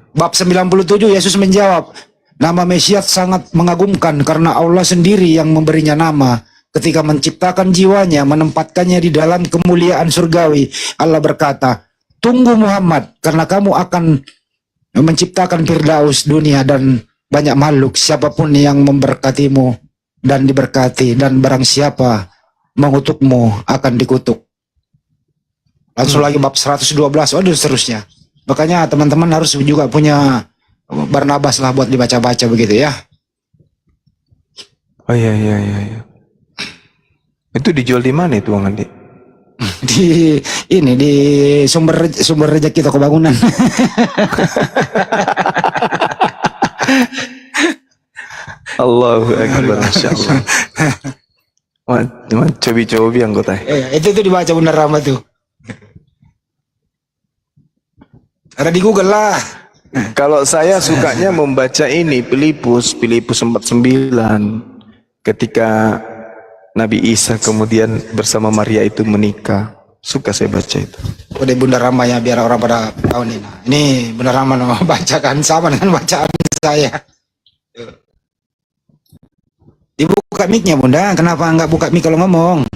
Bab 97 Yesus menjawab, nama Mesias sangat mengagumkan karena Allah sendiri yang memberinya nama. Ketika menciptakan jiwanya, menempatkannya di dalam kemuliaan surgawi, Allah berkata, tunggu Muhammad, karena kamu akan menciptakan Firdaus dunia dan banyak makhluk. Siapapun yang memberkatimu dan diberkati, dan barang siapa mengutukmu akan dikutuk. Langsung lagi bab 112, waduh seterusnya. Makanya teman-teman harus juga punya Barnabas lah buat dibaca-baca begitu ya. Oh iya. Itu dijual di mana itu, Bang Andi? Di ini di sumber rezeki toko bangunan. Allahu Akbar, Masya Allah. Cobi-cobi anggota. Itu dibaca Bunda Rama tuh. Ada di Google lah. Kalau saya sukanya membaca ini Filipus 49 ketika Nabi Isa kemudian bersama Maria itu menikah. Suka saya baca itu. Udah Bunda Rama ya, biar orang pada tahu nih. Nah, ini Bunda Rama mau bacakan sama dengan bacaan saya. Dibuka mic-nya Bunda, kenapa enggak buka mic kalau ngomong?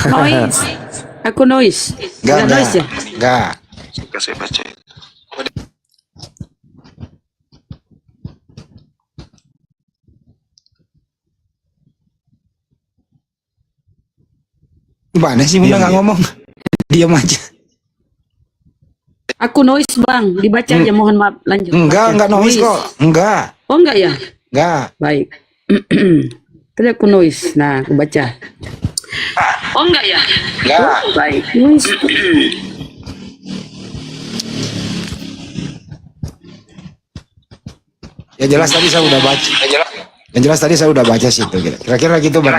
Noise. Aku noise. Enggak, Noise ya? Enggak. Suka saya baca itu. Gimana sih Bunda nggak ngomong? Diam aja. Aku noise bang, dibaca aja mohon maaf lanjut. Enggak noise kok. Enggak. Oh enggak ya? Enggak. Baik. Tadi aku noise, nah aku baca. Oh enggak ya? Enggak. Baik, noise. Yang jelas tadi saya udah baca. Yang jelas tadi saya udah baca situ. Kira-kira gitu Bang.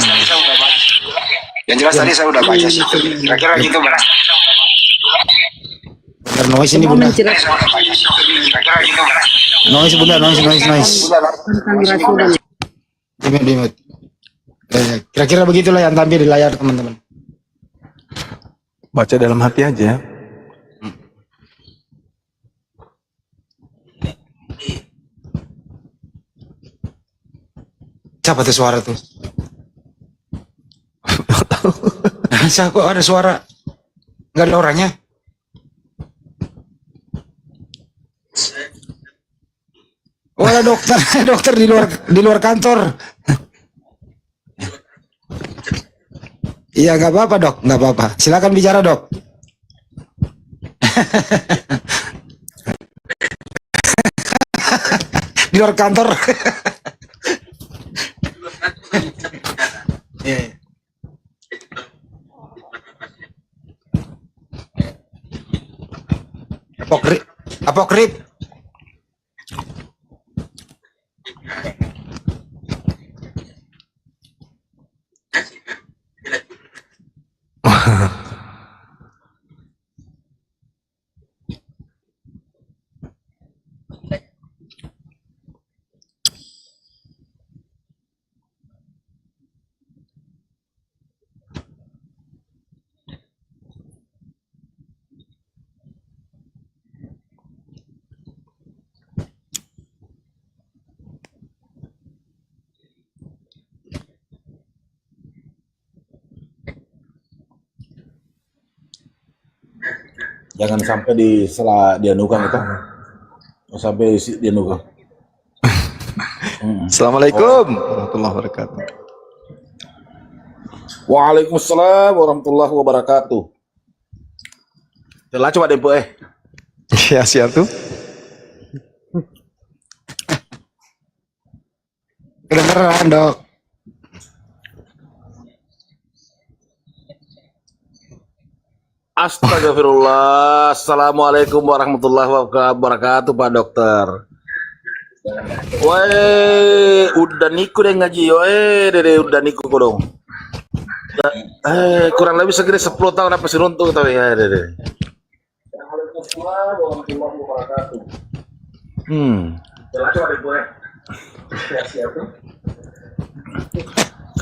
Yang jelas tadi saya udah baca situ. Kira-kira gitu Bang. Bentar noise ini Bunda. Noise Bunda, noise. Dimut. Kira-kira begitulah yang tampil di layar teman-teman. Baca dalam hati aja. Siapa tuh suara tuh? Masa kok ada suara? Nggak ada orangnya? Oh ada dokter, dokter di luar kantor. Iya nggak apa-apa dok, nggak apa-apa. Silakan bicara dok. Di luar kantor. Apokrip. Jangan sampai setelah dianukan itu. Sampai dianukan. Assalamualaikum warahmatullahi wabarakatuh. Waalaikumsalam warahmatullahi wabarakatuh. Telah coba deh, Ya, siap tuh. Kedengeran dok. Astagfirullah. Assalamualaikum warahmatullahi wabarakatuh, Pak Dokter. Woi, udah niku deh ngaji, dede udah niku dong. Kurang lebih segini 10 tahun apa sih runtuh tapi ya dede.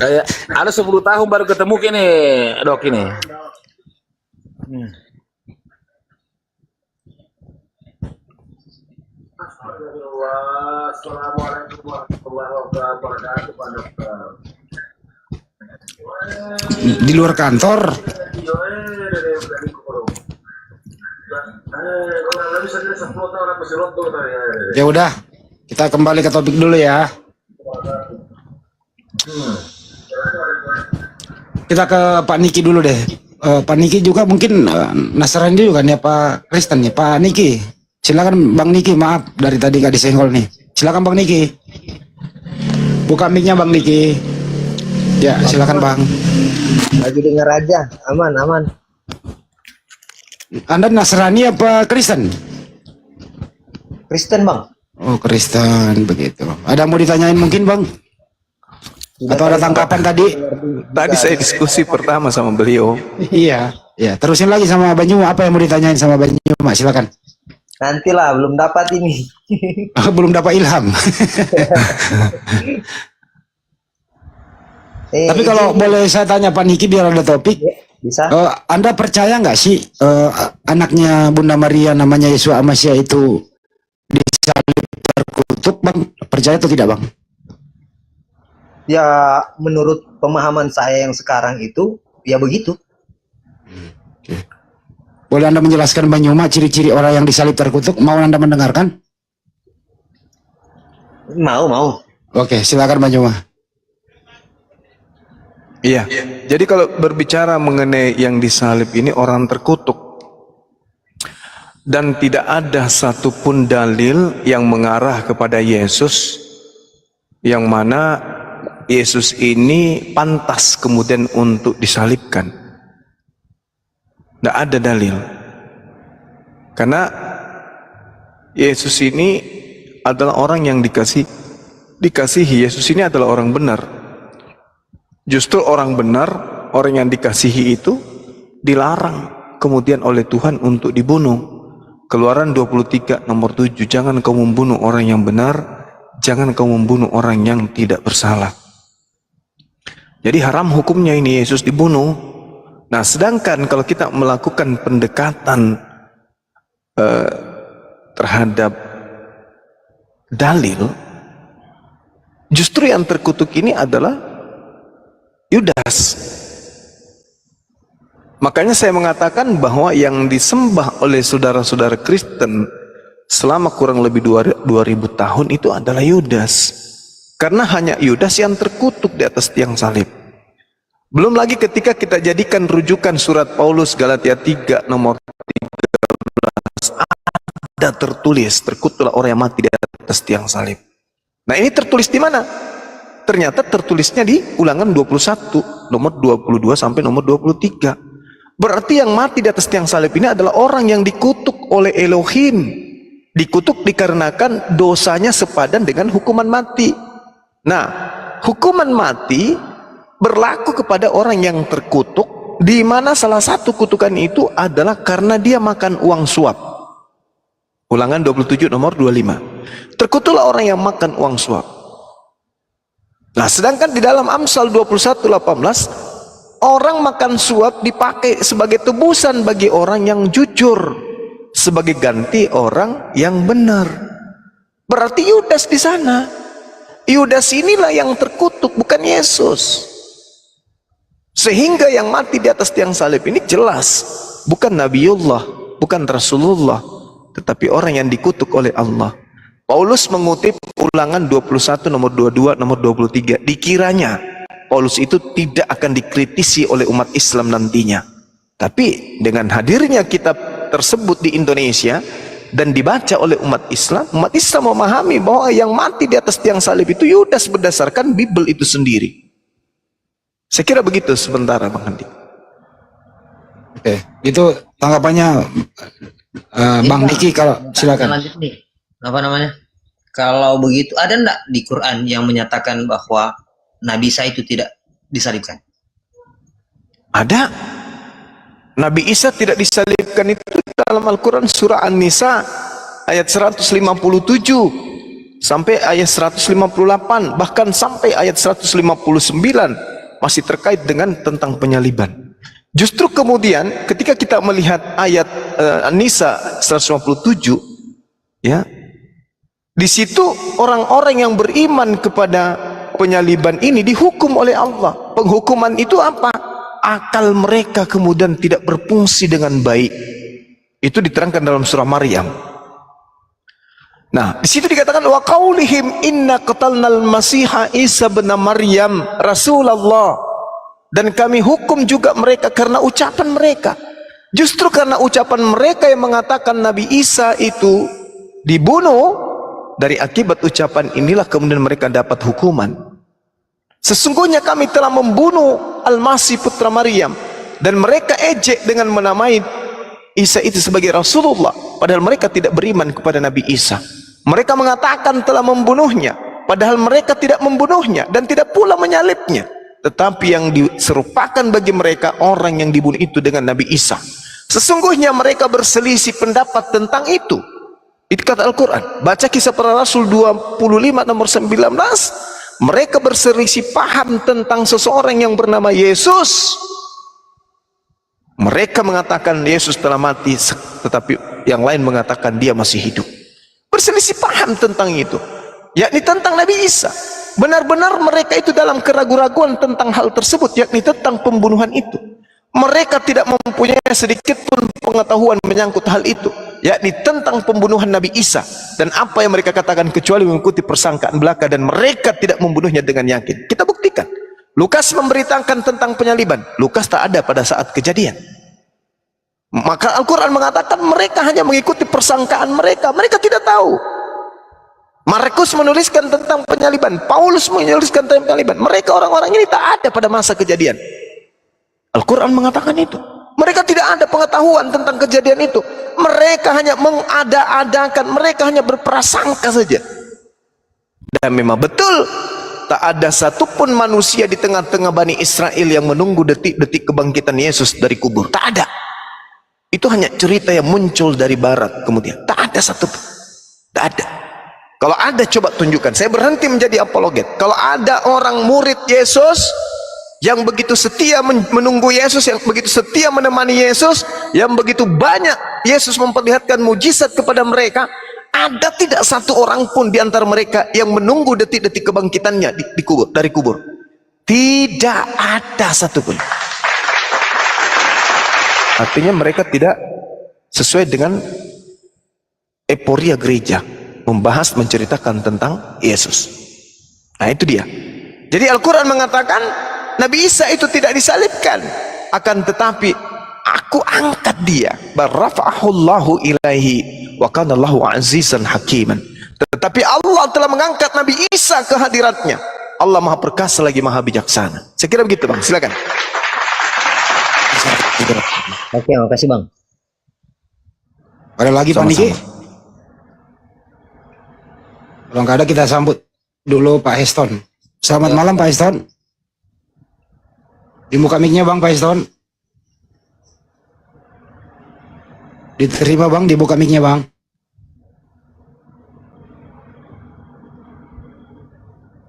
Kayak ada 10 tahun baru ketemu kini, dok ini. Assalamualaikum warahmatullahi wabarakatuh, Pak Dokter. Di luar kantor. Ya udah, kita kembali ke topik dulu ya. Kita ke Pak Niki dulu deh. Pak Niki juga mungkin Nasrani juga nih, Pak Kristen nih, Pak Niki. Silakan Bang Niki, maaf dari tadi gak disenggol nih. Silakan Bang Niki. Buka mic-nya Bang Niki. Ya, silakan Bang. Lagi dengar aja, aman. Anda Nasrani apa Kristen? Kristen Bang. Oh, Kristen begitu. Ada mau ditanyain mungkin Bang? Atau ada tangkapan tadi? Tadi saya diskusi pertama sama beliau. Iya, ya. Terusin lagi sama Banyu. Apa yang mau ditanyain sama Banyu? Mak, silakan. Nantilah, belum dapat ini. Belum dapat ilham. Tapi kalau boleh saya tanya Pak Niki biar ada topik. Bisa. Anda percaya nggak sih anaknya Bunda Maria namanya Yesus Amasya itu disalib terkutuk, Bang? Percaya atau tidak, Bang? Ya, menurut pemahaman saya yang sekarang itu, ya begitu. Boleh Anda menjelaskan Banyuma ciri-ciri orang yang disalib terkutuk? Mau Anda mendengarkan? Mau. Oke, silakan Banyuma. Iya. Jadi kalau berbicara mengenai yang disalib ini orang terkutuk dan tidak ada satupun dalil yang mengarah kepada Yesus yang mana Yesus ini pantas kemudian untuk disalibkan. Tidak ada dalil. Karena Yesus ini adalah orang yang dikasihi. Yesus ini adalah orang benar. Justru orang benar, orang yang dikasihi itu dilarang kemudian oleh Tuhan untuk dibunuh. Keluaran 23 nomor 7, jangan kau membunuh orang yang benar, jangan kau membunuh orang yang tidak bersalah. Jadi haram hukumnya ini Yesus dibunuh. Nah, sedangkan kalau kita melakukan pendekatan terhadap dalil, justru yang terkutuk ini adalah Yudas. Makanya saya mengatakan bahwa yang disembah oleh saudara-saudara Kristen selama kurang lebih 2000 tahun itu adalah Yudas. Karena hanya Yudas yang terkutuk di atas tiang salib. Belum lagi ketika kita jadikan rujukan surat Paulus Galatia 3 nomor 13, ada tertulis terkutuklah orang yang mati di atas tiang salib. Nah, ini tertulis di mana? Ternyata tertulisnya di Ulangan 21 nomor 22 sampai nomor 23. Berarti yang mati di atas tiang salib ini adalah orang yang dikutuk oleh Elohim. Dikutuk dikarenakan dosanya sepadan dengan hukuman mati. Nah, hukuman mati berlaku kepada orang yang terkutuk, di mana salah satu kutukan itu adalah karena dia makan uang suap. Ulangan 27 nomor 25. Terkutuklah orang yang makan uang suap. Nah, sedangkan di dalam Amsal 21:18, orang makan suap dipakai sebagai tebusan bagi orang yang jujur, sebagai ganti orang yang benar. Berarti Yudas di sana. Yudas inilah yang terkutuk, bukan Yesus. Sehingga yang mati di atas tiang salib ini jelas bukan Nabiullah, bukan Rasulullah, tetapi orang yang dikutuk oleh Allah. Paulus mengutip Ulangan 21 nomor 22 nomor 23. Dikiranya Paulus itu tidak akan dikritisi oleh umat Islam nantinya. Tapi dengan hadirnya kitab tersebut di Indonesia dan dibaca oleh umat Islam memahami bahwa yang mati di atas tiang salib itu Yudas berdasarkan Bible itu sendiri. Saya kira begitu sementara Bang Handi. Oke, itu tanggapannya Bang Niki, kalau silakan. Lanjut nih. Apa namanya? Kalau begitu, ada enggak di Quran yang menyatakan bahwa Nabi Isa itu tidak disalibkan? Ada. Nabi Isa tidak disalibkan itu dalam Al-Quran surah An-Nisa ayat 157 sampai ayat 158, bahkan sampai ayat 159 masih terkait dengan tentang penyaliban. Justru kemudian ketika kita melihat ayat An-Nisa 157, ya, di situ orang-orang yang beriman kepada penyaliban ini dihukum oleh Allah. Penghukuman itu apa? Akal mereka kemudian tidak berfungsi dengan baik. Itu diterangkan dalam surah Maryam. Nah, di situ dikatakan wa qaulihim inna qatalnal masiha Isa bin Maryam Rasulullah, dan kami hukum juga mereka karena ucapan mereka. Justru karena ucapan mereka yang mengatakan Nabi Isa itu dibunuh, dari akibat ucapan inilah kemudian mereka dapat hukuman. Sesungguhnya kami telah membunuh Al-Masih putra Maryam, dan mereka ejek dengan menamai Isa itu sebagai Rasulullah, padahal mereka tidak beriman kepada Nabi Isa. Mereka mengatakan telah membunuhnya, padahal mereka tidak membunuhnya dan tidak pula menyalibnya. Tetapi yang diserupakan bagi mereka orang yang dibunuh itu dengan Nabi Isa. Sesungguhnya mereka berselisih pendapat tentang itu. Itu kata Al-Quran. Baca Kisah Para Rasul 25 nomor 19. Mereka berselisih paham tentang seseorang yang bernama Yesus. Mereka mengatakan Yesus telah mati, tetapi yang lain mengatakan dia masih hidup. Berselisih paham tentang itu, yakni tentang Nabi Isa. Benar-benar mereka itu dalam keraguan-raguan tentang hal tersebut, yakni tentang pembunuhan itu. Mereka tidak mempunyai sedikit pun pengetahuan menyangkut hal itu, yakni tentang pembunuhan Nabi Isa. Dan apa yang mereka katakan kecuali mengikuti persangkaan belaka, dan mereka tidak membunuhnya dengan yakin. Kita buktikan. Lukas memberitakan tentang penyaliban. Lukas tak ada pada saat kejadian. Maka Al-Quran mengatakan mereka hanya mengikuti persangkaan mereka. Mereka tidak tahu. Markus menuliskan tentang penyaliban. Paulus menuliskan tentang penyaliban. Mereka orang-orang ini tak ada pada masa kejadian. Al-Quran mengatakan itu. Mereka tidak ada pengetahuan tentang kejadian itu. Mereka hanya mengada-adakan. Mereka hanya berprasangka saja. Dan memang betul, tak ada satupun manusia di tengah-tengah Bani Israel yang menunggu detik-detik kebangkitan Yesus dari kubur. Tak ada. Itu hanya cerita yang muncul dari barat kemudian. Tak ada satupun. Tak ada. Kalau ada, coba tunjukkan. Saya berhenti menjadi apologet. Kalau ada orang murid Yesus yang begitu setia menunggu Yesus, yang begitu setia menemani Yesus, yang begitu banyak Yesus memperlihatkan mujizat kepada mereka, ada tidak satu orang pun di antara mereka yang menunggu detik-detik kebangkitannya di kubur, dari kubur? Tidak ada satupun. Artinya mereka tidak sesuai dengan euforia gereja membahas, menceritakan tentang Yesus. Nah, itu dia. Jadi Al-Quran mengatakan Nabi Isa itu tidak disalibkan, akan tetapi aku angkat dia. Barrafa'ahullahu ilaihi wa kana Allahu azizan hakiman. Tetapi Allah telah mengangkat Nabi Isa ke hadiratnya. Allah Maha Perkasa lagi Maha Bijaksana. Saya kira begitu, Bang. Silakan. Oke, makasih Bang. Ada lagi Pak Niki? Kalau nggak ada, kita sambut dulu Pak Heston. Selamat malam Pak Heston. Dibuka mic-nya Bang, Pak Heston. Diterima Bang, dibuka mic-nya Bang.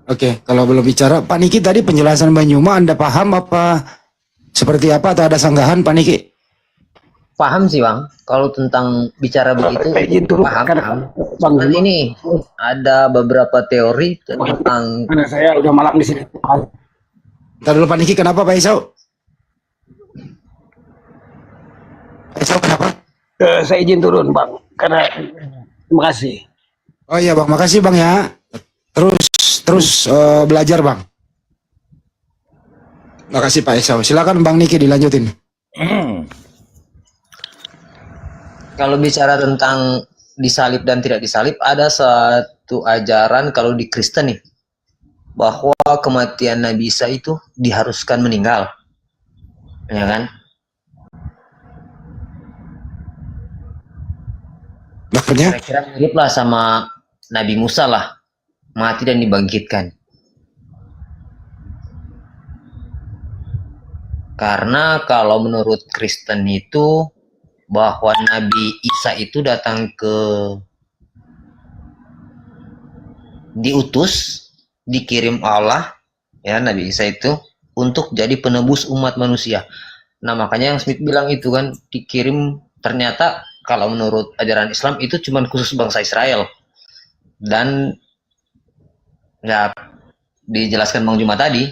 Oke, kalau belum bicara, Pak Niki tadi penjelasan Bang Yuma, Anda paham apa, seperti apa, atau ada sanggahan Pak Niki? Paham sih Bang, kalau tentang bicara begitu paham. Cuman ini ada beberapa teori tentang Saya udah malam di sini. Ntar dulu Pak Niki, kenapa Pak Isau? Pak Isau kenapa? Saya izin turun Bang, karena terima kasih. Oh iya Bang, makasih Bang ya. Terus belajar Bang. Makasih Pak Esau. Silakan Bang Niki dilanjutin. Kalau bicara tentang disalib dan tidak disalib, ada satu ajaran kalau di Kristen nih, bahwa kematian Nabi Isa itu diharuskan meninggal, ya kan? Maksudnya? Kira-kira mirip lah sama Nabi Musa lah, mati dan dibangkitkan. Karena kalau menurut Kristen itu bahwa Nabi Isa itu datang diutus, dikirim Allah, ya Nabi Isa itu untuk jadi penebus umat manusia. Nah makanya yang Smith bilang itu kan dikirim, ternyata kalau menurut ajaran Islam itu cuma khusus bangsa Israel. Dan ya dijelaskan Bang Juma tadi,